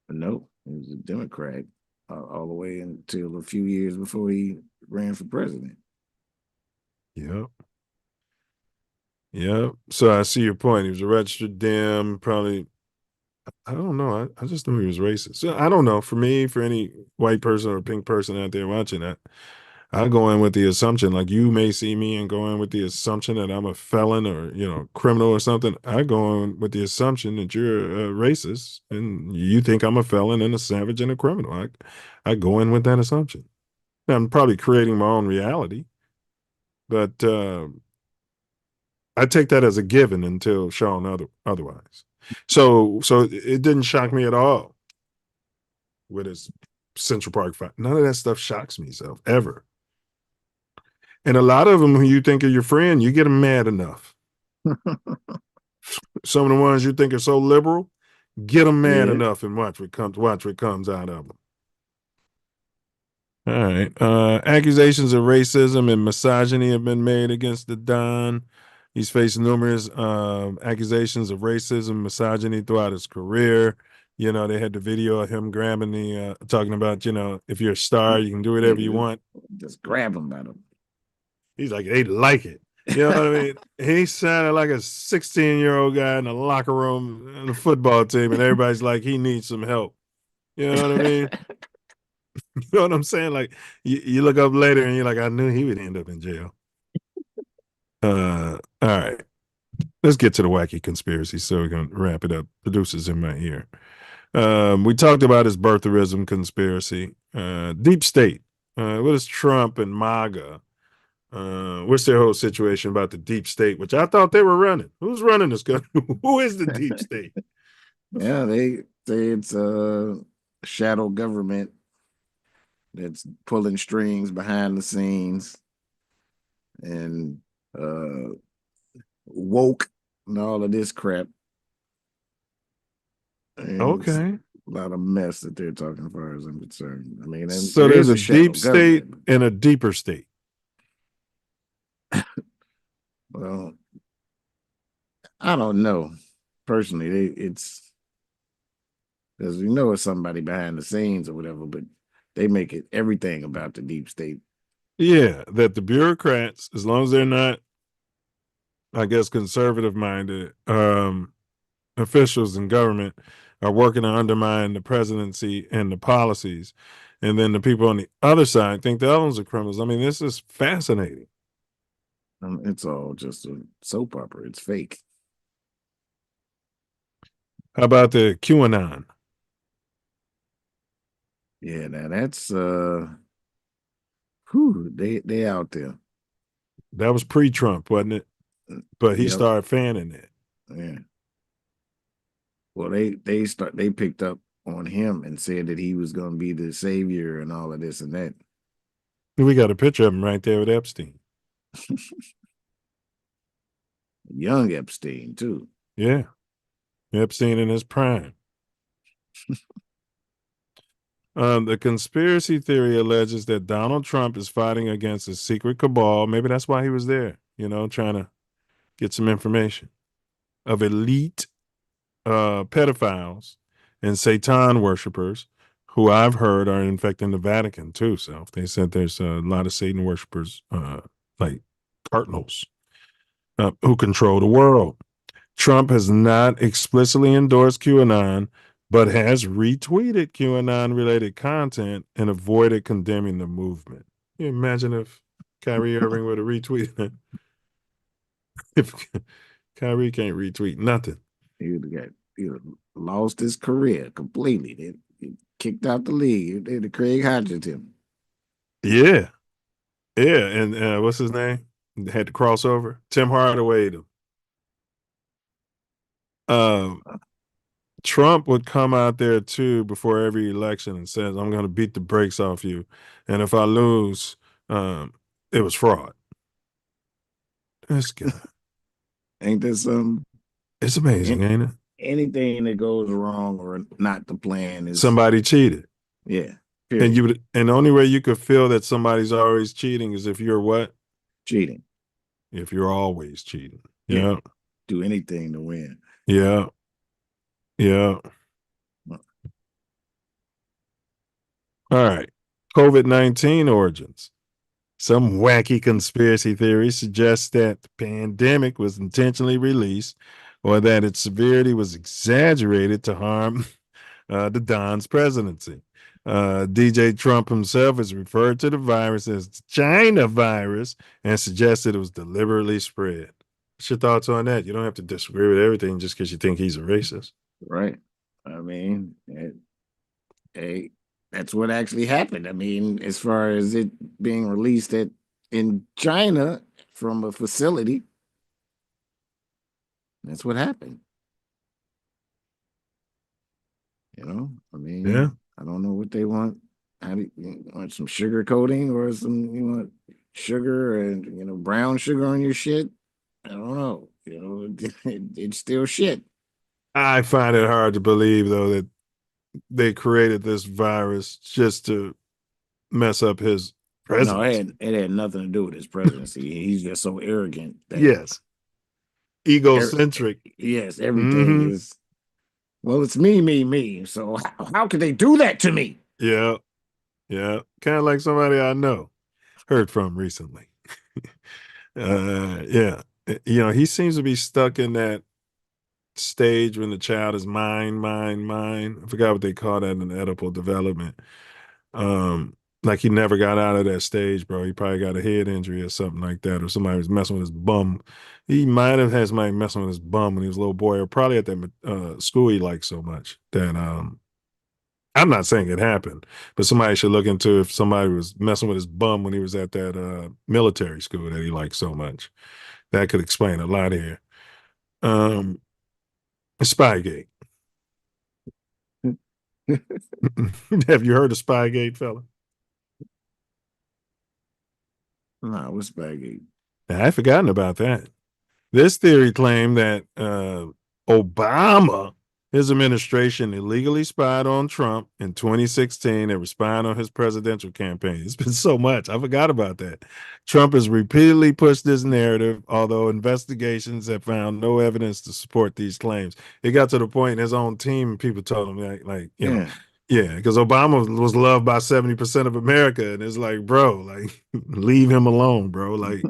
No, he was a Democrat all the way until a few years before he ran for president. Yep. Yep. So I see your point. He was a registered Dem, probably. I don't know. I just knew he was racist. So I don't know. For me, for any white person or pink person out there watching that, I go in with the assumption, like you may see me and go in with the assumption that I'm a felon or, criminal or something. I go in with the assumption that you're a racist and you think I'm a felon and a savage and a criminal. I go in with that assumption. I'm probably creating my own reality, but I take that as a given until shown otherwise. So it didn't shock me at all with his Central Park fight. None of that stuff shocks me, Self, ever. And a lot of them who you think are your friend, you get them mad enough. Some of the ones you think are so liberal, get them mad enough and watch what comes out of them. All right. Accusations of racism and misogyny have been made against the Don. He's faced numerous accusations of racism, misogyny throughout his career. They had the video of him grabbing talking about, if you're a star, you can do whatever you want. Just grab him by them. He's like, they like it. You know what I mean? He sounded like a 16-year-old guy in the locker room in a football team, and everybody's like, he needs some help. You know what I mean? You know what I'm saying? Like, you look up later and you're like, I knew he would end up in jail. All right. Let's get to the wacky conspiracy so we can wrap it up. Producers in my ear. We talked about his birtherism conspiracy. Deep state. What is Trump and MAGA? What's their whole situation about the deep state, which I thought they were running? Who's running this country? Who is the deep state? Yeah, they say it's a shadow government that's pulling strings behind the scenes and woke and all of this crap. And Okay. a lot of mess that they're talking as far as I'm concerned. I mean, So there's a deep state and a deeper state. Well, I don't know. Personally, it's because it's somebody behind the scenes or whatever, but they make it everything about the deep state. Yeah, that the bureaucrats, as long as they're not, I guess, conservative minded, officials in government are working to undermine the presidency and the policies. And then the people on the other side think the other ones are criminals. I mean, this is fascinating. It's all just a soap opera. It's fake. How about the QAnon? Yeah, now that's they out there. That was pre-Trump, wasn't it? But he Yep. started fanning it. Yeah. Well, they picked up on him and said that he was going to be the savior and all of this and that. We got a picture of him right there with Epstein. Young Epstein too. Yeah. Epstein in his prime. The conspiracy theory alleges that Donald Trump is fighting against a secret cabal. Maybe that's why he was there, trying to get some information of elite pedophiles and Satan worshipers who I've heard are infecting the Vatican too. So they said there's a lot of Satan worshipers, like cardinals, who control the world. Trump has not explicitly endorsed QAnon, but has retweeted QAnon-related content and avoided condemning the movement. Can you imagine if Kyrie Irving would have retweeted it? If Kyrie can't retweet nothing. He would have lost his career completely. They kicked out the league. They had Craig Hodgins him. Yeah. Yeah, and what's his name? Had to cross over. Tim Hardaway. Trump would come out there too before every election and says, I'm going to beat the brakes off you. And if I lose, it was fraud. This guy. Ain't that something? It's amazing, ain't it? Anything that goes wrong or not the plan is Somebody cheated. Yeah. And the only way you could feel that somebody's always cheating is if you're what? Cheating. If you're always cheating. Yeah. Yeah. Do anything to win. Yeah. Yeah. All right. COVID-19 origins. Some wacky conspiracy theory suggests that the pandemic was intentionally released or that its severity was exaggerated to harm the Don's presidency. DJ Trump himself has referred to the virus as the China virus and suggested it was deliberately spread. What's your thoughts on that? You don't have to disagree with everything just because you think he's a racist. Right. I mean, that's what actually happened. I mean, as far as it being released in China from a facility, that's what happened. You know, I mean, yeah. I don't know what they want. How do you want some sugar coating or some sugar and brown sugar on your shit? I don't know. It's still shit. I find it hard to believe though that they created this virus just to mess up his presidency. No, it had nothing to do with his presidency. He's just so arrogant. Yes. Egocentric. Yes, everything is, well, it's me. So how could they do that to me? Yeah. Yeah. Kind of like somebody I know, heard from recently. Yeah. He seems to be stuck in that stage when the child is mine. I forgot what they call that in Oedipal development. Like he never got out of that stage, bro. He probably got a head injury or something like that, or somebody was messing with his bum. He might have had somebody messing with his bum when he was a little boy, or probably at that school he liked so much that I'm not saying it happened, but somebody should look into if somebody was messing with his bum when he was at that military school that he liked so much. That could explain a lot here. Spygate. Have you heard of Spygate, fella? No, what's Spygate? I've forgotten about that. This theory claimed that Obama, his administration, illegally spied on Trump in 2016 and spied on his presidential campaign. It's been so much. I forgot about that. Trump has repeatedly pushed this narrative, although investigations have found no evidence to support these claims. It got to the point in his own team, people told him, yeah, because Obama was loved by 70% of America. And it's like, bro, like, leave him alone, bro. Like,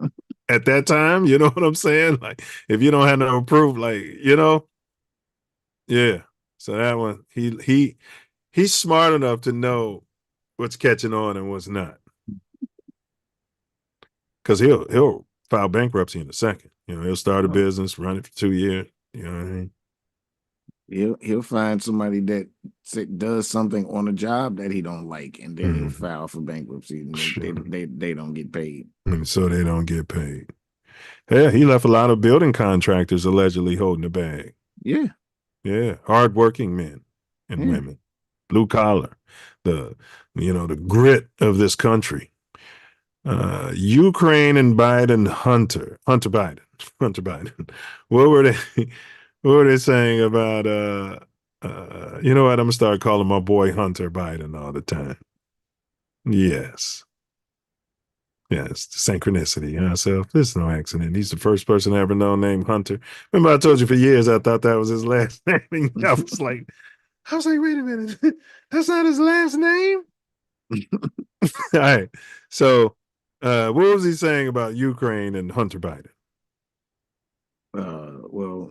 at that time, you know what I'm saying? Like, if you don't have no proof, like, yeah. So that one, he's smart enough to know what's catching on and what's not. Because he'll file bankruptcy in a second. He'll start a business, run it for 2 years. You know what I mean? He'll find somebody that does something on a job that he don't like, and then he'll file for bankruptcy, and they don't get paid. And so they don't get paid. Yeah, he left a lot of building contractors allegedly holding the bag. Yeah. Yeah, hardworking men and women, blue collar, the grit of this country. Ukraine and Hunter Biden. What were they saying about you know what? I'm gonna start calling my boy Hunter Biden all the time. Yes. Yes, synchronicity. So there's no accident. He's the first person I ever known named Hunter. Remember, I told you for years I thought that was his last name. I was like, wait a minute, that's not his last name. All right. So, what was he saying about Ukraine and Hunter Biden? Well,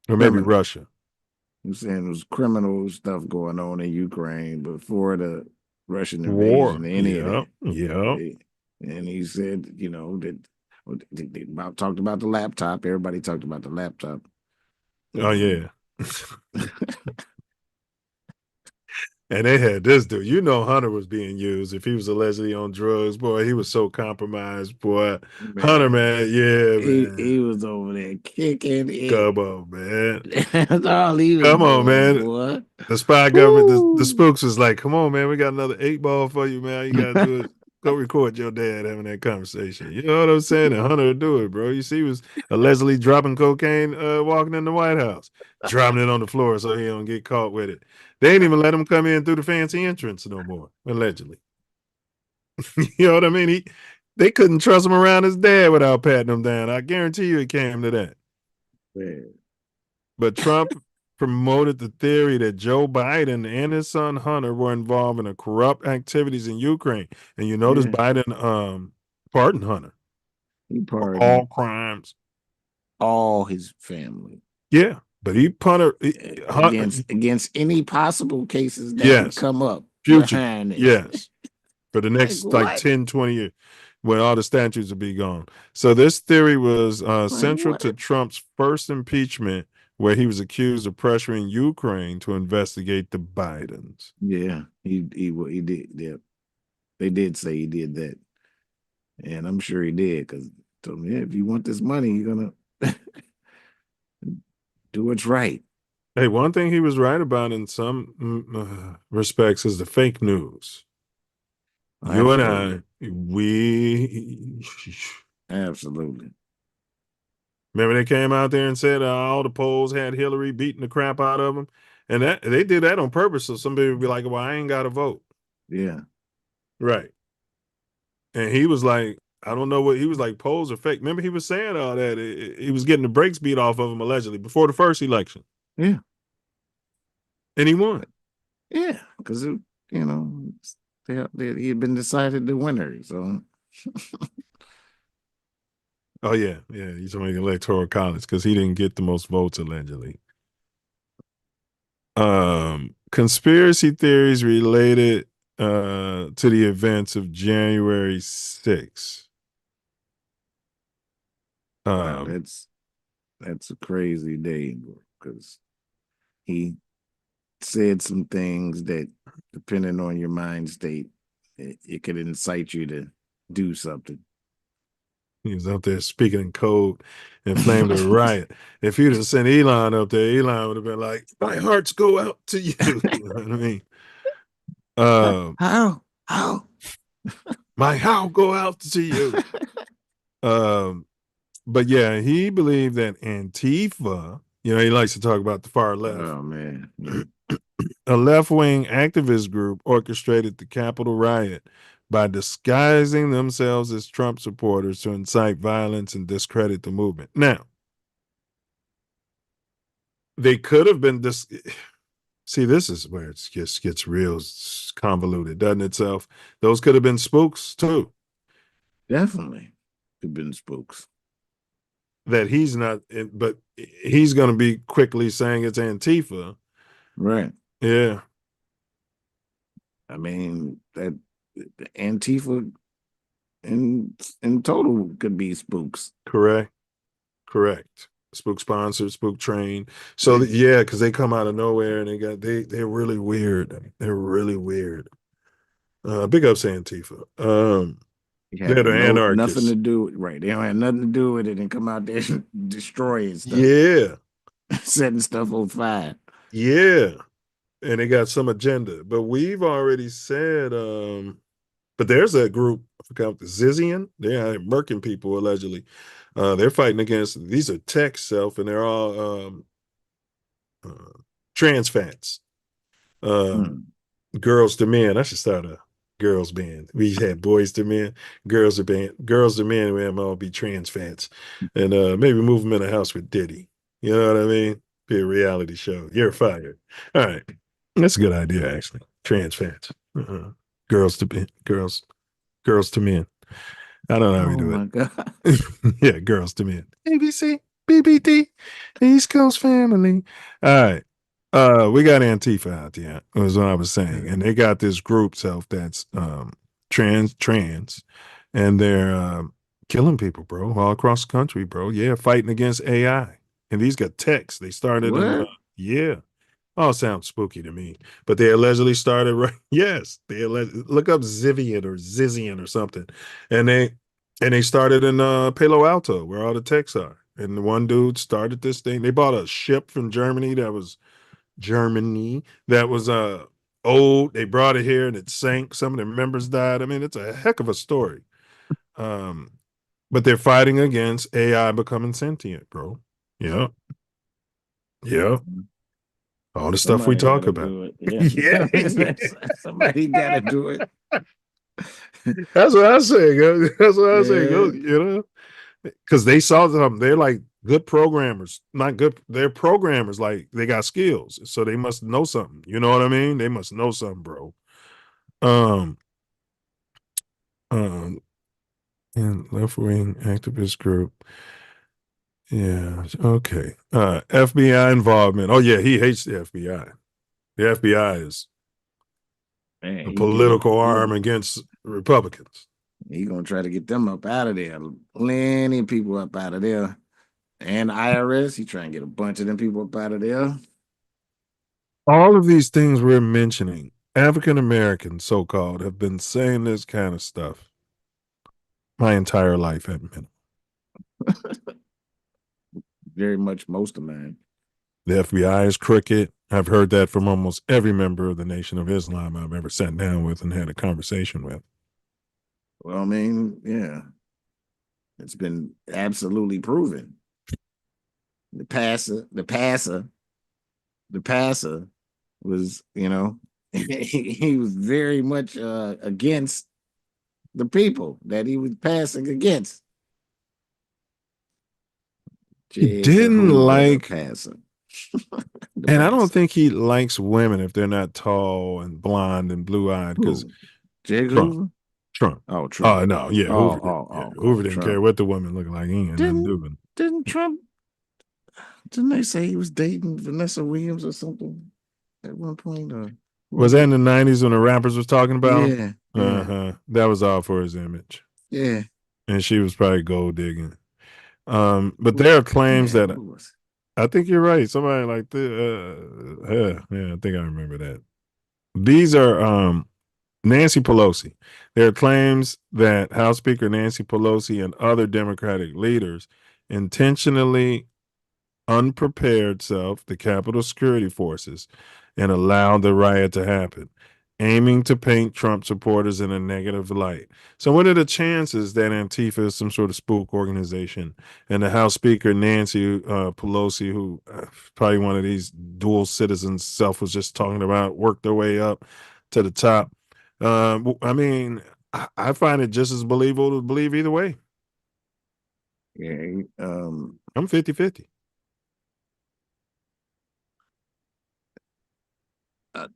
or maybe Russia. He was saying there was criminal stuff going on in Ukraine before the Russian War. invasion. Any of that. Yeah. And he said, that they talked about the laptop. Everybody talked about the laptop. Oh, yeah. And they had this dude. Hunter was being used. If he was allegedly on drugs, boy, he was so compromised, boy. Man. Hunter, man, man. He was over there kicking it. Come on, man. That's all he was Come on, doing, man. Boy. The spy government, the spooks was like, come on, man, we got another 8 ball for you, man. You got to do it. Go record your dad having that conversation. You know what I'm saying? And Hunter would do it, bro. You see, he was allegedly dropping cocaine, walking in the White House, dropping it on the floor so he don't get caught with it. They ain't even let him come in through the fancy entrance no more, allegedly. You know what I mean? They couldn't trust him around his dad without patting him down. I guarantee you it came to that. Man. But Trump promoted the theory that Joe Biden and his son Hunter were involved in corrupt activities in Ukraine. And you notice Biden pardoned Hunter. He pardoned all crimes. All his family. Yeah. But he punted against any possible cases that would come up future. Behind it. Yes. For the next like 10, 20 years. When all the statutes will be gone. So this theory was central to Trump's first impeachment, where he was accused of pressuring Ukraine to investigate the Bidens. Yeah, he did. Yeah, they did say he did that, and I'm sure he did because told me, if you want this money, you're gonna do what's right. Hey, one thing he was right about in some respects is the fake news. You and I, we absolutely. Remember they came out there and said all the polls had Hillary beating the crap out of them, and that they did that on purpose so somebody would be like, "Well, I ain't got to vote." Yeah, right. And he was like, I don't know what he was like. Polls are fake. Remember he was saying all that. He was getting the brakes beat off of him allegedly before the first election. Yeah, and he won. Yeah, because he had been decided the winner. So. Oh yeah, he's on the electoral college because he didn't get the most votes allegedly. Conspiracy theories related to the events of January 6th. Wow, that's a crazy day because he said some things that, depending on your mind state, it could incite you to do something. He was up there speaking in code and flamed a riot. If you'd have sent Elon up there, Elon would have been like, "My hearts go out to you." You know what I mean? How? My how go out to you. But yeah, he believed that Antifa, he likes to talk about the far left. Oh man. A left-wing activist group orchestrated the Capitol riot by disguising themselves as Trump supporters to incite violence and discredit the movement. Now, they could have been See, this is where it just gets real convoluted, doesn't it, Self? Those could have been spooks too. Definitely could have been spooks. That he's not, but he's going to be quickly saying it's Antifa. Right. Yeah. I mean, that Antifa in total could be spooks. Correct. Spook sponsored, spook trained. So yeah, because they come out of nowhere and they're really weird. They're really weird. Big ups Antifa. They're the anarchists. Nothing to do right. They don't have nothing to do with it and come out there and destroying stuff. Yeah. Setting stuff on fire. Yeah. And they got some agenda. But we've already said but there's a group, I forgot the Zizian. They're murking people allegedly. They're fighting against, these are tech Self, and they're all trans fats. Girls to men. I should start a girls band. We had boys to men, girls to men, and we have all be trans fats. And maybe move them in a house with Diddy. You know what I mean? Be a reality show. You're fired. All right. That's a good idea, actually. Trans fats. Girls to men. I don't know how we do it. God. Yeah, girls to men. ABC, BBD, East Coast family. All right. We got Antifa out there, was what I was saying. And they got this group Self that's trans, and they're killing people, bro, all across the country, bro. Yeah, fighting against AI. And these got techs. They started yeah. Oh, sounds spooky to me. But they allegedly started yes. Look up Zivian or Zizian or something. And they started in Palo Alto, where all the techs are. And the one dude started this thing. They bought a ship from Germany that was old. They brought it here and it sank. Some of their members died. I mean, it's a heck of a story. But they're fighting against AI becoming sentient, bro. Yeah. Yeah. All the stuff we Somebody talk gotta about. do it. Yeah. Somebody gotta do it. That's what I say. That's what I say. Yeah. You know, because they saw them. They're like good programmers, not good. They're programmers. Like they got skills, so they must know something. You know what I mean? They must know something, bro. Um, um, and left wing activist group. Yeah. Okay. FBI involvement. Oh yeah, he hates the FBI. The FBI is Man, a he getting political arm against Republicans. he gonna try to get them up out of there. Plenty of people up out of there. And the IRS, he trying to get a bunch of them people up out of there. All of these things we're mentioning, African Americans, so called, have been saying this kind of stuff my entire life at minimum. Very much most of mine. The FBI is crooked. I've heard that from almost every member of the Nation of Islam I've ever sat down with and had a conversation with. Well, I mean, yeah. It's been absolutely proven. The passer was, he was very much against the people that he was passing against. He didn't like passer. And I don't think he likes women if they're not tall and blonde and blue-eyed because Trump. Oh, Trump. Oh, no, yeah. Hoover didn't Trump. care what the woman looked like. He ain't nothing doing. Didn't Trump, didn't they say he was dating Vanessa Williams or something at one point? Was that in the 90s when the rappers was talking about him? Yeah. Uh-huh. That was all for his image. Yeah. And she was probably gold digging. But there are claims that I think you're right. Somebody like this. Yeah, I think I remember that. These are Nancy Pelosi. There are claims that House Speaker Nancy Pelosi and other Democratic leaders intentionally unprepared the Capitol security forces, and allowed the riot to happen, aiming to paint Trump supporters in a negative light. So what are the chances that Antifa is some sort of spook organization and the House Speaker Nancy Pelosi, who probably one of these dual citizens Self was just talking about, worked their way up to the top? I mean, I find it just as believable to believe either way. Yeah. I'm 50-50.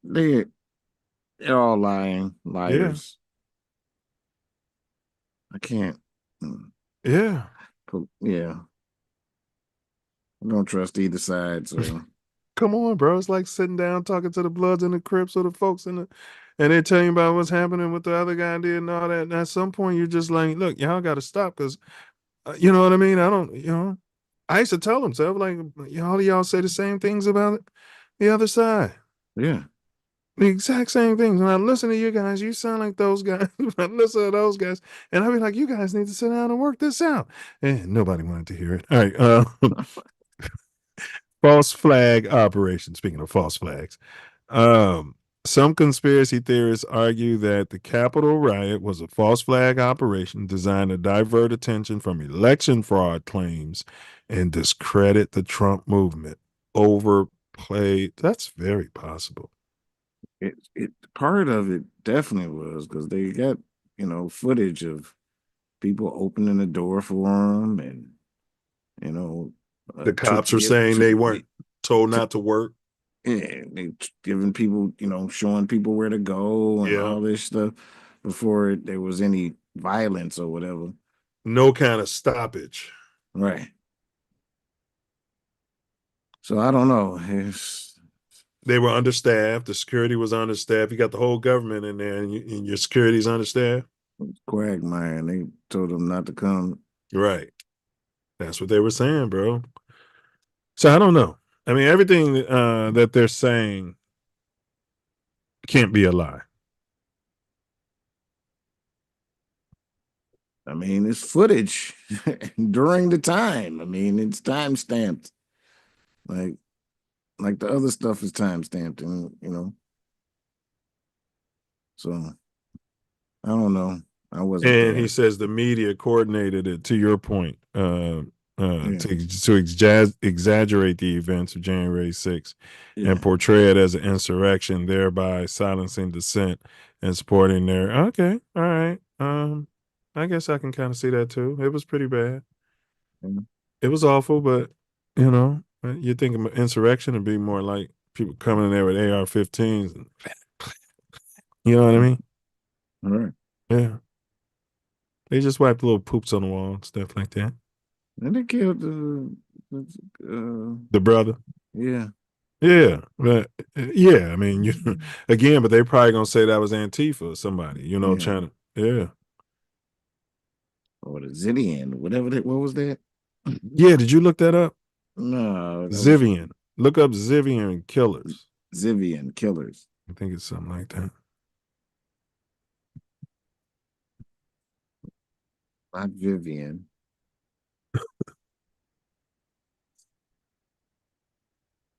They're all liars. I can't. Yeah. Yeah. I don't trust either side. So come on, bro. It's like sitting down talking to the Bloods and the Crips or the folks and they tell you about what's happening with the other guy did and all that. And at some point, you're just like, look, y'all got to stop because, you know what I mean? I used to tell them, so like, all of y'all say the same things about the other side. Yeah. The exact same things. When I listen to you guys, you sound like those guys. When I listen to those guys, and I'll be like, you guys need to sit down and work this out. And nobody wanted to hear it. All right. False flag operation. Speaking of false flags, some conspiracy theorists argue that the Capitol riot was a false flag operation designed to divert attention from election fraud claims and discredit the Trump movement. Overplayed. That's very possible. It part of it definitely was because they got footage of people opening the door for them, and the cops are saying they weren't told not to work. Yeah, they giving people, showing people where to go and all this stuff before there was any violence or whatever. No kind of stoppage. Right. So I don't know. They were understaffed. The security was understaffed. You got the whole government in there, and your security's understaffed. Quagmire, and they told them not to come. Right. That's what they were saying, bro. So I don't know. I mean, everything that they're saying can't be a lie. I mean, it's footage during the time. I mean, it's time stamped. Like the other stuff is time stamped, and So I don't know. I wasn't And there. he says the media coordinated it, to your point, to exaggerate the events of January 6th and portray it as an insurrection, thereby silencing dissent and supporting their. Okay, all right. I guess I can kind of see that too. It was pretty bad. It was awful, but you think of insurrection would be more like people coming in there with AR-15s. And, you know what I mean? All right. Yeah. They just wiped little poops on the wall and stuff like that. And they killed the brother. Yeah. Yeah. But yeah, I mean, again, but they probably gonna say that was Antifa or somebody, trying to, yeah. Or the Zidian, whatever that, what was that? Yeah, did you look that up? No. Zivian. Look up Zivian killers. Zivian killers. I think it's something like that. Not Vivian.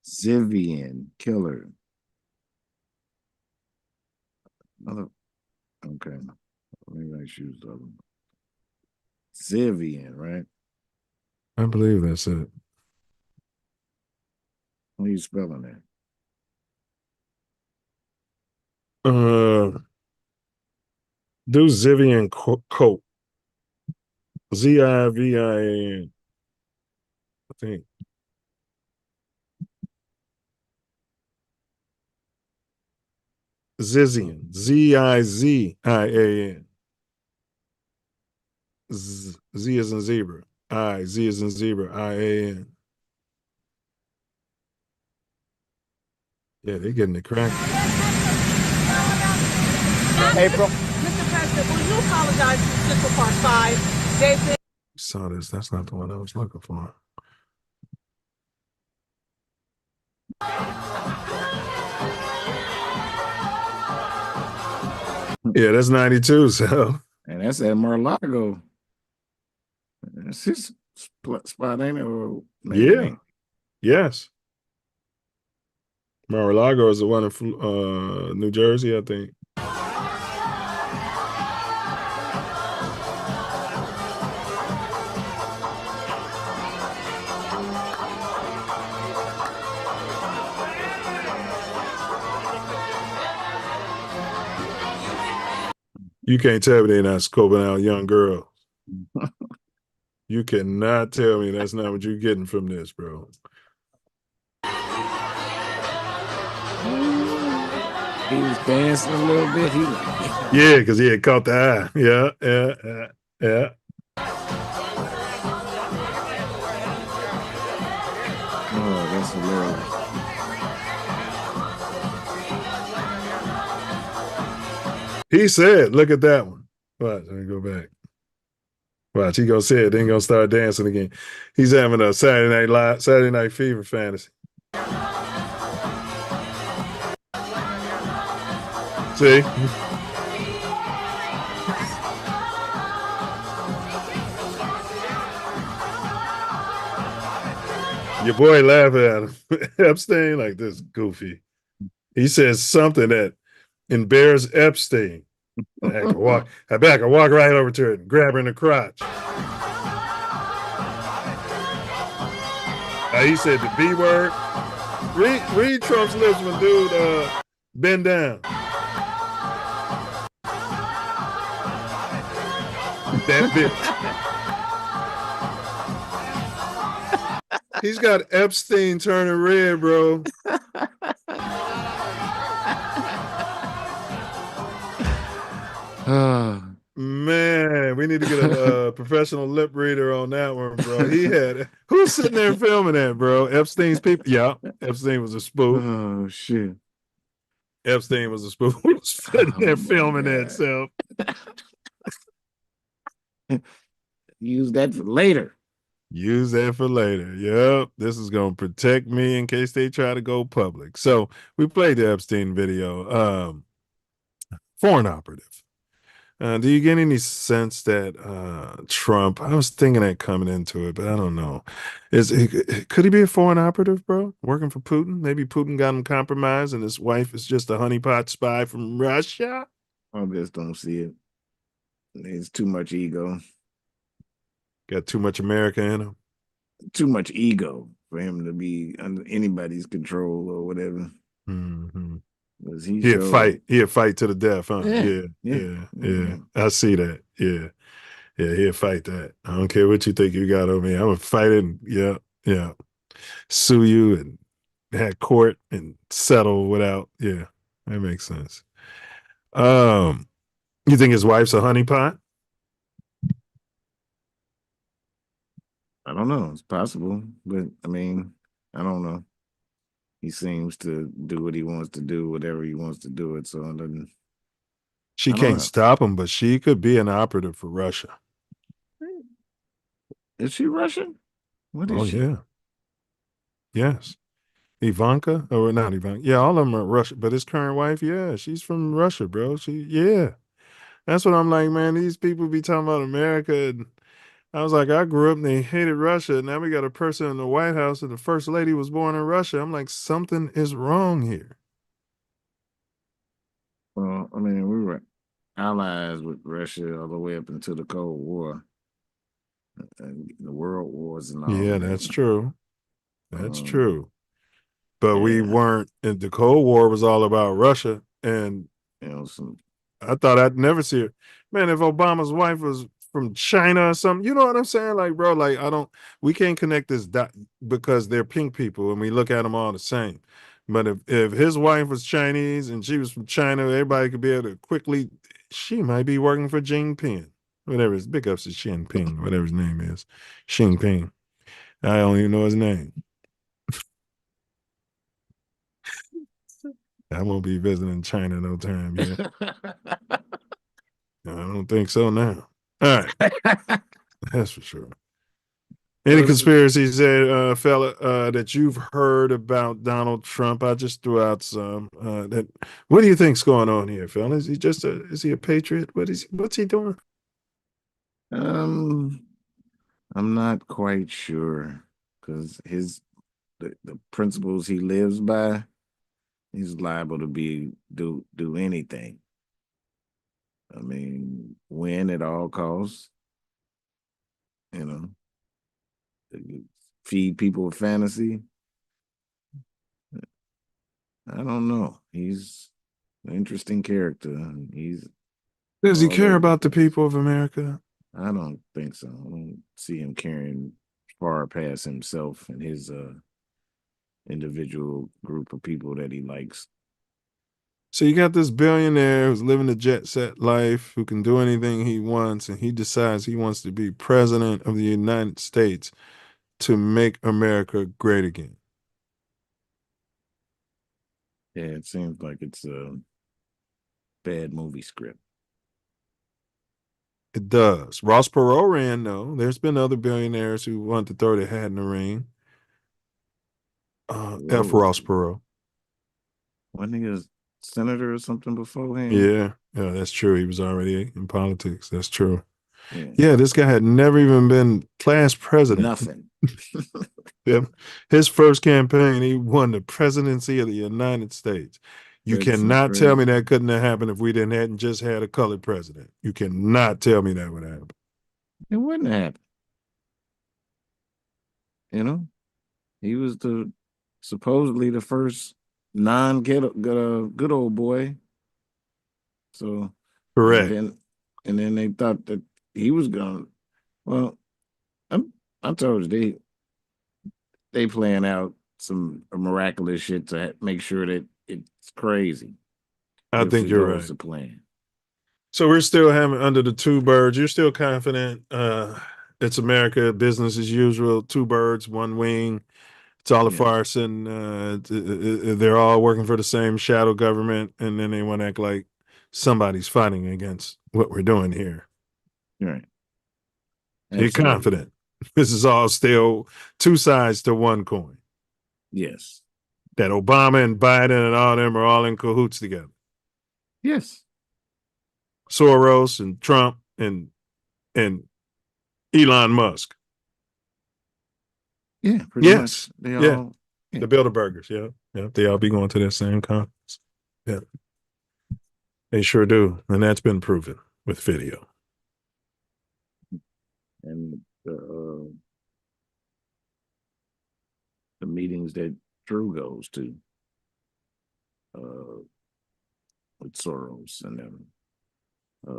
Zivian killer. Okay. Maybe I choose the other one. Zivian, right? I believe that's it. What are you spelling that? Do Zivian coat. Zivian. I think. Zizian. Zizian. Z as in zebra. Z as in zebra. IAN. Yeah, they're getting it cracked. April. Mr. President, will you apologize to Central Park 5? David. Saw this. That's not the one I was looking for. Yeah, that's 92. So, and that's at Mar-a-Lago. That's his spot, ain't it? Or yeah. Yes. Mar-a-Lago is the one in New Jersey, I think. You can't tell me they're not scoping out young girls. You cannot tell me that's not what you're getting from this, bro. He was dancing a little bit. Yeah, because he had caught the eye. Yeah. Oh, that's hilarious. He said, look at that one. Watch, let me go back. Watch, he gonna say it, then gonna start dancing again. He's having a Saturday Night Fever fantasy. See? Your boy laughing at him. Epstein, like this goofy. He says something that embarrass Epstein. I can walk right over to it and grab her in the crotch. He said the B word. Read Trump's lips when dude bend down. That bitch. He's got Epstein turning red, bro. Man, we need to get a professional lip reader on that one, bro. Who's sitting there filming that, bro? Epstein's people. Yeah, Epstein was a spoof. Oh shit. Epstein was a spoof. Who was sitting there filming that self? Use that for later. Use that for later. Yep. This is going to protect me in case they try to go public. So we played the Epstein video. Foreign operative. Do you get any sense that Trump, I was thinking that coming into it, but I don't know. Could he be a foreign operative, bro? Working for Putin? Maybe Putin got him compromised and his wife is just a honeypot spy from Russia? I just don't see it. There's too much ego. Got too much America in him. Too much ego for him to be under anybody's control or whatever. Mm-hmm. He'd fight. He'd fight to the death, huh? Yeah. I see that. Yeah. He'll fight that. I don't care what you think you got on me. I'm gonna fight it. And, yeah. Sue you and have court and settle without. Yeah, that makes sense. You think his wife's a honeypot? I don't know. It's possible, but I mean, I don't know. He seems to do what he wants to do, whatever he wants to do it. So it doesn't. She can't stop him, but she could be an operative for Russia. Is she Russian? What is she? Yeah. Yes. Ivanka, or not Ivanka. Yeah, all of them are Russian. But his current wife, yeah, she's from Russia, bro. That's what I'm like, man. These people be talking about America. And I was like, I grew up and they hated Russia. Now we got a person in the White House and the first lady was born in Russia. I'm like, something is wrong here. Well, I mean, we were allies with Russia all the way up until the Cold War, and the World Wars and all. Yeah, that's true. That's true. But yeah. we weren't. And the Cold War was all about Russia, and I thought I'd never see it. Man, if Obama's wife was from China or something, you know what I'm saying? Like, bro, like we can't connect this dot because they're pink people and we look at them all the same. But if his wife was Chinese and she was from China, everybody could be able to quickly. She might be working for Jinping, whatever his big ups is Jinping, whatever his name is, Jinping. I don't even know his name. I won't be visiting China no time yet. I don't think so now. All right. That's for sure. Any conspiracies there, fella, that you've heard about Donald Trump? I just threw out some. What do you think's going on here, fella? Is he is he a patriot? What's he doing? I'm not quite sure because the principles he lives by, he's liable to do anything. I mean, win at all costs. You know, feed people with fantasy. I don't know. He's an interesting character. Does he care about the people of America? I don't think so. I don't see him caring far past himself and his individual group of people that he likes. So you got this billionaire who's living a jet set life, who can do anything he wants, and he decides he wants to be president of the United States to make America great again. Yeah, it seems like it's a bad movie script. It does. Ross Perot ran, though. There's been other billionaires who want to throw their hat in the ring. F. Ross Perot. Wasn't he a senator or something beforehand? Yeah, that's true. He was already in politics. That's true. Yeah, this guy had never even been class president. Nothing. Yep. His first campaign, he won the presidency of the United States. You cannot tell me that couldn't have happened if we hadn't just had a colored president. You cannot tell me that would happen. It wouldn't happen. You know, he was supposedly the first good old boy. So correct. And then they thought that he was gonna. Well, I told you they plan out some miraculous shit to make sure that it's crazy. I think you're right. The plan. So we're still having under the two birds. You're still confident. It's America, business as usual. Two birds, one wing. It's all a farce, and they're all working for the same shadow government, and then they want to act like somebody's fighting against what we're doing here. Right. You're confident. This is all still two sides to one coin. Yes. That Obama and Biden and all them are all in cahoots together. Yes. Soros and Trump and Elon Musk. Yeah, pretty much. They all the Bilderbergers, yeah. They all be going to that same conference. Yeah. They sure do, and that's been proven with video. And the meetings that Drew goes to with Soros and them.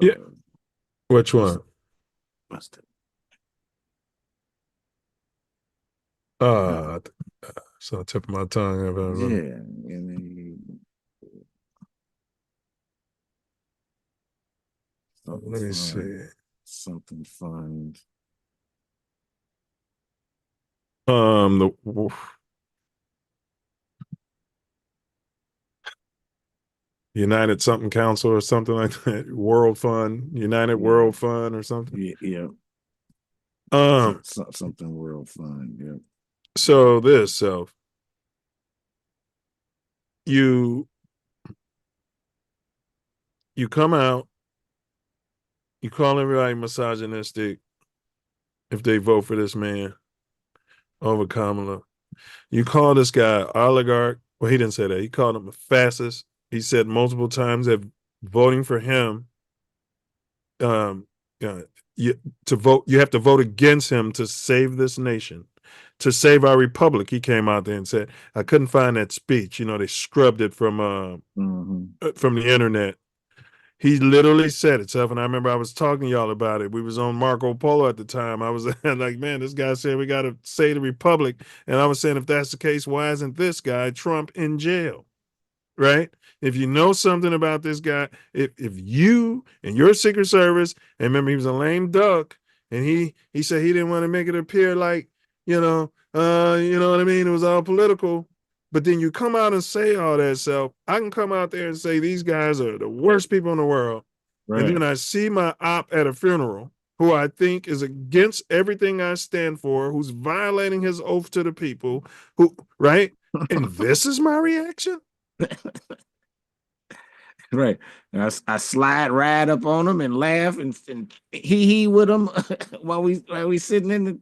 Yeah. Which one? What's that? It's on the tip of my tongue. Yeah, and let me see. Something fun. The United something council or something like that. World Fund, United World Fund or something. Yeah. Something World Fund. Yeah. So Self, you come out, you call everybody misogynistic if they vote for this man over Kamala. You call this guy oligarch. Well, he didn't say that. He called him a fascist. He said multiple times that voting for him, you have to vote against him to save this nation, to save our republic. He came out there and said, I couldn't find that speech. They scrubbed it from the internet. He literally said it, Self, and I remember I was talking to y'all about it. We was on Marco Polo at the time. I was like, man, this guy said we got to save the republic. And I was saying, if that's the case, why isn't this guy, Trump, in jail? Right? If you know something about this guy, if you and your Secret Service, and remember he was a lame duck, and he said he didn't want to make it appear like, you know what I mean? It was all political. But then you come out and say all that, Self. I can come out there and say these guys are the worst people in the world. Right. And then I see my op at a funeral who I think is against everything I stand for, who's violating his oath to the people, right? And this is my reaction? Right. And I slide right up on him and laugh and he with him while we sitting in the,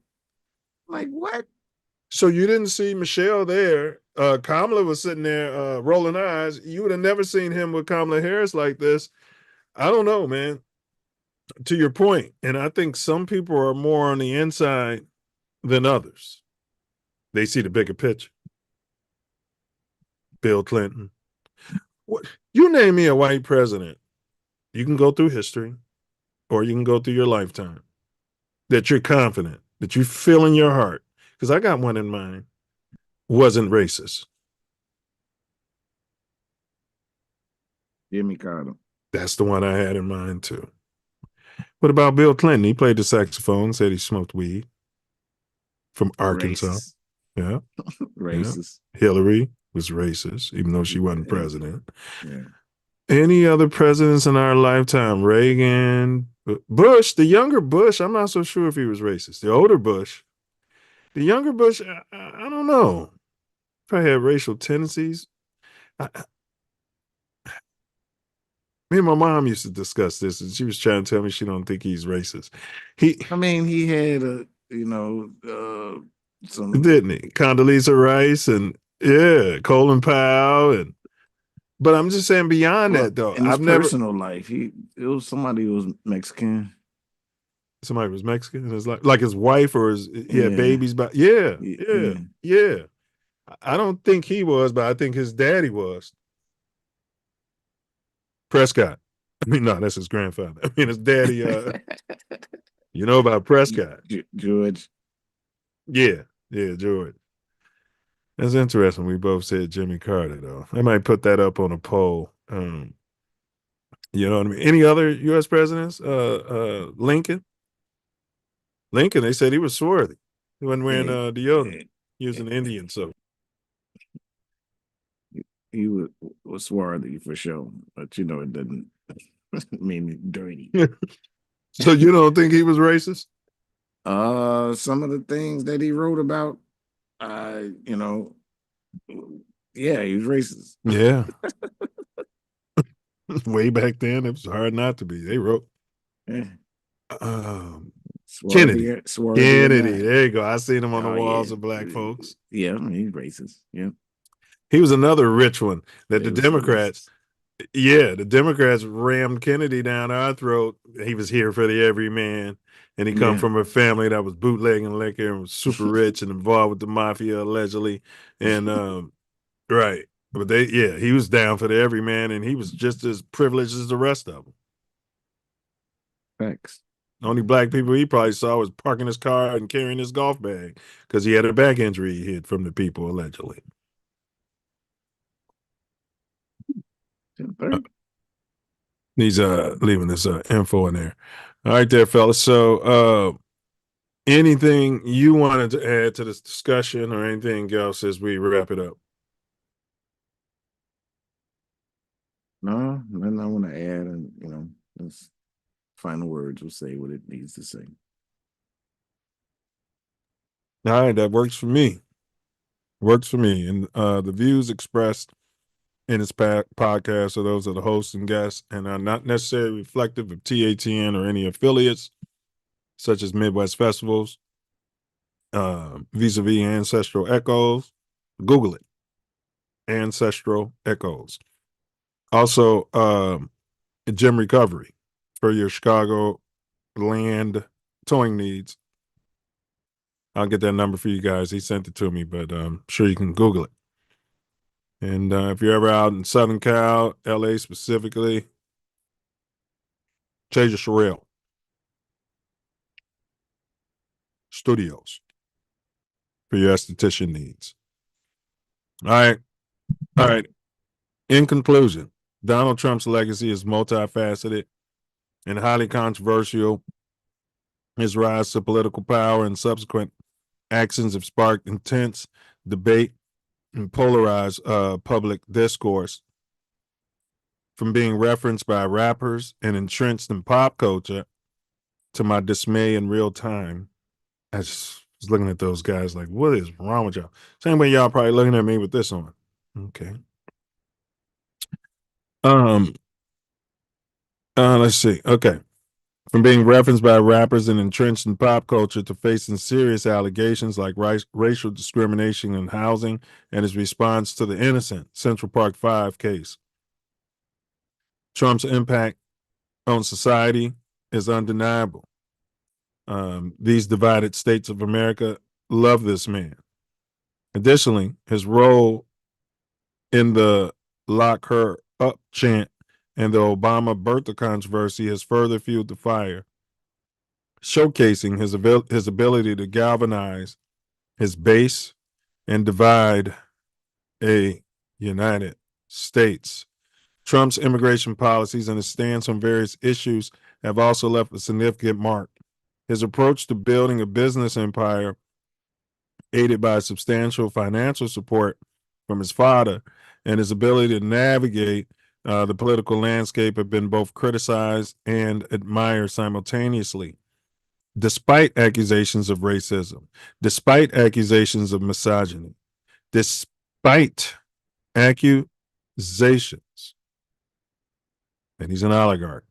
like, what? So you didn't see Michelle there. Kamala was sitting there rolling eyes. You would have never seen him with Kamala Harris like this. I don't know, man. To your point, and I think some people are more on the inside than others. They see the bigger picture. Bill Clinton. What? You name me a white president. You can go through history, or you can go through your lifetime, that you're confident, that you feel in your heart, because I got one in mind, wasn't racist. Jimmy Carter. That's the one I had in mind too. What about Bill Clinton? He played the saxophone, said he smoked weed from Arkansas. Racist. Yeah. Racist. Yeah. Hillary was racist, even though she wasn't president. Yeah. Any other presidents in our lifetime? Reagan, Bush, the younger Bush, I'm not so sure if he was racist. The older Bush, the younger Bush, I don't know. Probably had racial tendencies. Me and my mom used to discuss this, and she was trying to tell me she don't think he's racist. He had some, didn't he? Condoleezza Rice and Colin Powell, but I'm just saying beyond that though. In his personal life, it was somebody who was Mexican. Somebody was Mexican. It's like his wife or he had babies. But yeah. I don't think he was, but I think his daddy was. Prescott. I mean, no, that's his grandfather. I mean, his daddy. You know about Prescott? George. Yeah, George. That's interesting. We both said Jimmy Carter, though. I might put that up on a poll. You know what I mean? Any other U.S. presidents? Lincoln. Lincoln, they said he was swarthy. He wasn't wearing deodorant. He was an Indian, so. He was swarthy for sure, but it doesn't mean dirty. So you don't think he was racist? Some of the things that he wrote about, yeah, he was racist. Yeah. Way back then, it was hard not to be. They wrote. Yeah. Kennedy. Kennedy. There you go. I seen him on the walls of black folks. Yeah, he's racist. Yeah. He was another rich one that the Democrats, Yeah, the Democrats rammed Kennedy down our throat. He was here for the everyman, and he come Yeah. from a family that was bootlegging liquor and was super rich and involved with the mafia allegedly. And right, but he was down for the everyman, and he was just as privileged as the rest of them. Thanks. Only black people he probably saw was parking his car and carrying his golf bag because he had a back injury he hid from the people allegedly. He's leaving this info in there. All right, there, fellas. So anything you wanted to add to this discussion or anything else as we wrap it up? No, nothing I want to add, and that's final words will say what it needs to say. All right, that works for me. Works for me. And the views expressed in this podcast are those of the hosts and guests and are not necessarily reflective of TATN or any affiliates, such as Midwest Festivals, vis-a-vis Ancestral Echoes. Google it. Ancestral Echoes. Also, Gym Recovery for your Chicago land towing needs. I'll get that number for you guys. He sent it to me, but I'm sure you can Google it. And if you're ever out in Southern Cal, LA specifically, Tasia Sherrill Studios for your esthetician needs. All right. All right. In conclusion, Donald Trump's legacy is multifaceted and highly controversial. His rise to political power and subsequent actions have sparked intense debate and polarized public discourse. From being referenced by rappers and entrenched in pop culture to my dismay in real time, I just was looking at those guys like, what is wrong with y'all? Same way y'all probably looking at me with this on. Okay. Let's see. Okay. From being referenced by rappers and entrenched in pop culture to facing serious allegations like racial discrimination in housing and his response to the innocent Central Park 5 case. Trump's impact on society is undeniable. These divided states of America love this man. Additionally, his role in the lock her up chant and the Obama birther controversy has further fueled the fire, showcasing his ability to galvanize his base and divide a United States. Trump's immigration policies and his stance on various issues have also left a significant mark. His approach to building a business empire, aided by substantial financial support from his father, and his ability to navigate the political landscape have been both criticized and admired simultaneously. Despite accusations of racism, despite accusations of misogyny, despite accusations, and he's an oligarch,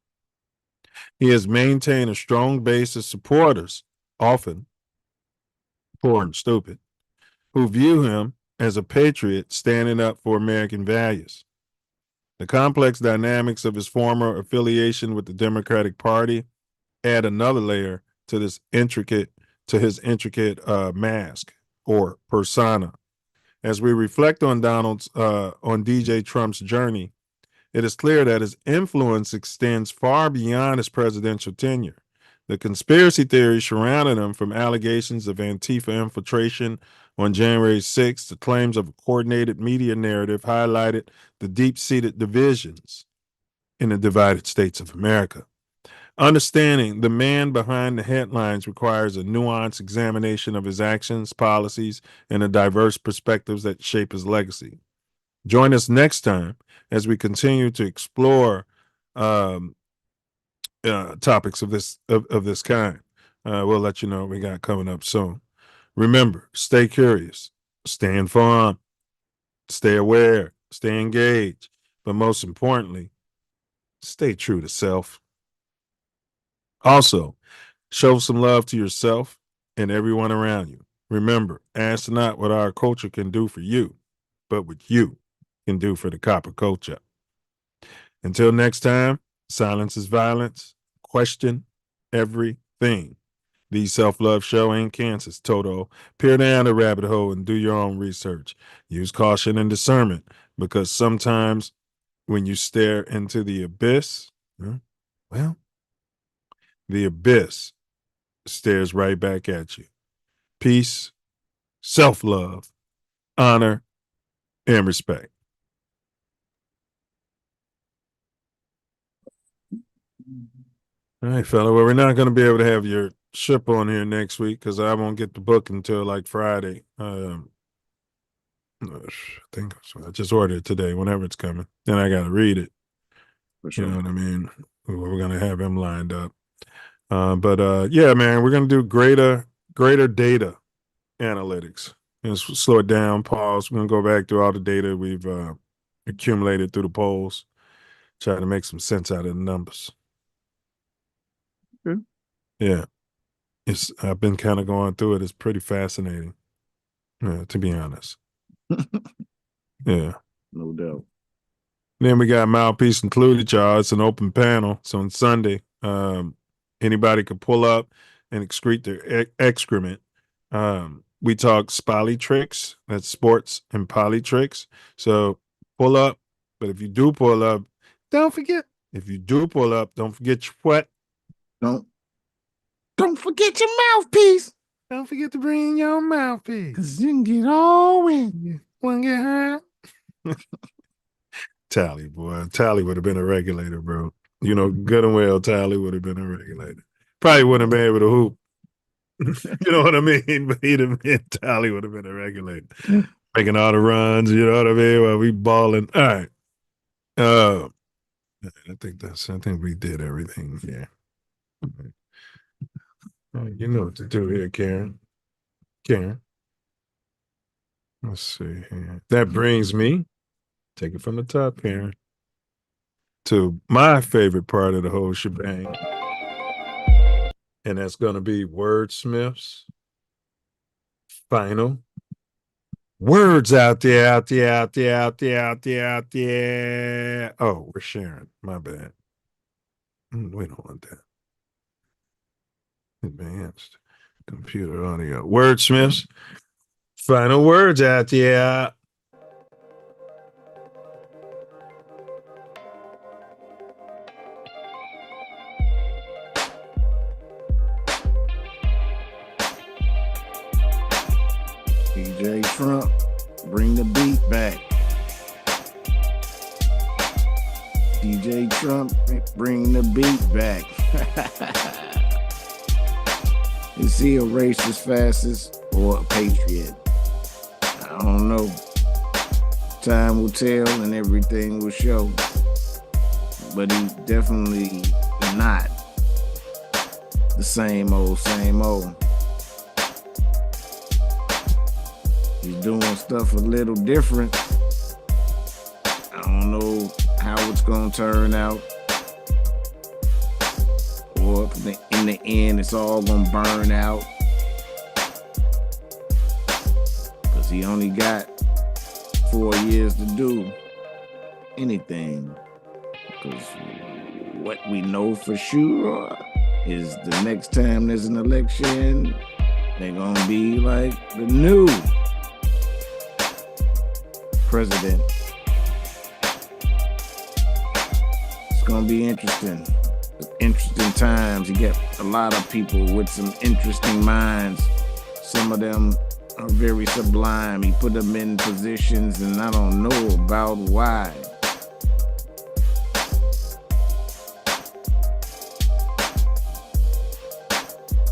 he has maintained a strong base of supporters, often poor and stupid, who view him as a patriot standing up for American values. The complex dynamics of his former affiliation with the Democratic Party add another layer to his intricate mask or persona. As we reflect on on DJ Trump's journey, it is clear that his influence extends far beyond his presidential tenure. The conspiracy theories surrounding him, from allegations of Antifa infiltration on January 6th to claims of a coordinated media narrative, highlighted the deep-seated divisions in the divided states of America. Understanding the man behind the headlines requires a nuanced examination of his actions, policies, and the diverse perspectives that shape his legacy. Join us next time as we continue to explore topics of this kind. We'll let you know what we got coming up soon. Remember, stay curious, stay informed, stay aware, stay engaged, but most importantly, stay true to self. Also, show some love to yourself and everyone around you. Remember, ask not what our culture can do for you, but what you can do for the copper culture. Until next time, silence is violence. Question everything. The Self Love Show ain't Kansas, Toto. Peer down the rabbit hole and do your own research. Use caution and discernment, because sometimes when you stare into the abyss, well, the abyss stares right back at you. Peace, self-love, honor, and respect. All right, fella. Well, we're not going to be able to have your ship on here next week because I won't get the book until like Friday. I think I just ordered it today, whenever it's coming. Then I got to read it. For sure. You know what I mean? We're going to have him lined up. But yeah, man, we're going to do greater data analytics. And slow it down, pause. We're going to go back through all the data we've accumulated through the polls, try to make some sense out of the numbers. Okay. Yeah. I've been kind of going through it. It's pretty fascinating, to be honest. Yeah. No doubt. Then we got Mouthpiece Included, y'all. It's an open panel. So on Sunday, anybody could pull up and excrete their excrement. We talk spolly tricks. That's sports and poly tricks. So pull up. But if you do pull up, don't forget. If you do pull up, don't forget your what? Don't forget your mouthpiece. Don't forget to bring your mouthpiece. Cause you can get all in. You want to get high? Tally, boy. Tally would have been a regulator, bro. You know, good and well, Tally would have been a regulator. Probably wouldn't have been able to hoop. You know what I mean? But Tally would have been a regulator. Making all the runs, you know what I mean? While we balling. All right. I think we did everything here. You know what to do here, Karen. Let's see here. That brings me, take it from the top, Karen, to my favorite part of the whole shebang. And that's going to be Wordsmith's final words out there. Oh, we're sharing. My bad. We don't want that. Advanced computer audio. Wordsmith's final words out there. DJ Trump, bring the beat back. DJ Trump, bring the beat back. Is he a racist, fascist, or a patriot? I don't know. Time will tell and everything will show. But he definitely not the same old. He's doing stuff a little different. I don't know how it's gonna turn out. Or in the end, it's all gonna burn out. Because he only got 4 years to do anything. Because what we know for sure is the next time there's an election, they're gonna be like the new president. It's gonna be interesting times. You get a lot of people with some interesting minds. Some of them are very sublime. He put them in positions and I don't know about why.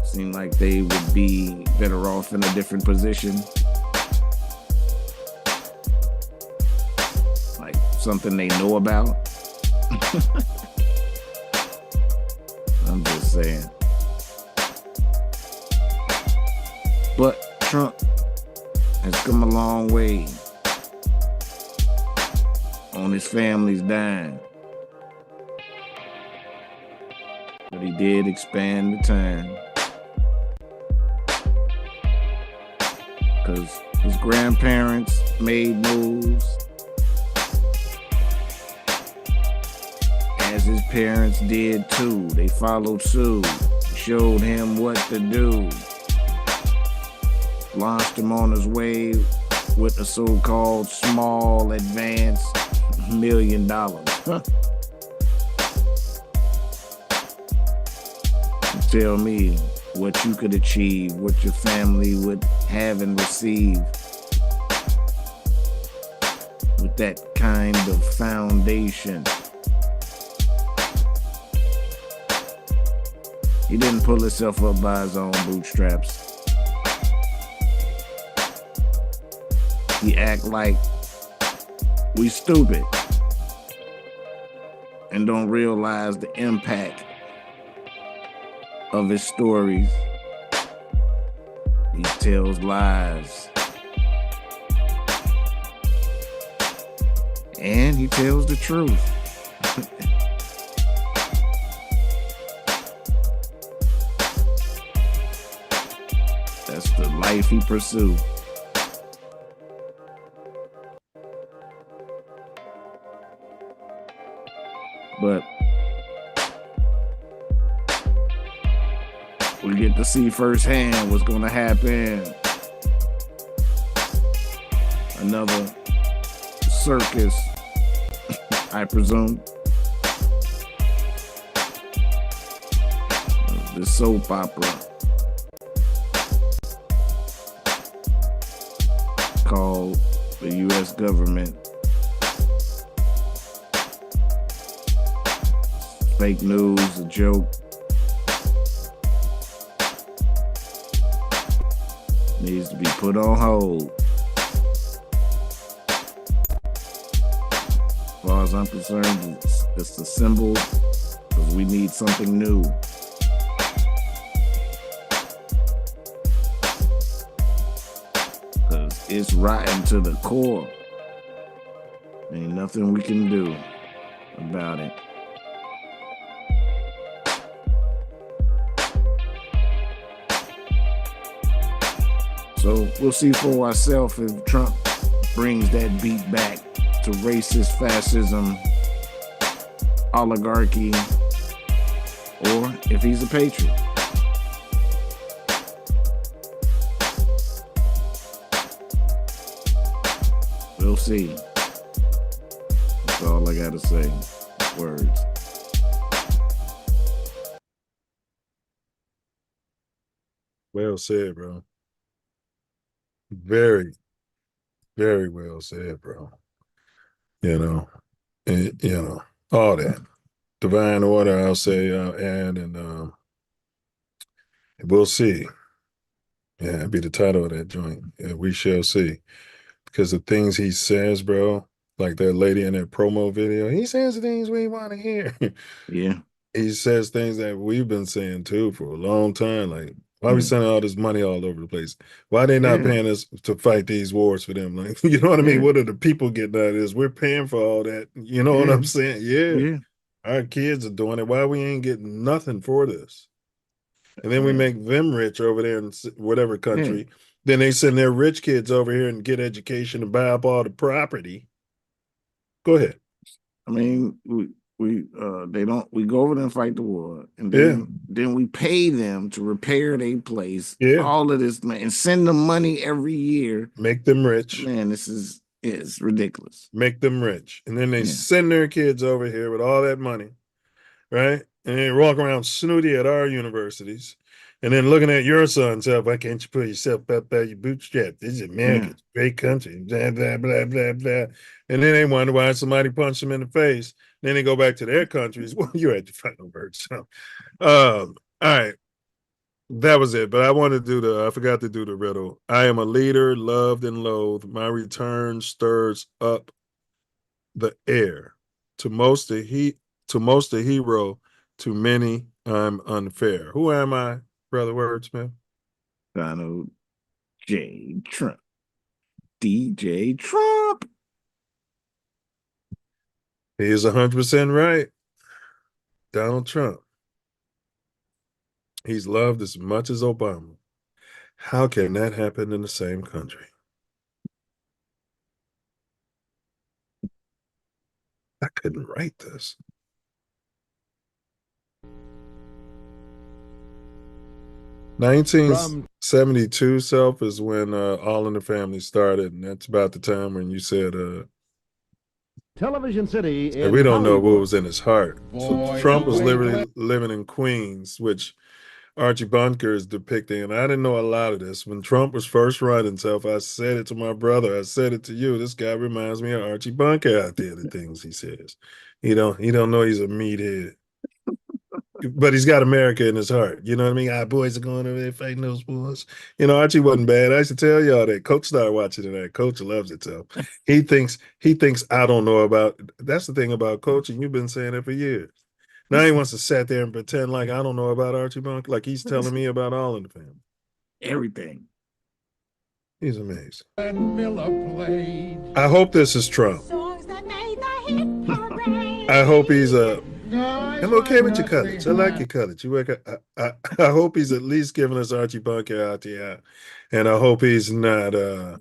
Seem like they would be better off in a different position. Like something they know about. I'm just saying. But Trump has come a long way on his family's dime. But he did expand the time. Because his grandparents made moves. parents did too. They followed suit, showed him what to do, launched him on his way with a so-called small advance $1 million. Tell me what you could achieve, what your family would have and receive with that kind of foundation. He didn't pull himself up by his own bootstraps. He act like we stupid and don't realize the impact of his stories. He tells lies. And he tells the truth. That's the life he pursued. But we get to see firsthand what's going to happen. Another circus, I presume. The soap opera called the U.S. government. Fake news, a joke. Needs to be put on hold. As far as I'm concerned, it's a symbol because we need something new. Because it's rotten to the core. Ain't nothing we can do about it. So we'll see for ourselves if Trump brings that beat back to racist fascism, oligarchy, or if he's a patriot. We'll see. That's all I gotta say. Words. Well said, bro. Very, very well said, bro. All that. Divine order, I'll say, add, and we'll see. Yeah, that'd be the title of that joint. Yeah, we shall see. Because the things he says, bro, like that lady in that promo video, he says things we want to hear. Yeah. He says things that we've been saying too for a long time. Like, why we sending all this money all over the place? Why they not paying us to fight these wars for them? Like, you know what I mean? What are the people getting out of this? We're paying for all that. You know what I'm saying? Yeah. Our kids are doing it. Why we ain't getting nothing for this? And then we make them rich over there in whatever country. Then they send their rich kids over here and get education and buy up all the property. Go ahead. I mean, we go over there and fight the war, and then we pay them to repair their place. All of this, man, and send them money every year. Make them rich. Man, it's ridiculous. Make them rich, and then they send their kids over here with all that money, right? And they walk around snooty at our universities, and then looking at your son, self, why can't you put yourself up by your bootstrap? This is America, it's a great country, blah, blah, blah, blah, blah. And then they wonder why somebody punched them in the face. Then they go back to their countries. Well, you had your final word. So, all right. That was it. But I forgot to do the riddle. I am a leader, loved and loathed. My return stirs up the air. To most a hero, to many I'm unfair. Who am I, Brother Wordsmith? Donald J. Trump. DJ Trump. He is 100% right. Donald Trump. He's loved as much as Obama. How can that happen in the same country? I couldn't write this. 1972 Self is when All in the Family started, and that's about the time when you said Television City and in we don't know what Hollywood. was in his heart. So Trump was literally living in Queens, which Archie Bunker is depicting. And I didn't know a lot of this. When Trump was first running Self, I said it to my brother. I said it to you. This guy reminds me of Archie Bunker out there, the things he says. He don't know he's a meathead. But he's got America in his heart. You know what I mean? Our boys are going over there fighting those boys. You know, Archie wasn't bad. I used to tell y'all that. Coach started watching it. Coach loves it. So he thinks I don't know about. That's the thing about coaching. You've been saying it for years. Now he wants to sit there and pretend like I don't know about Archie Bunker, like he's telling me about All in the Family. Everything. He's amazing. I hope this is Trump. I hope he's I'm okay with your colors. I like your colors. You work. I hope he's at least giving us Archie Bunker out there, and I hope he's not the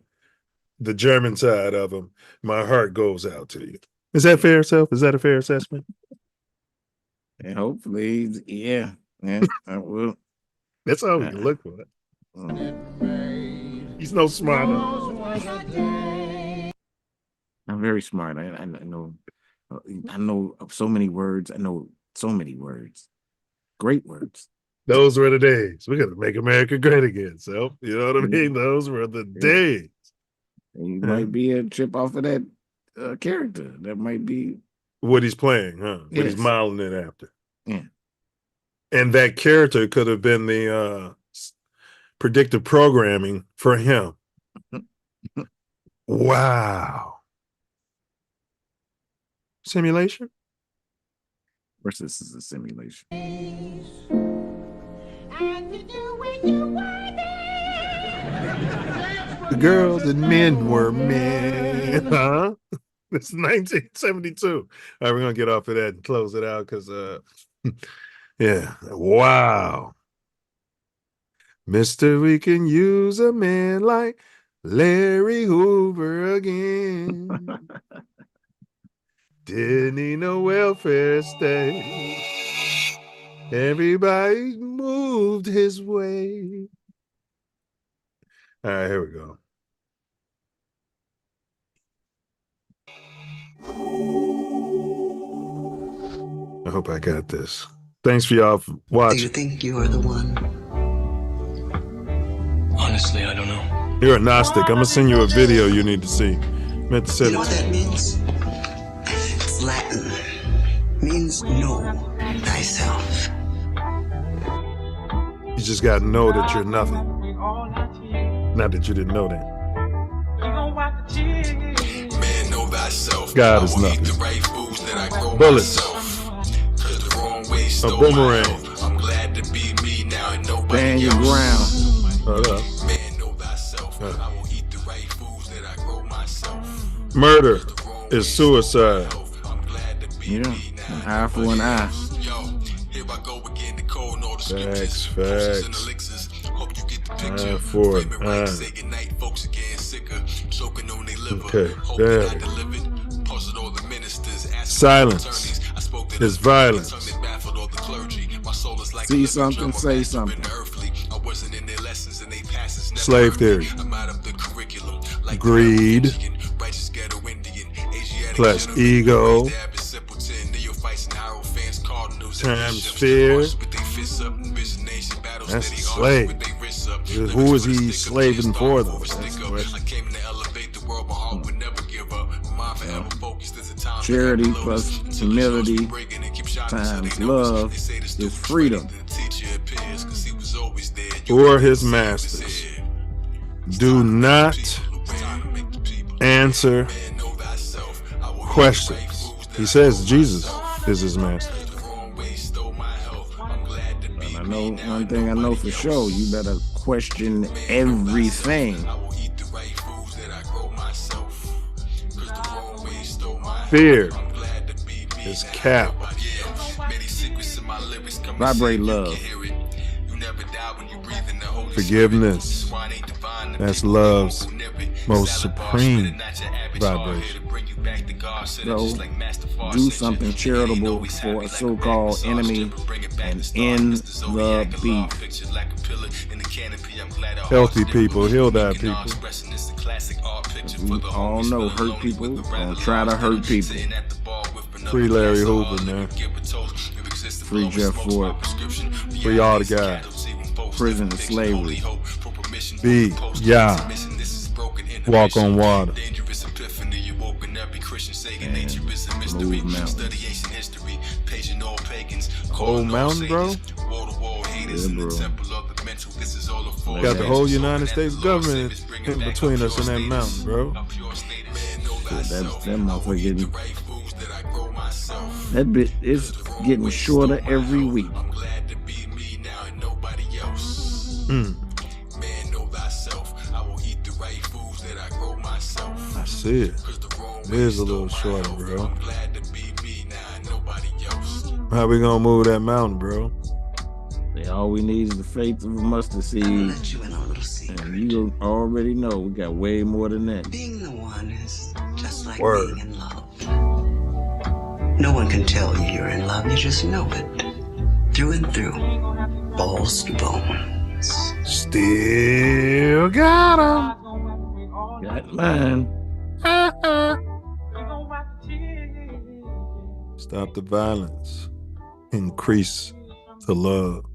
German side of him. My heart goes out to you. Is that fair, Self? Is that a fair assessment? And hopefully, yeah, I will. That's all we can look for. He's no smarter. I'm very smart. I know so many words. I know so many words. Great words. Those were the days. We're gonna make America great again. So you know what I mean? Those were the days. He might be a chip off of that character. That might be what he's playing, huh? What Yes. he's modeling it after. Yeah. And that character could have been the predictive programming for him. Wow. Simulation? Of course, this is a simulation. The girls and men were men. Huh? It's 1972. All right, we're going to get off of that and close it out because, yeah. Wow. Mister, we can use a man like Larry Hoover again. Didn't need no welfare state. Everybody moved his way. All right, here we go. I hope I got this. Thanks for y'all for watching. Do you think you are the one? Honestly, I don't know. You're a Gnostic. I'm going to send you a video you need to see. Meant to You know what that means? It's Latin. Means know thyself. You just got to know that you're nothing. Not that you didn't know that. Man, know thyself. God is nothing. Bullets. A boomerang. I'm glad to be me now and nobody Stand your ground. Hold up. Man, know thyself. I will eat the right foods that I grow myself. Murder is suicide. Yeah, an eye for an eye. Facts. Eye for an eye. Okay, damn. Silence is violence. See something, say something. Slave theory. Greed plus ego times fear. That's a slave. Who is he slaving for, though? That's the question. Charity plus humility times love is freedom. Or his masters. Do not answer questions. He says Jesus is his master. And I know one thing I know for sure, you better question everything. Fear is cap. Vibrate love. Forgiveness. That's love's most supreme vibration. So do something charitable for a so-called enemy and end the beef. Healthy people, heal that people. We all know hurt people gonna try to hurt people. Free Larry Hoover, man. Free Jeff Ford. Free all the guys. Prison to slavery. Be yeah. Walk on water. Move mountains. Old Mountain, bro? Yeah, bro. Got the whole United States government in between us and that mountain, bro. That motherfucker getting, that bit is getting shorter every week. I see it. It is a little shorter, bro. How we gonna move that mountain, bro? All we need is the faith of a mustard seed. And you already know we got way more than that. Being the one is just like Word. being in love. No one can tell you you're in love, you just know it. Through and through. Balls to bones. Still got 'em. Got mine. Stop the violence. Increase the love.